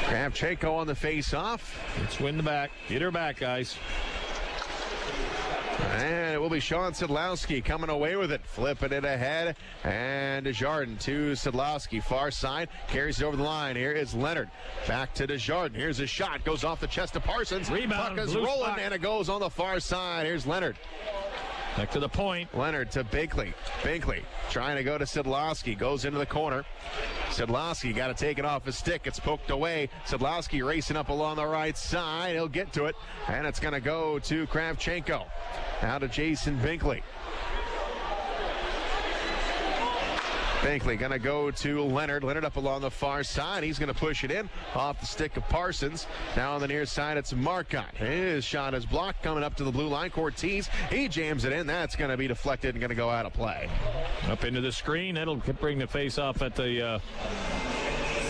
Kravchenko on the face-off. Let's win the back. Get her back, guys. And it will be Sean Szydlowski coming away with it. Flipping it ahead. And Desjardins to Szydlowski. Far side. Carries it over the line. Here is Leonard. Back to Desjardins. Here's a shot. Goes off the chest of Parsons. Rebound. Puck is rolling, and it goes on the far side. Here's Leonard. Back to the point. Leonard to Binkley. Binkley trying to go to Szydlowski. Goes into the corner. Szydlowski got to take it off his stick. It's poked away. Szydlowski racing up along the right side. He'll get to it. And it's going to go to Kravchenko. Now to Jason Binkley. Binkley going to go to Leonard. Leonard up along the far side. He's going to push it in off the stick of Parsons. Now on the near side, it's Marcotte. His shot is blocked coming up to the blue line. Cortez, he jams it in. That's going to be deflected and going to go out of play. Up into the screen. That'll bring the face off at the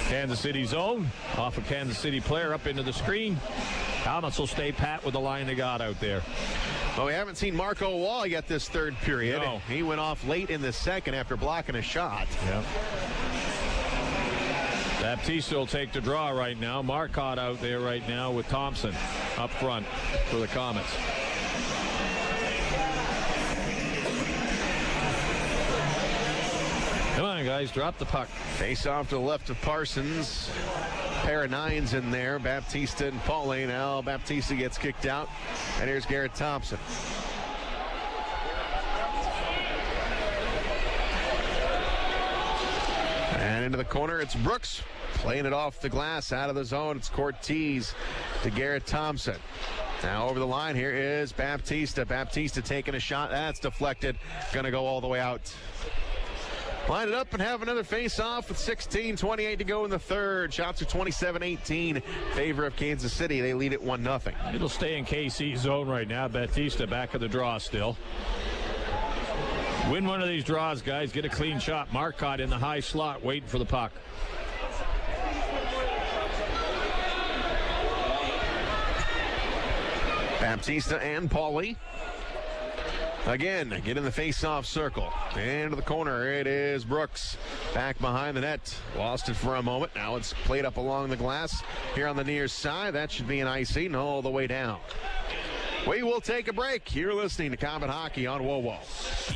Kansas City zone. Off a Kansas City player up into the screen. Komets will stay pat with the line they got out there. Well, we haven't seen Marco Wall yet this third period. No. He went off late in the second after blocking a shot. Yep. Baptista will take the draw right now. Marcotte out there right now with Thompson up front for the Komets. Come on, guys, drop the puck. Face off to the left of Parsons. Pair of nines in there. Baptista and Pauly. Now Baptista gets kicked out. And here's Garrett Thompson. And into the corner, it's Brooks. Playing it off the glass, out of the zone. It's Cortez to Garrett Thompson. Now over the line here is Baptista. Baptista taking a shot. That's deflected. Going to go all the way out. Line it up and have another face-off with 16:28 to go in the third. Shots are 27-18 in favor of Kansas City. They lead it 1-0. It'll stay in KC zone right now. Baptista back of the draw still. Win one of these draws, guys. Get a clean shot. Marcotte in the high slot waiting for the puck. Baptista and Pauly. Again, get in the face-off circle. Into the corner, it is Brooks. Back behind the net. Lost it for a moment. Now it's played up along the glass. Here on the near side, that should be an icing all the way down. We will take a break. You're listening to Komet Hockey on WOWO.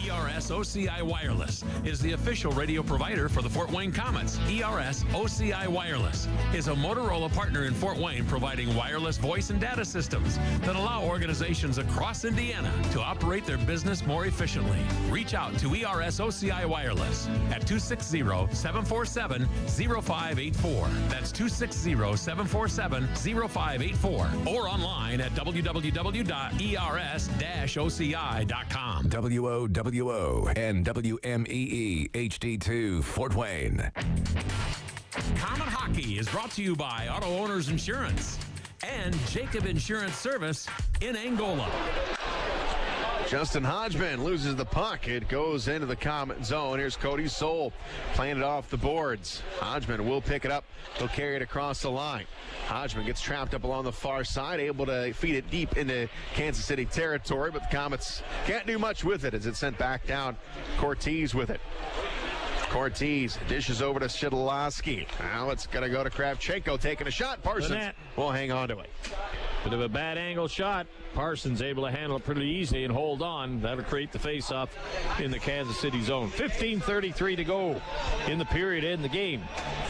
ERS OCI Wireless is the official radio provider for the Fort Wayne Komets. ERS OCI Wireless is a Motorola partner in Fort Wayne providing wireless voice and data systems that allow organizations across Indiana to operate their business more efficiently. Reach out to ERS OCI Wireless at 260-747-0584. That's 260-747-0584 or online at www.ers-oci.com. WOWO and WMEE HD2 Fort Wayne. Komet Hockey is brought to you by Auto Owners Insurance and Jacob Insurance Service in Angola. Justin Hodgman loses the puck. It goes into the Komet zone. Here's Cody Soul playing it off the boards. Hodgman will pick it up. He'll carry it across the line. Hodgman gets trapped up along the far side, able to feed it deep into Kansas City territory, but the Komets can't do much with it as it's sent back down. Cortez with it. Cortez dishes over to Szydlowski. Now it's going to go to Kravchenko, taking a shot. Parsons will hang on to it. Bit of a bad angle shot. Parsons able to handle it pretty easy and hold on. That'll create the face-off in the Kansas City zone. 15:33 to go in the period, in the game.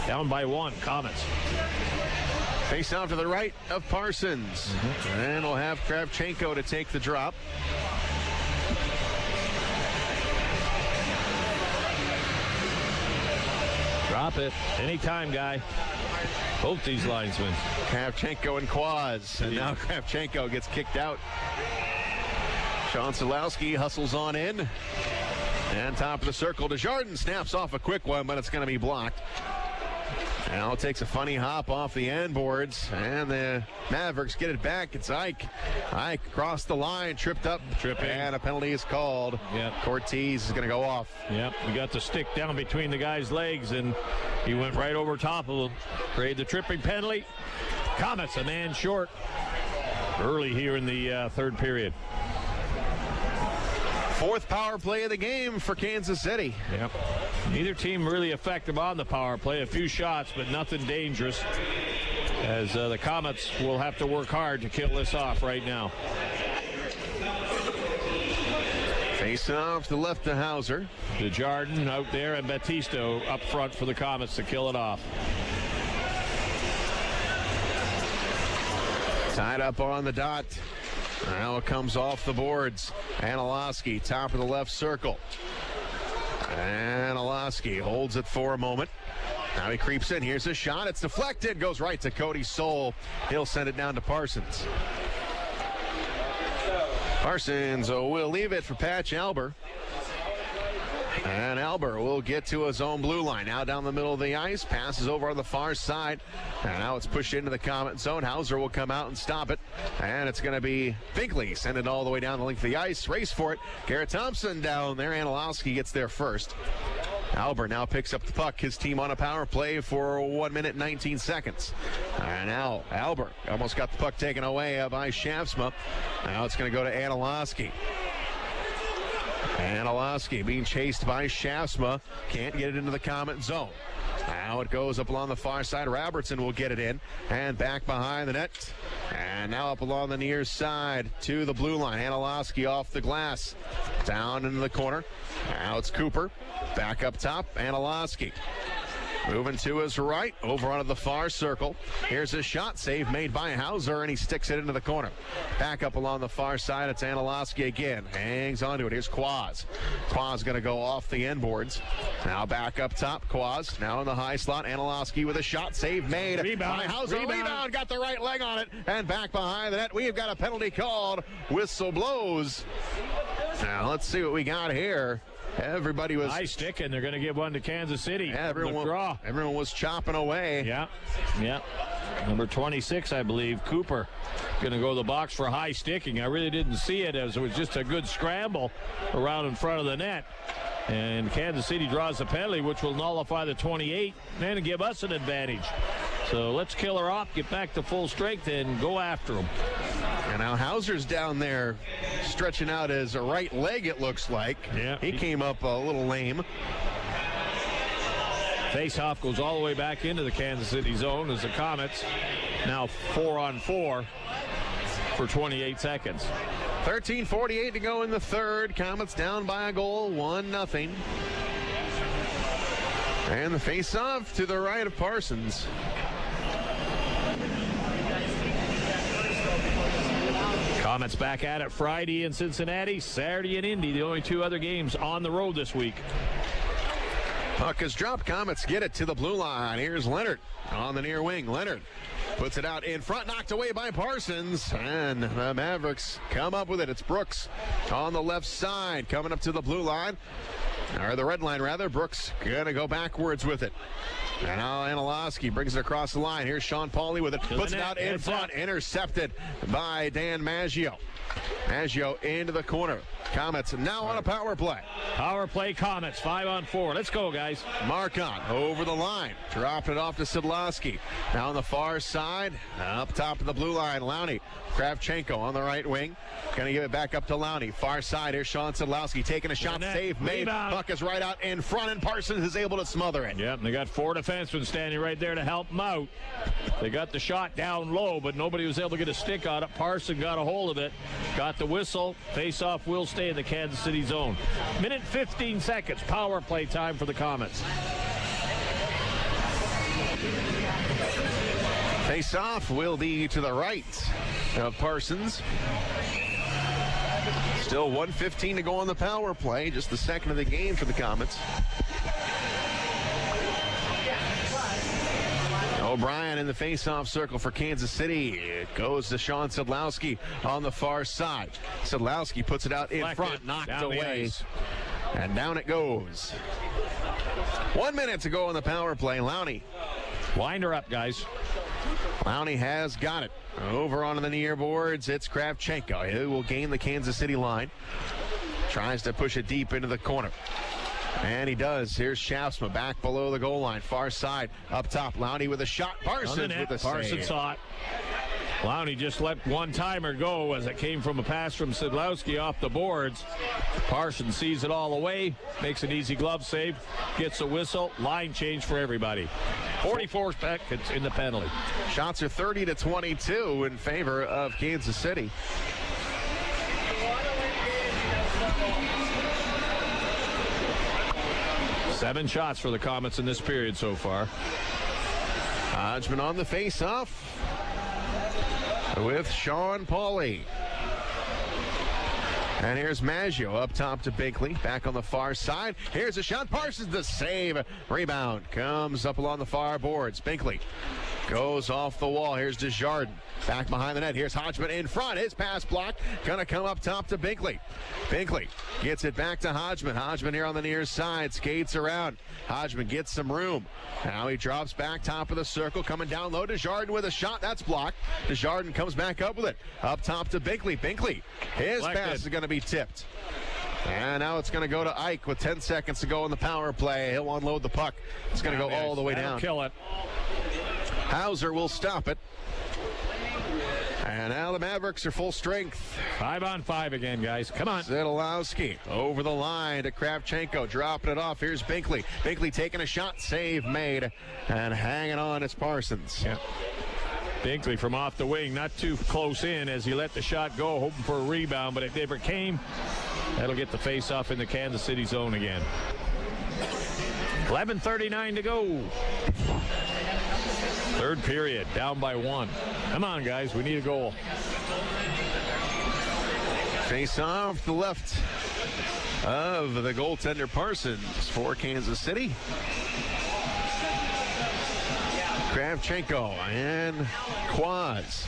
Down by 1, Komets. Face off to the right of Parsons. And we'll have Kravchenko to take the drop. Drop it. Anytime, guy. Both these linesmen. Kravchenko and Quaz. And now Kravchenko gets kicked out. Sean Szydlowski hustles on in. And top of the circle, Desjardins snaps off a quick one, but it's going to be blocked. Now it takes a funny hop off the end boards, and the Mavericks get it back. It's Ike. Ike across the line, tripped up. And a penalty is called. Yep. Cortez is going to go off. Yep, he got the stick down between the guy's legs, and he went right over top of him. Created the tripping penalty. Komets a man short early here in the third period. Fourth power play of the game for Kansas City. Yep. Neither team really effective on the power play. A few shots, but nothing dangerous. As the Komets will have to work hard to kill this off right now. Face off to the left to Hauser. Desjardins out there and Batista up front for the Komets to kill it off. Tied up on the dot. Now it comes off the boards. Szydlowski, top of the left circle. Szydlowski holds it for a moment. Now he creeps in. Here's a shot. It's deflected. Goes right to Cody Soul. He'll send it down to Parsons. Parsons will leave it for Patch Alber. And Alber will get to his own blue line. Now down the middle of the ice. Passes over on the far side. And now it's pushed into the Komet zone. Hauser will come out and stop it. And it's going to be Binkley. Send it all the way down the length of the ice. Race for it. Garrett Thompson down there. Szydlowski gets there first. Alber now picks up the puck. His team on a power play for 1 minute 19 seconds. And now Alber almost got the puck taken away by Shafsma. Now it's going to go to Szydlowski. Szydlowski being chased by Shafsma. Can't get it into the Komet zone. Now it goes up along the far side. Robertson will get it in. And back behind the net. And now up along the near side to the blue line. Szydlowski off the glass. Down into the corner. Now it's Cooper. Back up top. Szydlowski. Moving to his right, over onto the far circle. Here's a shot, save made by Hauser, and he sticks it into the corner. Back up along the far side, it's Szydlowski again. Hangs onto it. Here's Quaz. Quaz going to go off the end boards. Now back up top, Quaz. Now in the high slot, Szydlowski with a shot, save made by Hauser. Rebound, got the right leg on it, and back behind the net. We've got a penalty called. Whistle blows. Now let's see what we got here. Everybody was high stick, and they're going to give one to Kansas City. Yeah, everyone was chopping away. Yeah. Number 26, I believe, Cooper, going to go to the box for high sticking. I really didn't see it, as it was just a good scramble around in front of the net. And Kansas City draws a penalty, which will nullify the 28 and give us an advantage. So let's kill her off, get back to full strength, and go after them. And now Hauser's down there stretching out his right leg, it looks like. Yeah. He came up a little lame. Face-off goes all the way back into the Kansas City zone as the Komets now 4-on-4 for 28 seconds. 13:48 to go in the third. Komets down by a goal, 1-0. And the face-off to the right of Parsons. Komets back at it Friday in Cincinnati, Saturday in Indy, the only two other games on the road this week. Puck is dropped. Komets get it to the blue line. Here's Leonard on the near wing. Leonard puts it out in front, knocked away by Parsons. And the Mavericks come up with it. It's Brooks on the left side coming up to the blue line. Or the red line, rather. Brooks going to go backwards with it. And now Szydlowski brings it across the line. Here's Sean Pauly with it. Puts it out in front. Intercepted by Dan Maggio. Maggio into the corner. Komets now on a power play. Power play Komets, 5-on-4. Let's go, guys. Marcon over the line. Dropped it off to Szydlowski. Now on the far side. Up top of the blue line, Lowney. Kravchenko on the right wing. Going to give it back up to Lowney. Far side, here's Sean Szydlowski taking a shot. Save made. Puck is right out in front, and Parsons is able to smother it. Yep, they got 4 defensemen standing right there to help them out. They got the shot down low, but nobody was able to get a stick on it. Parsons got a hold of it. Got the whistle. Face-off will stay in the Kansas City zone. Minute 15 seconds. Power play time for the Komets. Face-off will be to the right of Parsons. Still 1:15 to go on the power play. Just the second of the game for the Komets. O'Brien in the face-off circle for Kansas City. It goes to Sean Szydlowski on the far side. Szydlowski puts it out in front, knocked away, and down it goes. 1 minute to go on the power play. Lowney. Wind her up, guys. Lowney has got it. Over on the near boards, it's Kravchenko. He will gain the Kansas City line. Tries to push it deep into the corner. And he does. Here's Schaafsma back below the goal line. Far side. Up top. Lowney with a shot. Parsons with a save. Parsons saw it. Lowney just let one-timer go as it came from a pass from Szydlowski off the boards. Parsons sees it all away. Makes an easy glove save. Gets a whistle. Line change for everybody. 44 seconds in the penalty. Shots are 30-22 in favor of Kansas City. Seven shots for the Komets in this period so far. Hodgman on the face-off with Sean Pauly. And here's Maggio up top to Binkley. Back on the far side. Here's a shot. Parsons the save. Rebound comes up along the far boards. Binkley goes off the wall. Here's Desjardins. Back behind the net. Here's Hodgman in front. His pass blocked. Gonna come up top to Binkley. Binkley gets it back to Hodgman. Hodgman here on the near side. Skates around. Hodgman gets some room. Now he drops back top of the circle. Coming down low. Desjardins with a shot. That's blocked. Desjardins comes back up with it. Up top to Binkley. Binkley. His pass is going to be tipped. And now it's going to go to Ike with 10 seconds to go in the power play. He'll unload the puck. It's going to go all the way down. Kill it. Hauser will stop it. And now the Mavericks are full strength. 5-on-5 again, guys. Come on. Szydlowski over the line to Kravchenko. Dropping it off. Here's Binkley. Binkley taking a shot. Save made. And hanging on, it's Parsons. Yeah. Binkley from off the wing, not too close in as he let the shot go, hoping for a rebound, but it never came. That'll get the face-off in the Kansas City zone again. 11:39 to go. Third period, down by 1. Come on, guys, we need a goal. Face off the left of the goaltender Parsons for Kansas City. Kravchenko and Quads.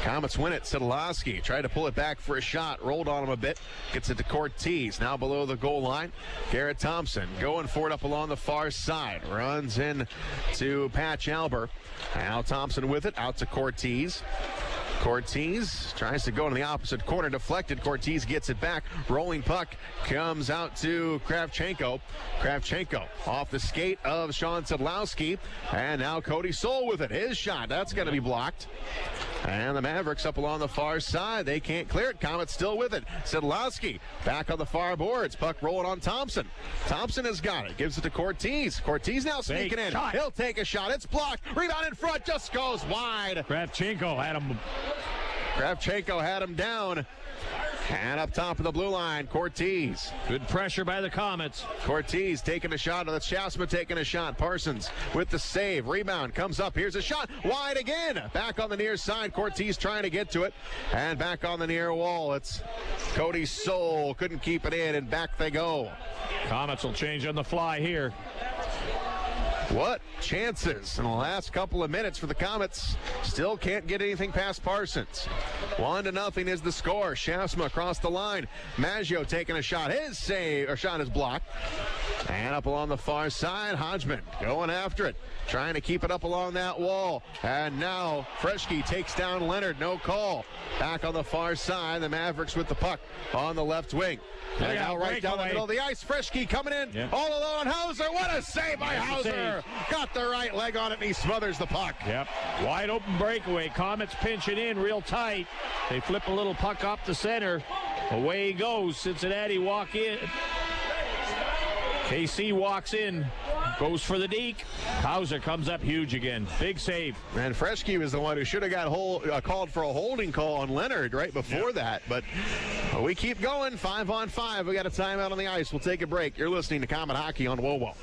Komets win it. Szydlowski tried to pull it back for a shot. Rolled on him a bit. Gets it to Cortez. Now below the goal line. Garrett Thompson going for it up along the far side. Runs in to Patch Alber. Now Thompson with it. Out to Cortez. Cortez tries to go in the opposite corner. Deflected. Cortez gets it back. Rolling puck comes out to Kravchenko. Kravchenko off the skate of Sean Szydlowski. And now Cody Soul with it. His shot. That's going to be blocked. And the Mavericks up along the far side. They can't clear it. Komets still with it. Szydlowski back on the far boards. Puck rolling on Thompson. Thompson has got it. Gives it to Cortez. Cortez now sneaking in. Shot. He'll take a shot. It's blocked. Rebound in front. Just goes wide. Kravchenko had him down. And up top of the blue line, Cortez. Good pressure by the Komets. Cortez taking a shot. That's Schaafsma taking a shot. Parsons with the save. Rebound comes up. Here's a shot. Wide again. Back on the near side. Cortez trying to get to it. And back on the near wall. It's Cody Soul. Couldn't keep it in, and back they go. Komets will change on the fly here. What chances in the last couple of minutes for the Komets. Still can't get anything past Parsons. 1-0 is the score. Schaafsma across the line. Maggio taking a shot. His save or shot is blocked. And up along the far side, Hodgman going after it, trying to keep it up along that wall. And now Freschke takes down Leonard, no call. Back on the far side, the Mavericks with the puck on the left wing. And now right down the middle of the ice, Freschke coming in, all alone, Hauser. What a save by Hauser. Got the right leg on it, and he smothers the puck. Yep, wide open breakaway. Komets pinching in real tight. They flip a little puck up the center. Away he goes. Cincinnati walk in. KC walks in, goes for the deke. Hauser comes up huge again. Big save. And Freschke was the one who should have got called for a holding call on Leonard right before that. But we keep going. 5-on-5. We got a timeout on the ice. We'll take a break. You're listening to Comet Hockey on WOWO.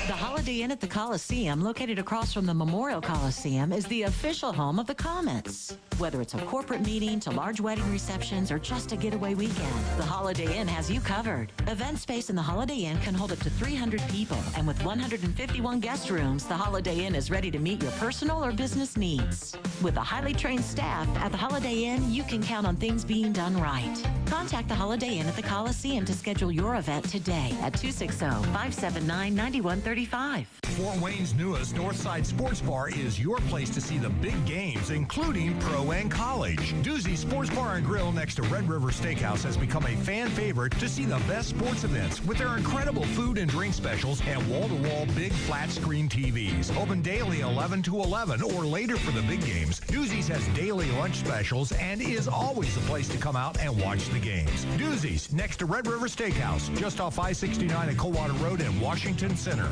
The Holiday Inn at the Coliseum, located across from the Memorial Coliseum, is the official home of the Komets. Whether it's a corporate meeting to large wedding receptions or just a getaway weekend, the Holiday Inn has you covered. Event space in the Holiday Inn can hold up to 300 people, and with 151 guest rooms, the Holiday Inn is ready to meet your personal or business needs. With a highly trained staff at the Holiday Inn, you can count on things being done right. Contact the Holiday Inn at the Coliseum to schedule your event today at 260-579-9135. Fort Wayne's newest Northside Sports Bar is your place to see the big games, including pro and college. Doozy's Sports Bar and Grill next to Red River Steakhouse has become a fan favorite to see the best sports events with their incredible food and drink specials and wall-to-wall big flat screen TVs. Open daily 11 to 11 or later for the big games. Doozy's has daily lunch specials and is always the place to come out and watch the games. Doozy's next to Red River Steakhouse, just off I-69 at Coldwater Road in Washington Center.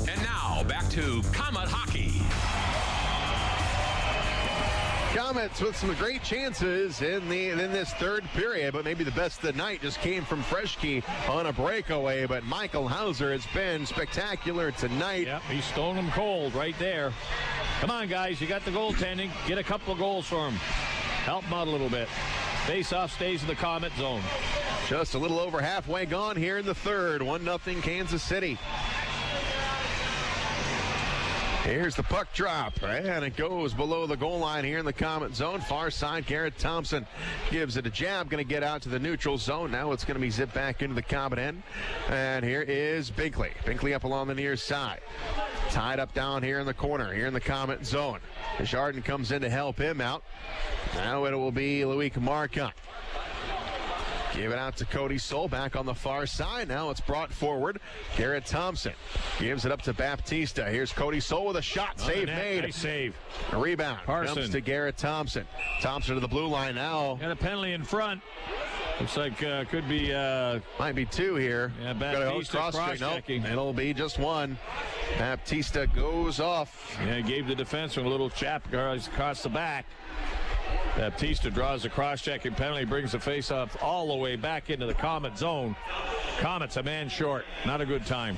And now back to Comet Hockey. Komets with some great chances in this third period, but maybe the best of the night just came from Freschke on a breakaway. But Michael Hauser has been spectacular tonight. Yep, he's stone them cold right there. Come on, guys, you got the goaltending. Get a couple of goals for him. Help him out a little bit. Face-off stays in the Komet zone. Just a little over halfway gone here in the third. 1-0 Kansas City. Here's the puck drop, and it goes below the goal line here in the Komet zone. Far side, Garrett Thompson gives it a jab, going to get out to the neutral zone. Now it's going to be zipped back into the Komet end. And here is Binkley. Binkley up along the near side. Tied up down here in the corner, here in the Komet zone. Desjardins comes in to help him out. Now it will be Loic Marcotte. Give it out to Cody Soul back on the far side. Now it's brought forward. Garrett Thompson gives it up to Baptista. Here's Cody Soul with a shot. Save made. Nice save. A rebound. Comes to Garrett Thompson. Thompson to the blue line now. Got a penalty in front. Looks like could be might be two here. Yeah, Baptista cross-checking. Nope, it'll be just one. Baptista goes off. Yeah, gave the defenseman a little chap across the back. Baptista draws a cross-checking penalty, brings the face-off all the way back into the Komet zone. Komet's a man short. Not a good time.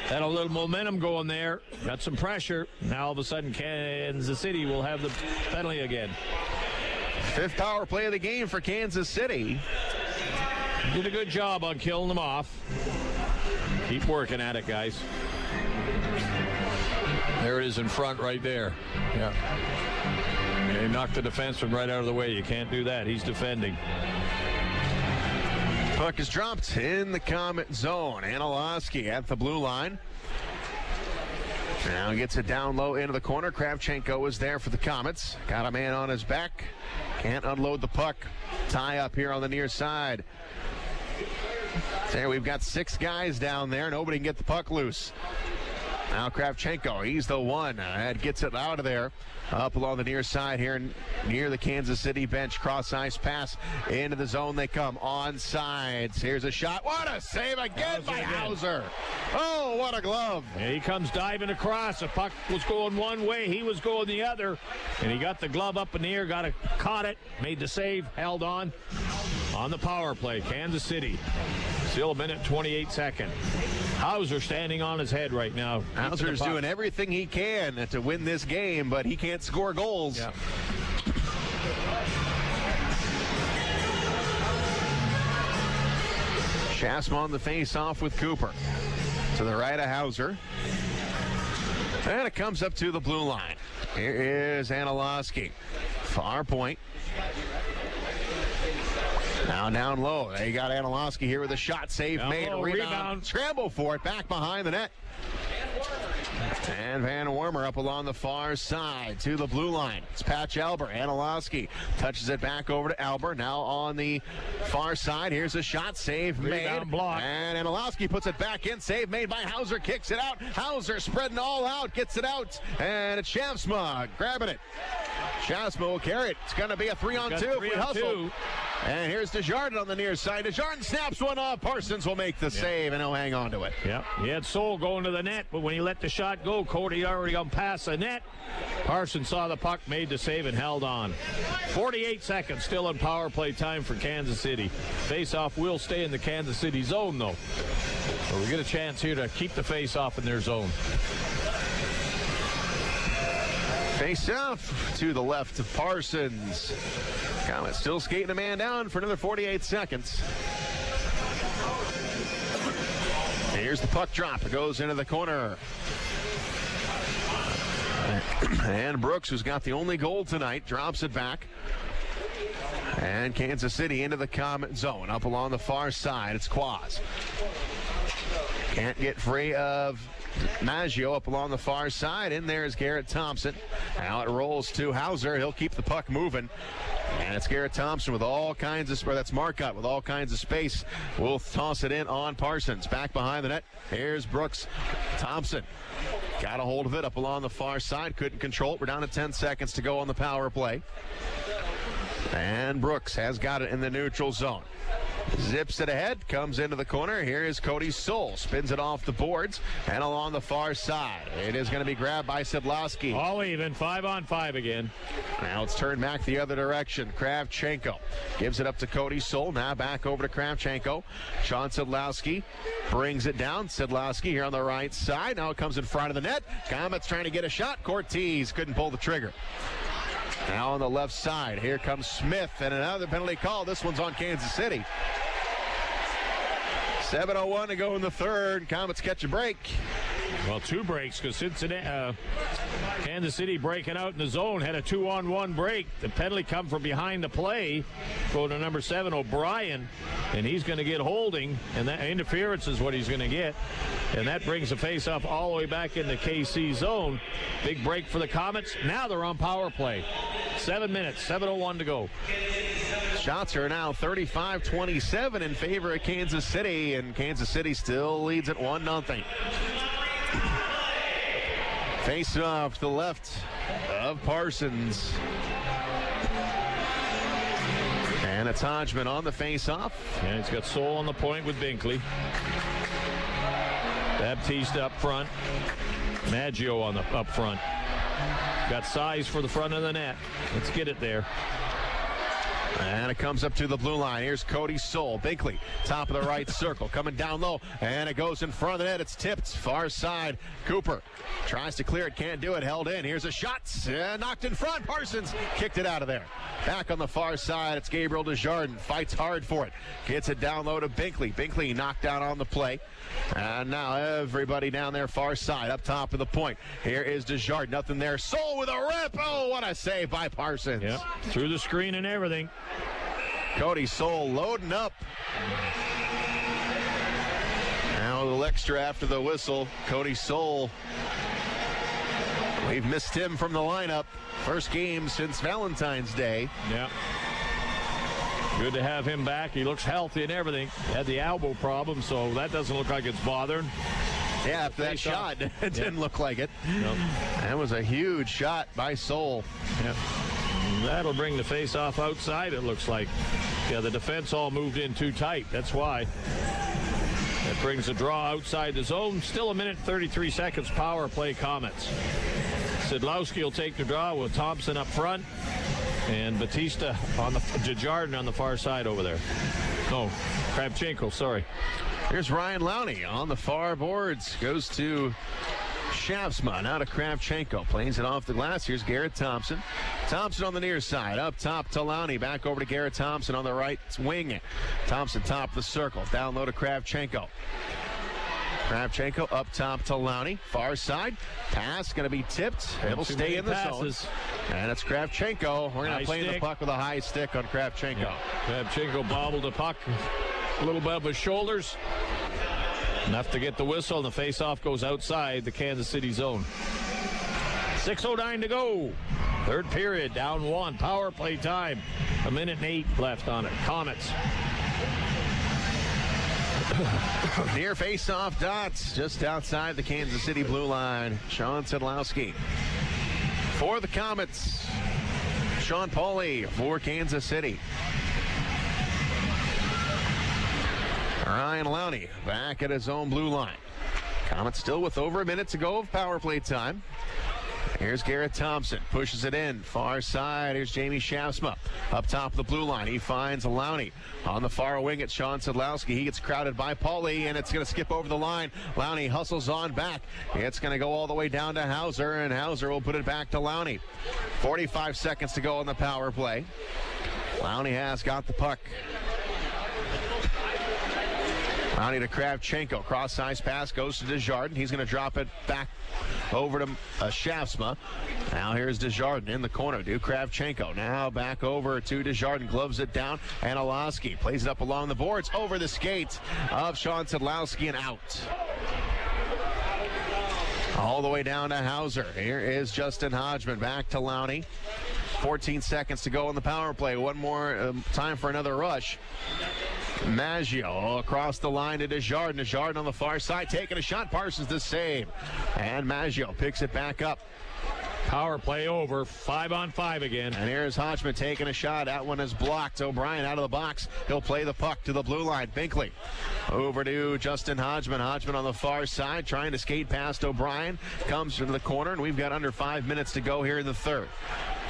Had a little momentum going there. Got some pressure. Now all of a sudden Kansas City will have the penalty again. Fifth power play of the game for Kansas City. Did a good job on killing them off. Keep working at it, guys. There it is in front right there. Yeah. He knocked the defenseman right out of the way. You can't do that. He's defending. Puck is dropped in the Komet zone. Szydlowski at the blue line. Now gets it down low into the corner. Kravchenko is there for the Komets. Got a man on his back. Can't unload the puck. Tie up here on the near side. There, we've got 6 guys down there. Nobody can get the puck loose. Now Kravchenko, he's the one that gets it out of there. Up along the near side here near the Kansas City bench. Cross ice pass into the zone. They come on sides. Here's a shot. What a save again by Hauser. Oh, what a glove. Yeah, he comes diving across. The puck was going one way. He was going the other. And he got the glove up in the air, caught it, made the save, held on the power play. Kansas City. Still a minute 28 seconds. Hauser standing on his head right now. Hauser's doing everything he can to win this game, but he can't score goals. Yeah. Chasm on the face-off with Cooper. To the right of Hauser. And it comes up to the blue line. Here is Szydlowski. Far point. Now down low. They got Szydlowski here with a shot save made. Rebound. Scramble for it. Back behind the net. And Van Wormer up along the far side to the blue line. It's Patch Albert. Szydlowski touches it back over to Albert. Now on the far side. Here's a shot. Save made. Block. And Szydlowski puts it back in. Save made by Hauser. Kicks it out. Hauser spreading all out. Gets it out. And it's Schaafsma grabbing it. Schaafsma will carry it. It's going to be a 3-on-2 if we hustle. And here's Desjardins on the near side. Desjardins snaps one off. Parsons will make the save, and he'll hang on to it. Yep. He had Soul going to the net, but when he let the shot go, Cody already gone past the net. Parsons saw the puck, made the save, and held on. 48 seconds still in power play time for Kansas City. Face-off will stay in the Kansas City zone, though. So we get a chance here to keep the face-off in their zone. Face off to the left of Parsons. Komets still skating a man down for another 48 seconds. Here's the puck drop. It goes into the corner. And Brooks, who's got the only goal tonight, drops it back. And Kansas City into the Komet zone. Up along the far side, it's Quaz. Can't get free of Maggio up along the far side. In there is Garrett Thompson. Now it rolls to Hauser. He'll keep the puck moving. And it's Garrett Thompson with all kinds of, or that's Marcotte with all kinds of space. We'll toss it in on Parsons. Back behind the net. Here's Brooks. Thompson got a hold of it up along the far side. Couldn't control it. We're down to 10 seconds to go on the power play. And Brooks has got it in the neutral zone. Zips it ahead, comes into the corner. Here is Cody Soul. Spins it off the boards and along the far side. It is going to be grabbed by Szydlowski. All even, 5-on-5 again. Now it's turned back the other direction. Kravchenko gives it up to Cody Soul. Now back over to Kravchenko. Sean Szydlowski brings it down. Szydlowski here on the right side. Now it comes in front of the net. Komets trying to get a shot. Cortez couldn't pull the trigger. Now on the left side, here comes Smith, and another penalty call. This one's on Kansas City. 7:01 to go in the third. Komets catch a break. Well, two breaks because Kansas City breaking out in the zone had a 2-on-1 break. The penalty come from behind the play. Go to number 7, O'Brien, and he's going to get holding, and that interference is what he's going to get. And that brings the face-off all the way back in the KC zone. Big break for the Komets. Now they're on power play. 7 minutes, 7:01 to go. Shots are now 35-27 in favor of Kansas City, and Kansas City still leads at 1-0. Face off to the left of Parsons. And it's Hodgman on the face-off. And he's got Soul on the point with Binkley. Baptiste up front. Maggio on the up front. Got size for the front of the net. Let's get it there. And it comes up to the blue line. Here's Cody Soul. Binkley, top of the right circle, coming down low. And it goes in front of the net. It's tipped. Far side. Cooper tries to clear it. Can't do it. Held in. Here's a shot. Knocked in front. Parsons kicked it out of there. Back on the far side, it's Gabriel Desjardins. Fights hard for it. Gets it down low to Binkley. Binkley knocked down on the play. And now everybody down there far side, up top of the point. Here is Desjardins. Nothing there. Soul with a rip. Oh, what a save by Parsons. Yep. Through the screen and everything. Cody Soul loading up. Now a little extra after the whistle. Cody Soul. We've missed him from the lineup. First game since Valentine's Day. Yeah. Good to have him back. He looks healthy and everything. Had the elbow problem, so that doesn't look like it's bothering. Yeah, after that shot, it didn't look like it. Nope. That was a huge shot by Soul. Yep. That'll bring the face-off outside, it looks like. Yeah, the defense all moved in too tight. That's why. That brings the draw outside the zone. Still 1:33 seconds power play Komets. Szydlowski will take the draw with Thompson up front. And Batista on the Desjardins on the far side over there. No, Kravchenko, sorry. Here's Ryan Lowney on the far boards. Goes to Schaafsma, now to Kravchenko. Plays it off the glass. Here's Garrett Thompson. Thompson on the near side. Up top to Lowney. Back over to Garrett Thompson on the right wing. Thompson top of the circle. Down low to Kravchenko. Kravchenko up top to Lowney. Far side. Pass going to be tipped. It'll stay in the zone. And it's Kravchenko. We're going to play the puck with a high stick on Kravchenko. Yeah. Kravchenko bobbled the puck a little bit of his shoulders. Enough to get the whistle, and the face-off goes outside the Kansas City zone. 6:09 to go. Third period, down 1. Power play time. 1:08 left on it. Komets. Near face-off dots, just outside the Kansas City blue line. Sean Szydlowski for the Komets. Sean Pauly for Kansas City. Ryan Lowney back at his own blue line. Komets still with over a minute to go of power play time. Here's Garrett Thompson, pushes it in, far side. Here's Jamie Shafsma up top of the blue line. He finds Lowney on the far wing at Sean Szydlowski. He gets crowded by Pauly, and it's going to skip over the line. Lowney hustles on back. It's going to go all the way down to Hauser, and Hauser will put it back to Lowney. 45 seconds to go on the power play. Lowney has got the puck. Lowney to Kravchenko. Cross-ice pass goes to Desjardins. He's going to drop it back over to Shafsma. Now here's Desjardins in the corner to Kravchenko. Now back over to Desjardins. Gloves it down. And Szydlowski plays it up along the boards over the skates of Sean Szydlowski and out. All the way down to Hauser. Here is Justin Hodgman back to Lowney. 14 seconds to go on the power play. One more time for another rush. Maggio across the line to Desjardins. Desjardins on the far side taking a shot. Parsons the save. And Maggio picks it back up. Power play over. 5-on-5 again. And here's Hodgman taking a shot. That one is blocked. O'Brien out of the box. He'll play the puck to the blue line. Binkley over to Justin Hodgman. Hodgman on the far side trying to skate past O'Brien. Comes to the corner, and we've got under 5 minutes to go here in the third.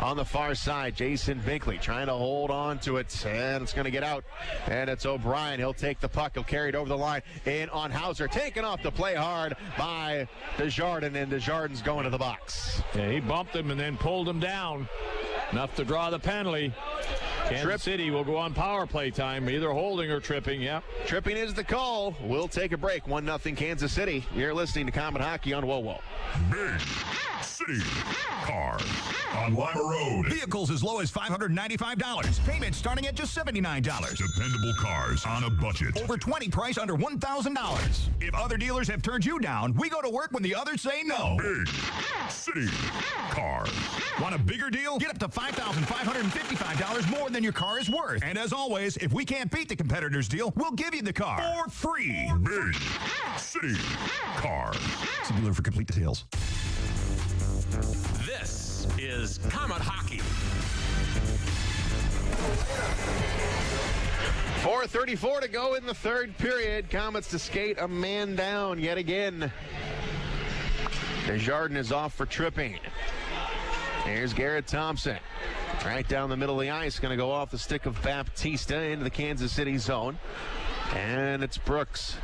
On the far side, Jason Binkley trying to hold on to it, and it's going to get out. And it's O'Brien. He'll take the puck. He'll carry it over the line. In on Hauser. Taken off to play hard by Desjardins, and Desjardins going to the box. Yeah, he bumped him and then pulled him down. Enough to draw the penalty. Kansas City will go on power play time, either holding or tripping. Yep. Tripping is the call. We'll take a break. 1-0 Kansas City. You're listening to Comet Hockey on WoWo. Big City Cars on Lima Road. Vehicles as low as $595. Payments starting at just $79. Dependable cars on a budget. Over 20 price under $1,000. If other dealers have turned you down, we go to work when the others say no. Big City Cars. Want a bigger deal? Get up to $5,555 more than your car is worth. And as always, if we can't beat the competitor's deal, we'll give you the car for free. Big City Cars. See dealer for complete details. This is Comet Hockey. 4:34 to go in the third period. Komets to skate a man down yet again. Desjardins is off for tripping. Here's Garrett Thompson. Right down the middle of the ice. Going to go off the stick of Baptista into the Kansas City zone. And it's Brooks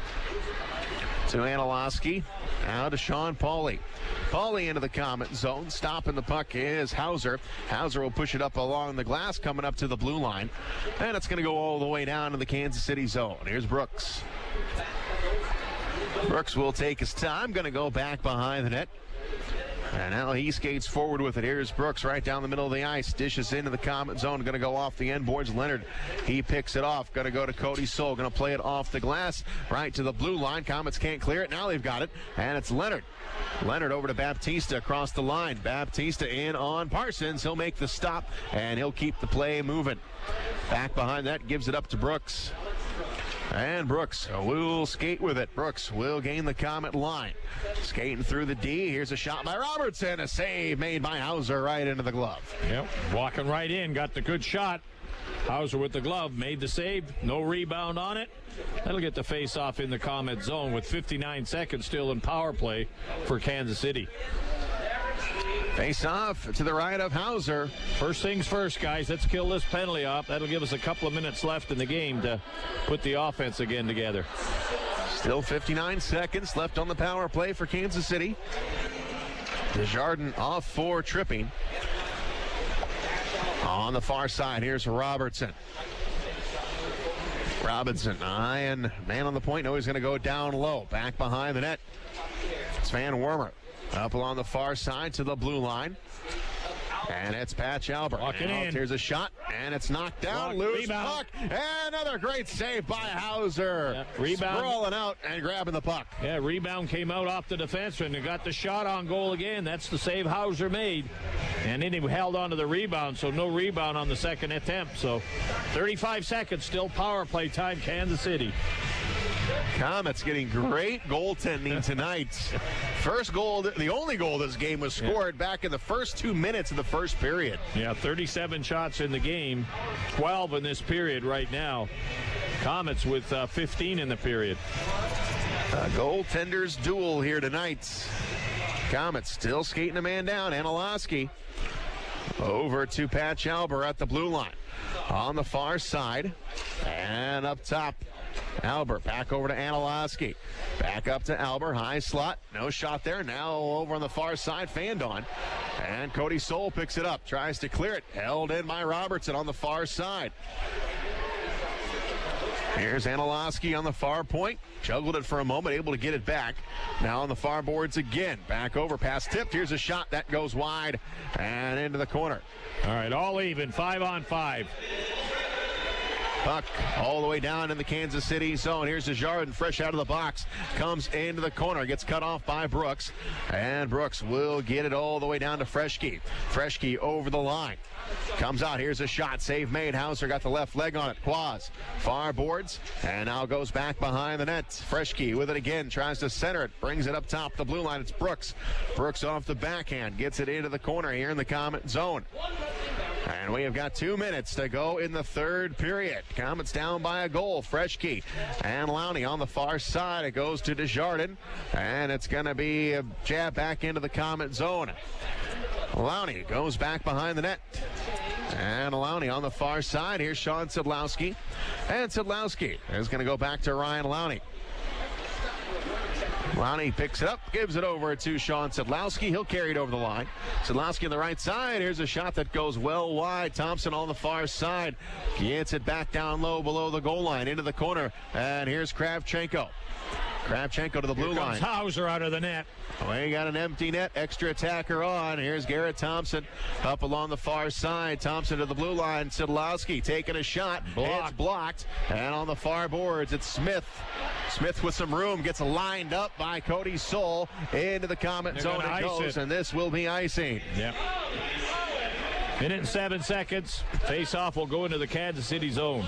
to Szydlowski. Now to Sean Pauly. Pauly into the Komet zone. Stopping the puck is Hauser. Hauser will push it up along the glass, coming up to the blue line. And it's going to go all the way down to the Kansas City zone. Here's Brooks. Brooks will take his time. Going to go back behind the net. And now he skates forward with it. Here's Brooks right down the middle of the ice. Dishes into the Komet zone. Going to go off the end boards. Leonard, he picks it off. Going to go to Cody Soul. Going to play it off the glass right to the blue line. Komets can't clear it. Now they've got it. And it's Leonard. Leonard over to Baptista across the line. Baptista in on Parsons. He'll make the stop, and he'll keep the play moving. Back behind that, gives it up to Brooks. And Brooks will skate with it. Brooks will gain the Komet line. Skating through the D. Here's a shot by Robertson. A save made by Hauser right into the glove. Yep, walking right in. Got the good shot. Hauser with the glove. Made the save. No rebound on it. That'll get the face-off in the Komet zone with 59 seconds still in power play for Kansas City. Face-off to the right of Hauser. First things first, guys. Let's kill this penalty off. That'll give us a couple of minutes left in the game to put the offense again together. Still 59 seconds left on the power play for Kansas City. Desjardins off for tripping. On the far side, here's Robertson. Robinson, and man on the point. No, he's going to go down low. Back behind the net. It's Van Wormer up along the far side to the blue line. And it's Patch Albert. Walking in. Here's a shot, and it's knocked down. Loose rebound. puck. And another great save by Hauser. Yeah, rebound. Sprawling out and grabbing the puck. Yeah, rebound came out off the defenseman and got the shot on goal again. That's the save Hauser made. And then he held on to the rebound, so no rebound on the second attempt. So 35 seconds, still power play time, Kansas City. Komets getting great goaltending tonight. First goal, the only goal this game was scored back in the first 2 minutes of the first period. Yeah, 37 shots in the game, 12 in this period right now. Komets with 15 in the period. Goaltenders duel here tonight. Komets still skating a man down. Szydlowski over to Patch Albert at the blue line. On the far side and up top. Albert back over to Szydlowski. Back up to Albert. High slot. No shot there. Now over on the far side. Fanned on. And Cody Soul picks it up. Tries to clear it. Held in by Robertson on the far side. Here's Szydlowski on the far point. Juggled it for a moment. Able to get it back. Now on the far boards again. Back over. Pass tipped. Here's a shot. That goes wide. And into the corner. All right. All even. 5-on-5. Puck all the way down in the Kansas City zone. Here's Desjardins fresh out of the box. Comes into the corner. Gets cut off by Brooks. And Brooks will get it all the way down to Freschke. Freschke over the line. Comes out. Here's a shot. Save made. Hauser got the left leg on it. Quaz. Far boards. And now goes back behind the net. Freschke with it again. Tries to center it. Brings it up top the blue line. It's Brooks. Brooks off the backhand. Gets it into the corner here in the Komet zone. And we have got 2 minutes to go in the third period. Komets down by a goal. Freschke and Lowney on the far side. It goes to Desjardins. And it's going to be a jab back into the Komet zone. Lowney goes back behind the net. And Lowney on the far side. Here's Sean Szydlowski. And Szydlowski is going to go back to Ryan Lowney. Lowney picks it up, gives it over to Sean Szydlowski. He'll carry it over the line. Szydlowski on the right side. Here's a shot that goes well wide. Thompson on the far side. Gets it back down low below the goal line into the corner. And here's Kravchenko. Kravchenko to the blue line. Hauser out of the net. We got an empty net. Extra attacker on. Here's Garrett Thompson up along the far side. Thompson to the blue line. Szydlowski taking a shot. It's blocked. And on the far boards, it's Smith. Smith with some room gets lined up by Cody Soul into the Komet zone. It goes, and this will be icing. Yep. Minute and 7 seconds. Face-off will go into the Kansas City zone.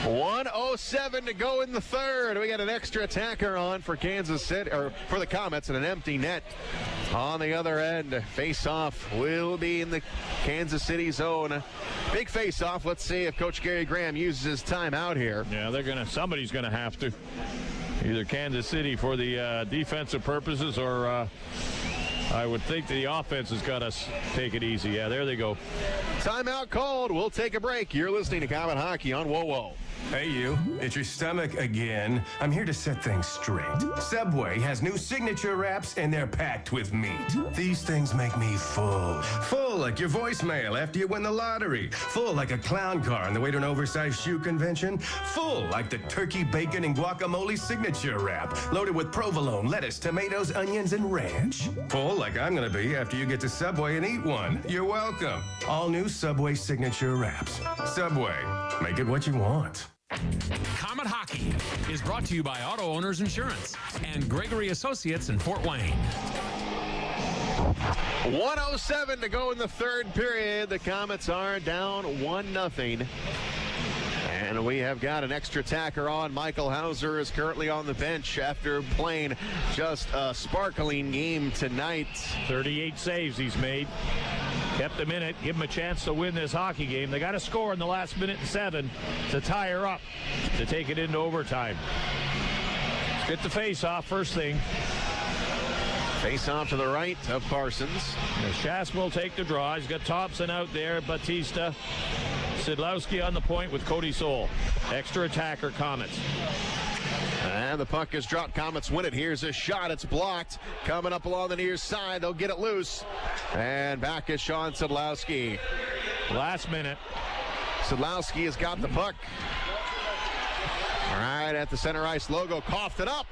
1:07 to go in the third. We got an extra attacker on for Kansas City, or for the Komets, and an empty net on the other end. Face-off will be in the Kansas City zone. Big face-off. Let's see if Coach Gary Graham uses his timeout here. Yeah, somebody's gonna have to. Either Kansas City for the defensive purposes, or I would think the offense has got us take it easy. Yeah, there they go. Timeout called. We'll take a break. You're listening to Komet Hockey on WoWo. Hey, you. It's your stomach again. I'm here to set things straight. Subway has new signature wraps, and they're packed with meat. These things make me full. Full like your voicemail after you win the lottery. Full like a clown car on the way to an oversized shoe convention. Full like the turkey, bacon, and guacamole signature wrap. Loaded with provolone, lettuce, tomatoes, onions, and ranch. Full like I'm going to be after you get to Subway and eat one. You're welcome. All new Subway signature wraps. Subway. Make it what you want. Komet Hockey is brought to you by Auto Owners Insurance and Gregory Associates in Fort Wayne. 1:07 to go in the third period. The Komets are down 1-0. And we have got an extra attacker on. Michael Hauser is currently on the bench after playing just a sparkling game tonight. 38 saves he's made. Kept them in it. Give them a chance to win this hockey game. They got to score in the last minute and 7 to tie her up, to take it into overtime. Let's get the face-off first thing. Face-off to the right of Parsons. Shass will take the draw. He's got Thompson out there, Batista. Szydlowski on the point with Cody Soul. Extra attacker, Komets. And the puck is dropped. Komets win it. Here's a shot. It's blocked. Coming up along the near side. They'll get it loose. And back is Sean Szydlowski. Last minute. Szydlowski has got the puck. Right at the center ice logo, coughed it up.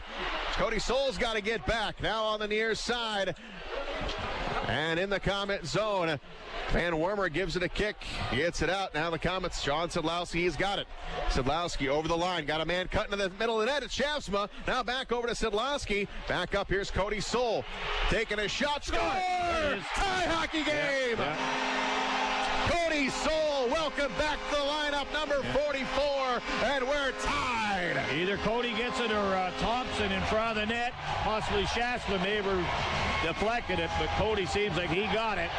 Cody Soul's got to get back. Now on the near side. And in the Comet zone, Van Wormer gives it a kick. He hits it out. Now the Comets, John Szydlowski, he's got it. Szydlowski over the line. Got a man cutting to the middle of the net. It's Shafsma. Now back over to Szydlowski. Back up. Here's Cody Soul. Taking a shot. Score! Tie hockey game! Cody Soul, welcome back to the lineup, number 44, and we're tied. Either Cody gets it or Thompson in front of the net. Possibly Shafsma may have deflected it, but Cody seems like he got it.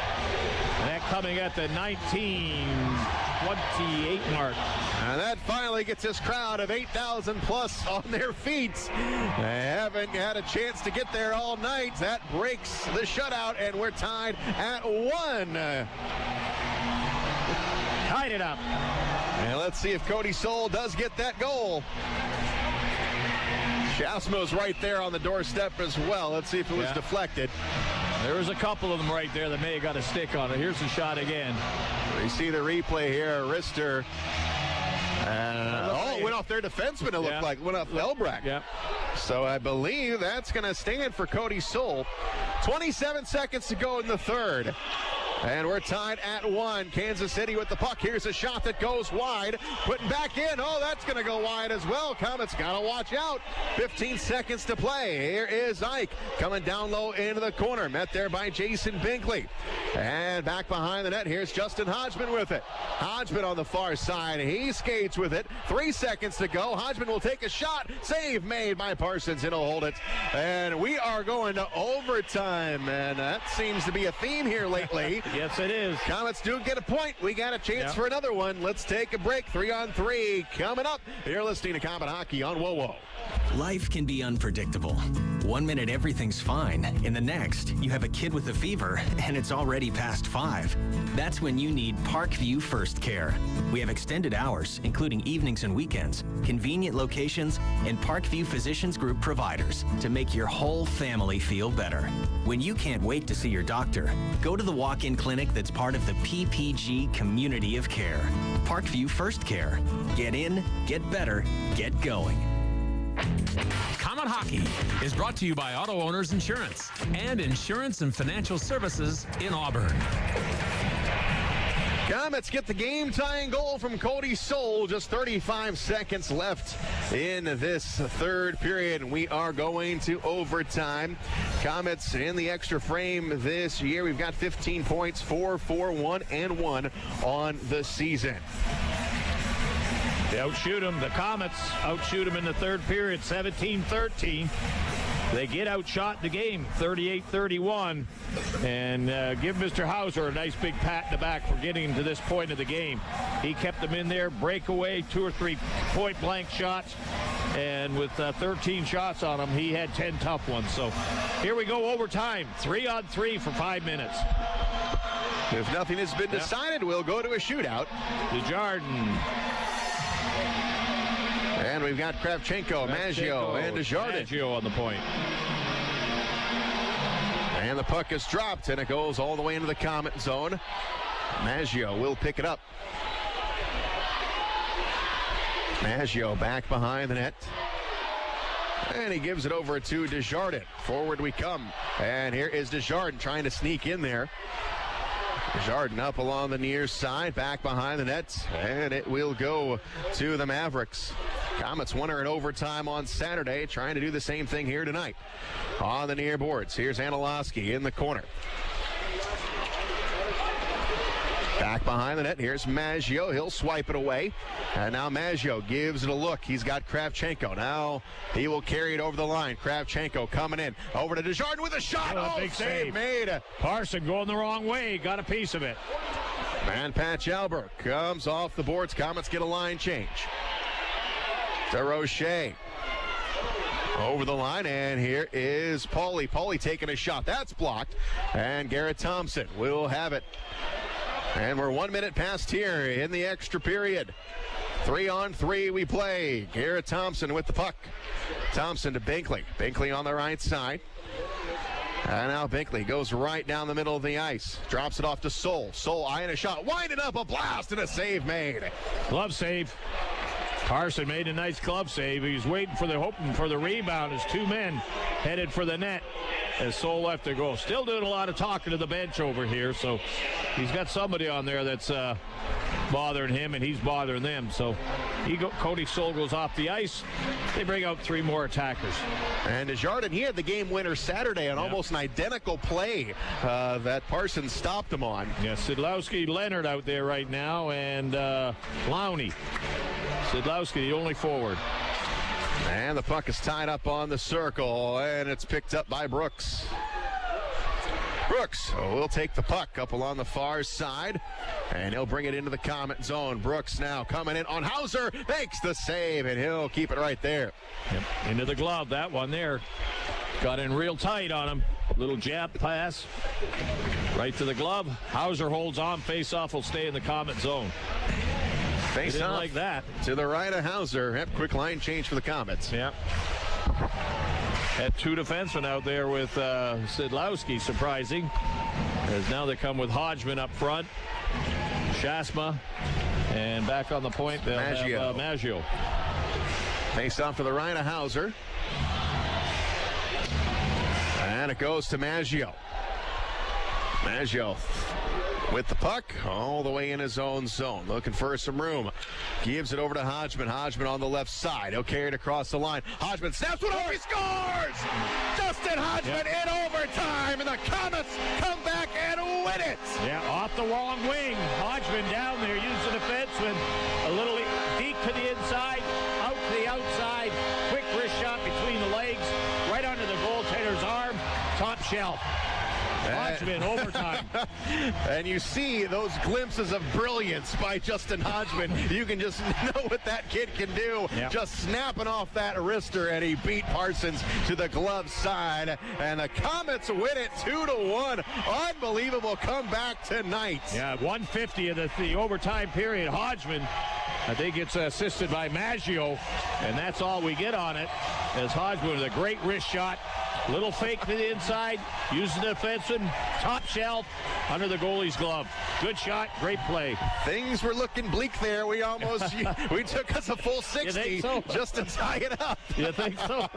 And that coming at the 19:28 mark. And that finally gets this crowd of 8,000 plus on their feet. They haven't had a chance to get there all night. That breaks the shutout, and we're tied at 1. Tied it up. And let's see if Cody Soul does get that goal. Shafsma's right there on the doorstep as well. Let's see if it was deflected. There was a couple of them right there that may have got a stick on it. Here's the shot again. We see the replay here. Rister. It went off their defenseman, it looked like. Went off Elbrack. Yeah. So I believe that's going to stand for Cody Soul. 27 seconds to go in the third. And we're tied at 1. Kansas City with the puck. Here's a shot that goes wide. Putting back in. Oh, that's going to go wide as well. Comets got to watch out. 15 seconds to play. Here is Ike coming down low into the corner. Met there by Jason Binkley. And back behind the net. Here's Justin Hodgman with it. Hodgman on the far side. He skates with it. 3 seconds to go. Hodgman will take a shot. Save made by Parsons. He'll hold it. And we are going to overtime. And that seems to be a theme here lately. Yes, it is. Comets do get a point. We got a chance for another one. Let's take a break. 3-on-3 coming up. You're listening to Comet Hockey on WoWo. Life can be unpredictable. 1 minute everything's fine. In the next, you have a kid with a fever and it's already past 5. That's when you need Parkview First Care. We have extended hours, including evenings and weekends, convenient locations, and Parkview Physicians Group providers to make your whole family feel better. When you can't wait to see your doctor, go to the walk-in clinic that's part of the PPG community of care. Parkview First Care. Get in, get better, get going. Comet Hockey is brought to you by Auto Owners Insurance and Insurance and Financial Services in Auburn. Comets get the game-tying goal from Cody Soul. Just 35 seconds left in this third period. We are going to overtime. Comets in the extra frame this year. We've got 15 points, 4-4-1-1 on the season. They outshoot them. The Comets outshoot them in the third period, 17-13. They get outshot in the game, 38-31. And give Mr. Hauser a nice big pat in the back for getting him to this point of the game. He kept them in there, breakaway, 2 or 3 point-blank shots. And with 13 shots on him, he had 10 tough ones. So here we go, overtime, 3-on-3 for 5 minutes. If nothing has been decided, we'll go to a shootout. Desjardins. And we've got Kravchenko, Maggio, and Desjardins. Maggio on the point. And the puck is dropped, and it goes all the way into the Comet zone. Maggio will pick it up. Maggio back behind the net. And he gives it over to Desjardins. Forward we come. And here is Desjardins trying to sneak in there. Desjardins up along the near side, back behind the net, and it will go to the Mavericks. Comets winner in overtime on Saturday, trying to do the same thing here tonight. On the near boards, here's Szydlowski in the corner. Back behind the net, here's Maggio. He'll swipe it away. And now Maggio gives it a look. He's got Kravchenko. Now he will carry it over the line. Kravchenko coming in. Over to Desjardins with a shot. Oh, big save made. Parson going the wrong way. Got a piece of it. And Patch Albert comes off the boards. Comets get a line change. To Roche. Over the line, and here is Pauly. Pauly taking a shot. That's blocked. And Garrett Thompson will have it. And we're 1 minute past here in the extra period. 3-on-3 we play. Garrett Thompson with the puck. Thompson to Binkley. Binkley on the right side. And now Binkley goes right down the middle of the ice. Drops it off to Soul. Soul eyeing a shot. Winding up, a blast, and a save made. Glove save. Carson made a nice glove save. He's hoping for the rebound as two men headed for the net as Sol left to go. Still doing a lot of talking to the bench over here, so he's got somebody on there that's bothering him, and he's bothering them. So Cody Sol goes off the ice. They bring out three more attackers. And Desjardins, he had the game winner Saturday on almost an identical play that Parsons stopped him on. Yeah, Szydlowski, Leonard out there right now, and Lowney. Szydlowski, the only forward. And the puck is tied up on the circle, and it's picked up by Brooks. Brooks will take the puck up along the far side, and he'll bring it into the Comet zone. Brooks now coming in on Hauser, makes the save, and he'll keep it right there. Yep. Into the glove, that one there. Got in real tight on him. Little jab pass right to the glove. Hauser holds on, face-off will stay in the Comet zone. Face off like that. To the right of Hauser. Yep, quick line change for the Comets. Yeah. Had two defensemen out there with Szydlowski, surprising. As now they come with Hodgman up front. Shasma. And back on the point, they'll Maggio. have Maggio. Face off to the right of Hauser. And it goes to Maggio. Maggio with the puck all the way in his own zone, looking for some room. Gives it over to Hodgman. Hodgman on the left side. He'll carry it across the line. Hodgman snaps one over. He scores! Justin Hodgman in overtime, and the Comets come back and win it. Yeah, off the wrong wing. Hodgman down there, using the defenseman. A little deep to the inside, out to the outside. Quick wrist shot between the legs, right under the goaltender's arm. Top shelf. Hodgman, overtime. And you see those glimpses of brilliance by Justin Hodgman. You can just know what that kid can do. Yep. Just snapping off that wrister, and he beat Parsons to the glove side. And the Comets win it 2-1. Unbelievable comeback tonight. Yeah, 150 of the overtime period. Hodgman, I think it's assisted by Maggio, and that's all we get on it. As Hodgman with a great wrist shot. Little fake to the inside, using the defenseman, top shelf, under the goalie's glove. Good shot, great play. Things were looking bleak there. We took us a full 60 just to tie it up. You think so?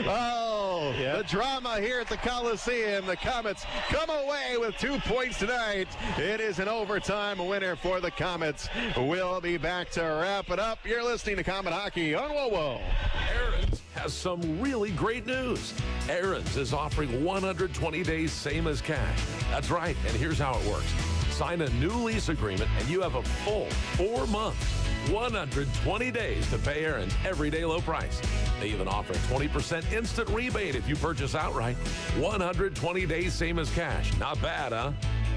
The drama here at the Coliseum. The Comets come away with 2 points tonight. It is an overtime winner for the Comets. We'll be back to wrap it up. You're listening to Comet Hockey on WOWO. Aaron's has some really great news. Aaron's is offering 120 days same as cash. That's right, and here's how it works. Sign a new lease agreement and you have a full 4 months, 120 days to pay Aaron's everyday low price. They even offer a 20% instant rebate if you purchase outright. 120 days same as cash. Not bad, huh?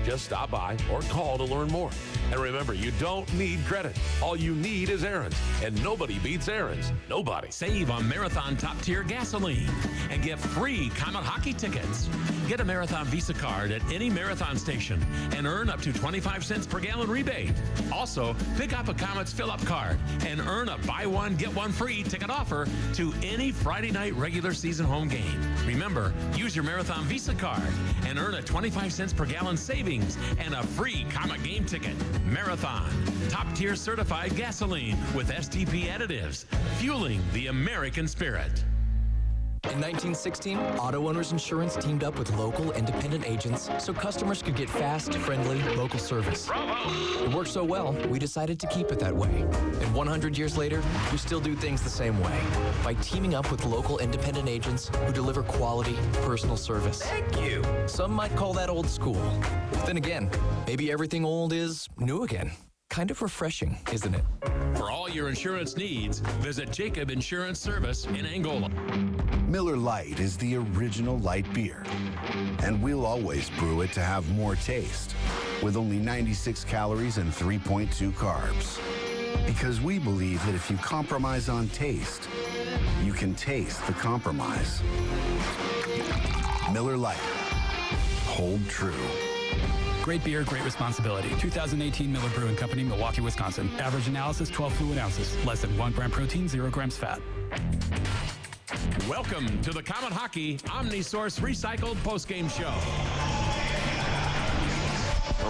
Just stop by or call to learn more. And remember, you don't need credit. All you need is Aaron's. And nobody beats Aaron's. Nobody. Save on Marathon top-tier gasoline and get free Comet hockey tickets. Get a Marathon Visa card at any Marathon station and earn up to 25 cents per gallon rebate. Also, pick up a Comets fill-up card and earn a buy one, get one free ticket offer to any Friday night regular season home game. Remember, use your Marathon Visa card and earn a 25 cents per gallon savings and a free Comet game ticket. Marathon, top-tier certified gasoline with STP additives, fueling the American spirit. In 1916, Auto Owners Insurance teamed up with local independent agents so customers could get fast, friendly, local service. It worked so well, we decided to keep it that way. And 100 years later, we still do things the same way by teaming up with local independent agents who deliver quality, personal service. Thank you. Some might call that old school. Then again, maybe everything old is new again. Kind of refreshing, isn't it? For all your insurance needs, visit Jacob Insurance Service in Angola. Miller Lite is the original light beer, and we'll always brew it to have more taste, with only 96 calories and 3.2 carbs. Because we believe that if you compromise on taste, you can taste the compromise. Miller Lite. Hold true. Great beer, great responsibility. 2018 Miller Brewing Company, Milwaukee, Wisconsin. Average analysis, 12 fluid ounces. Less than 1 gram protein, 0 grams fat. Welcome to the Comet Hockey OmniSource Recycled postgame show.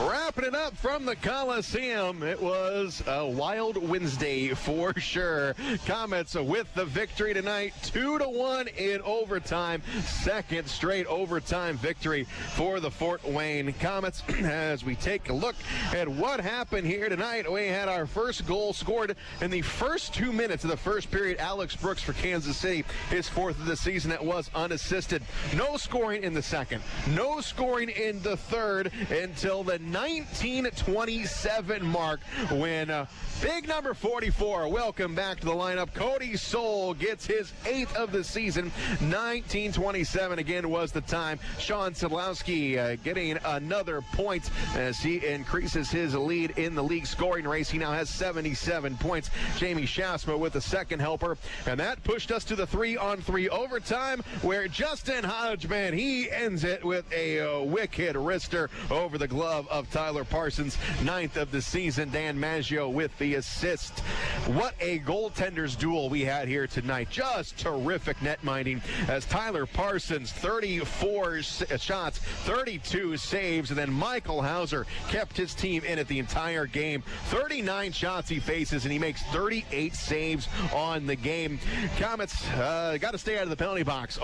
Wrapping it up from the Coliseum, it was a wild Wednesday for sure. Komets with the victory tonight, 2-1 in overtime. Second straight overtime victory for the Fort Wayne Komets. As we take a look at what happened here tonight, we had our first goal scored in the first 2 minutes of the first period. Alex Brooks for Kansas City, his fourth of the season. That was unassisted. No scoring in the second. No scoring in the third until the 1927 mark when big number 44, welcome back to the lineup, Cody Soul gets his 8th of the season. 1927 again was the time. Sean Szydlowski getting another point as he increases his lead in the league scoring race. He now has 77 points. Jamie Shasma with the second helper, and that pushed us to the 3-on-3 overtime where Justin Hodgman, he ends it with a wicked wrister over the glove of Tyler Parsons, 9th of the season. Dan Maggio with the assist. What a goaltender's duel we had here tonight. Just terrific net minding as Tyler Parsons, 34 shots, 32 saves, and then Michael Hauser kept his team in it the entire game. 39 shots he faces, and he makes 38 saves on the game. Komets got to stay out of the penalty box.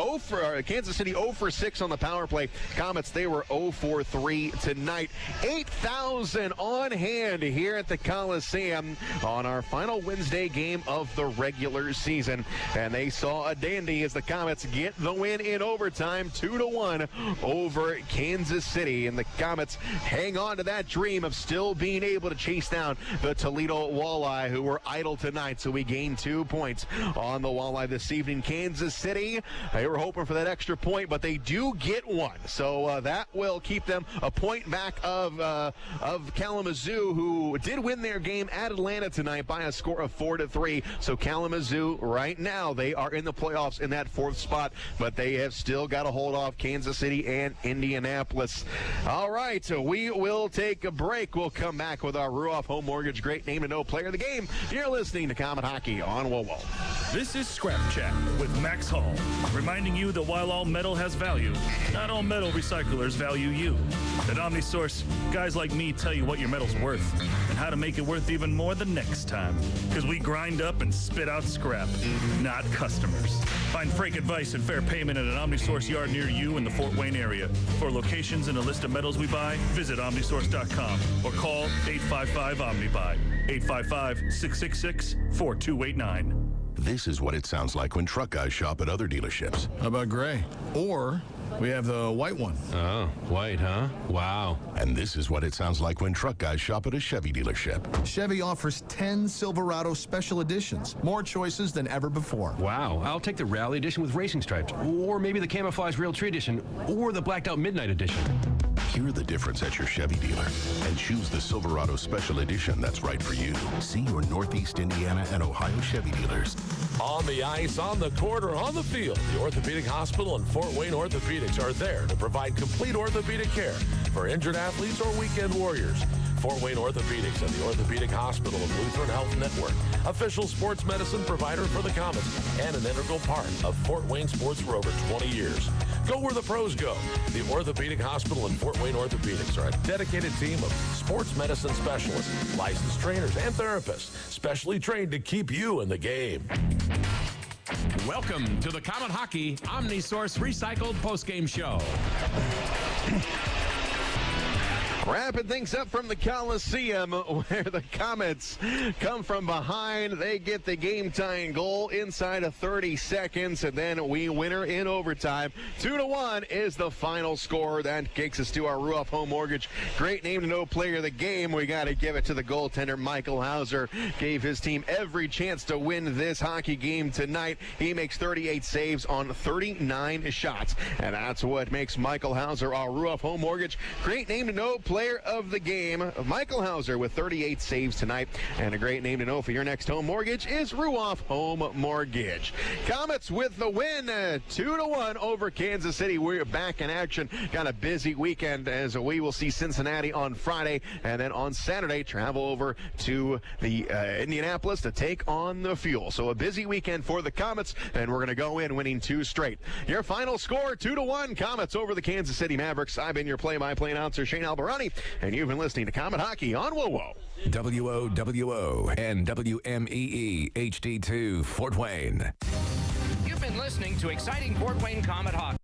Kansas City 0 for 6 on the power play. Komets, they were 0 for 3 tonight. 8,000 on hand here at the Coliseum on our final Wednesday game of the regular season. And they saw a dandy as the Komets get the win in overtime, 2-1 over Kansas City. And the Komets hang on to that dream of still being able to chase down the Toledo Walleye, who were idle tonight. So we gained 2 points on the Walleye this evening. Kansas City, they were hoping for that extra point, but they do get one. So that will keep them a point back of Kalamazoo, who did win their game at Atlanta tonight by a score of 4-3. So Kalamazoo, right now, they are in the playoffs in that 4th spot, but they have still got to hold off Kansas City and Indianapolis. All right, so we will take a break. We'll come back with our Ruoff Home Mortgage Great Name to Know Player of the Game. You're listening to Comet Hockey on WOWO. This is Scrap Chat with Max Hall, reminding you that while all metal has value, not all metal recyclers value you. At OmniSource, guys like me tell you what your metal's worth and how to make it worth even more the next time. Because we grind up and spit out scrap, not customers. Find freight advice and fair payment at an OmniSource yard near you in the Fort Wayne area. For locations and a list of metals we buy, visit OmniSource.com or call 855-OMNIBUY, 855-666-4289. This is what it sounds like when truck guys shop at other dealerships. How about gray? Or we have the white one. Oh, white, huh? Wow. And this is what it sounds like when truck guys shop at a Chevy dealership. Chevy offers 10 Silverado Special Editions. More choices than ever before. Wow. I'll take the Rally Edition with racing stripes. Or maybe the Camouflage Real Tree Edition. Or the Blacked Out Midnight Edition. Hear the difference at your Chevy dealer and choose the Silverado Special Edition that's right for you. See your Northeast Indiana and Ohio Chevy dealers. On the ice, on the court, or on the field, the Orthopedic Hospital and Fort Wayne Orthopedics are there to provide complete orthopedic care for injured athletes or weekend warriors. Fort Wayne Orthopedics and the Orthopedic Hospital of Lutheran Health Network, official sports medicine provider for the Komets, and an integral part of Fort Wayne sports for over 20 years. Go where the pros go. The Orthopedic Hospital and Fort Wayne Orthopedics are a dedicated team of sports medicine specialists, licensed trainers, and therapists, specially trained to keep you in the game. Welcome to the Comet Hockey OmniSource Recycled Postgame Show. Wrapping things up from the Coliseum where the Komets come from behind. They get the game-tying goal inside of 30 seconds, and then we winner in overtime. 2-1 is the final score. That takes us to our Ruoff Home Mortgage Great Name to Know Player of the Game. We got to give it to the goaltender, Michael Hauser. Gave his team every chance to win this hockey game tonight. He makes 38 saves on 39 shots, and that's what makes Michael Hauser our Ruoff Home Mortgage Great Name to Know Player of the Game. Michael Hauser with 38 saves tonight. And a great name to know for your next home mortgage is Ruoff Home Mortgage. Komets with the win, 2-1 over Kansas City. We're back in action. Got a busy weekend as we will see Cincinnati on Friday, and then on Saturday travel over to the Indianapolis to take on the Fuel. So a busy weekend for the Komets, and we're going to go in winning 2 straight. Your final score, 2-1 Komets over the Kansas City Mavericks. I've been your play-by-play announcer, Shane Albarani. 2020. And you've been listening to Comet Hockey on WOWO. WOWO and WMEE HD2 Fort Wayne. You've been listening to exciting Fort Wayne Comet Hockey.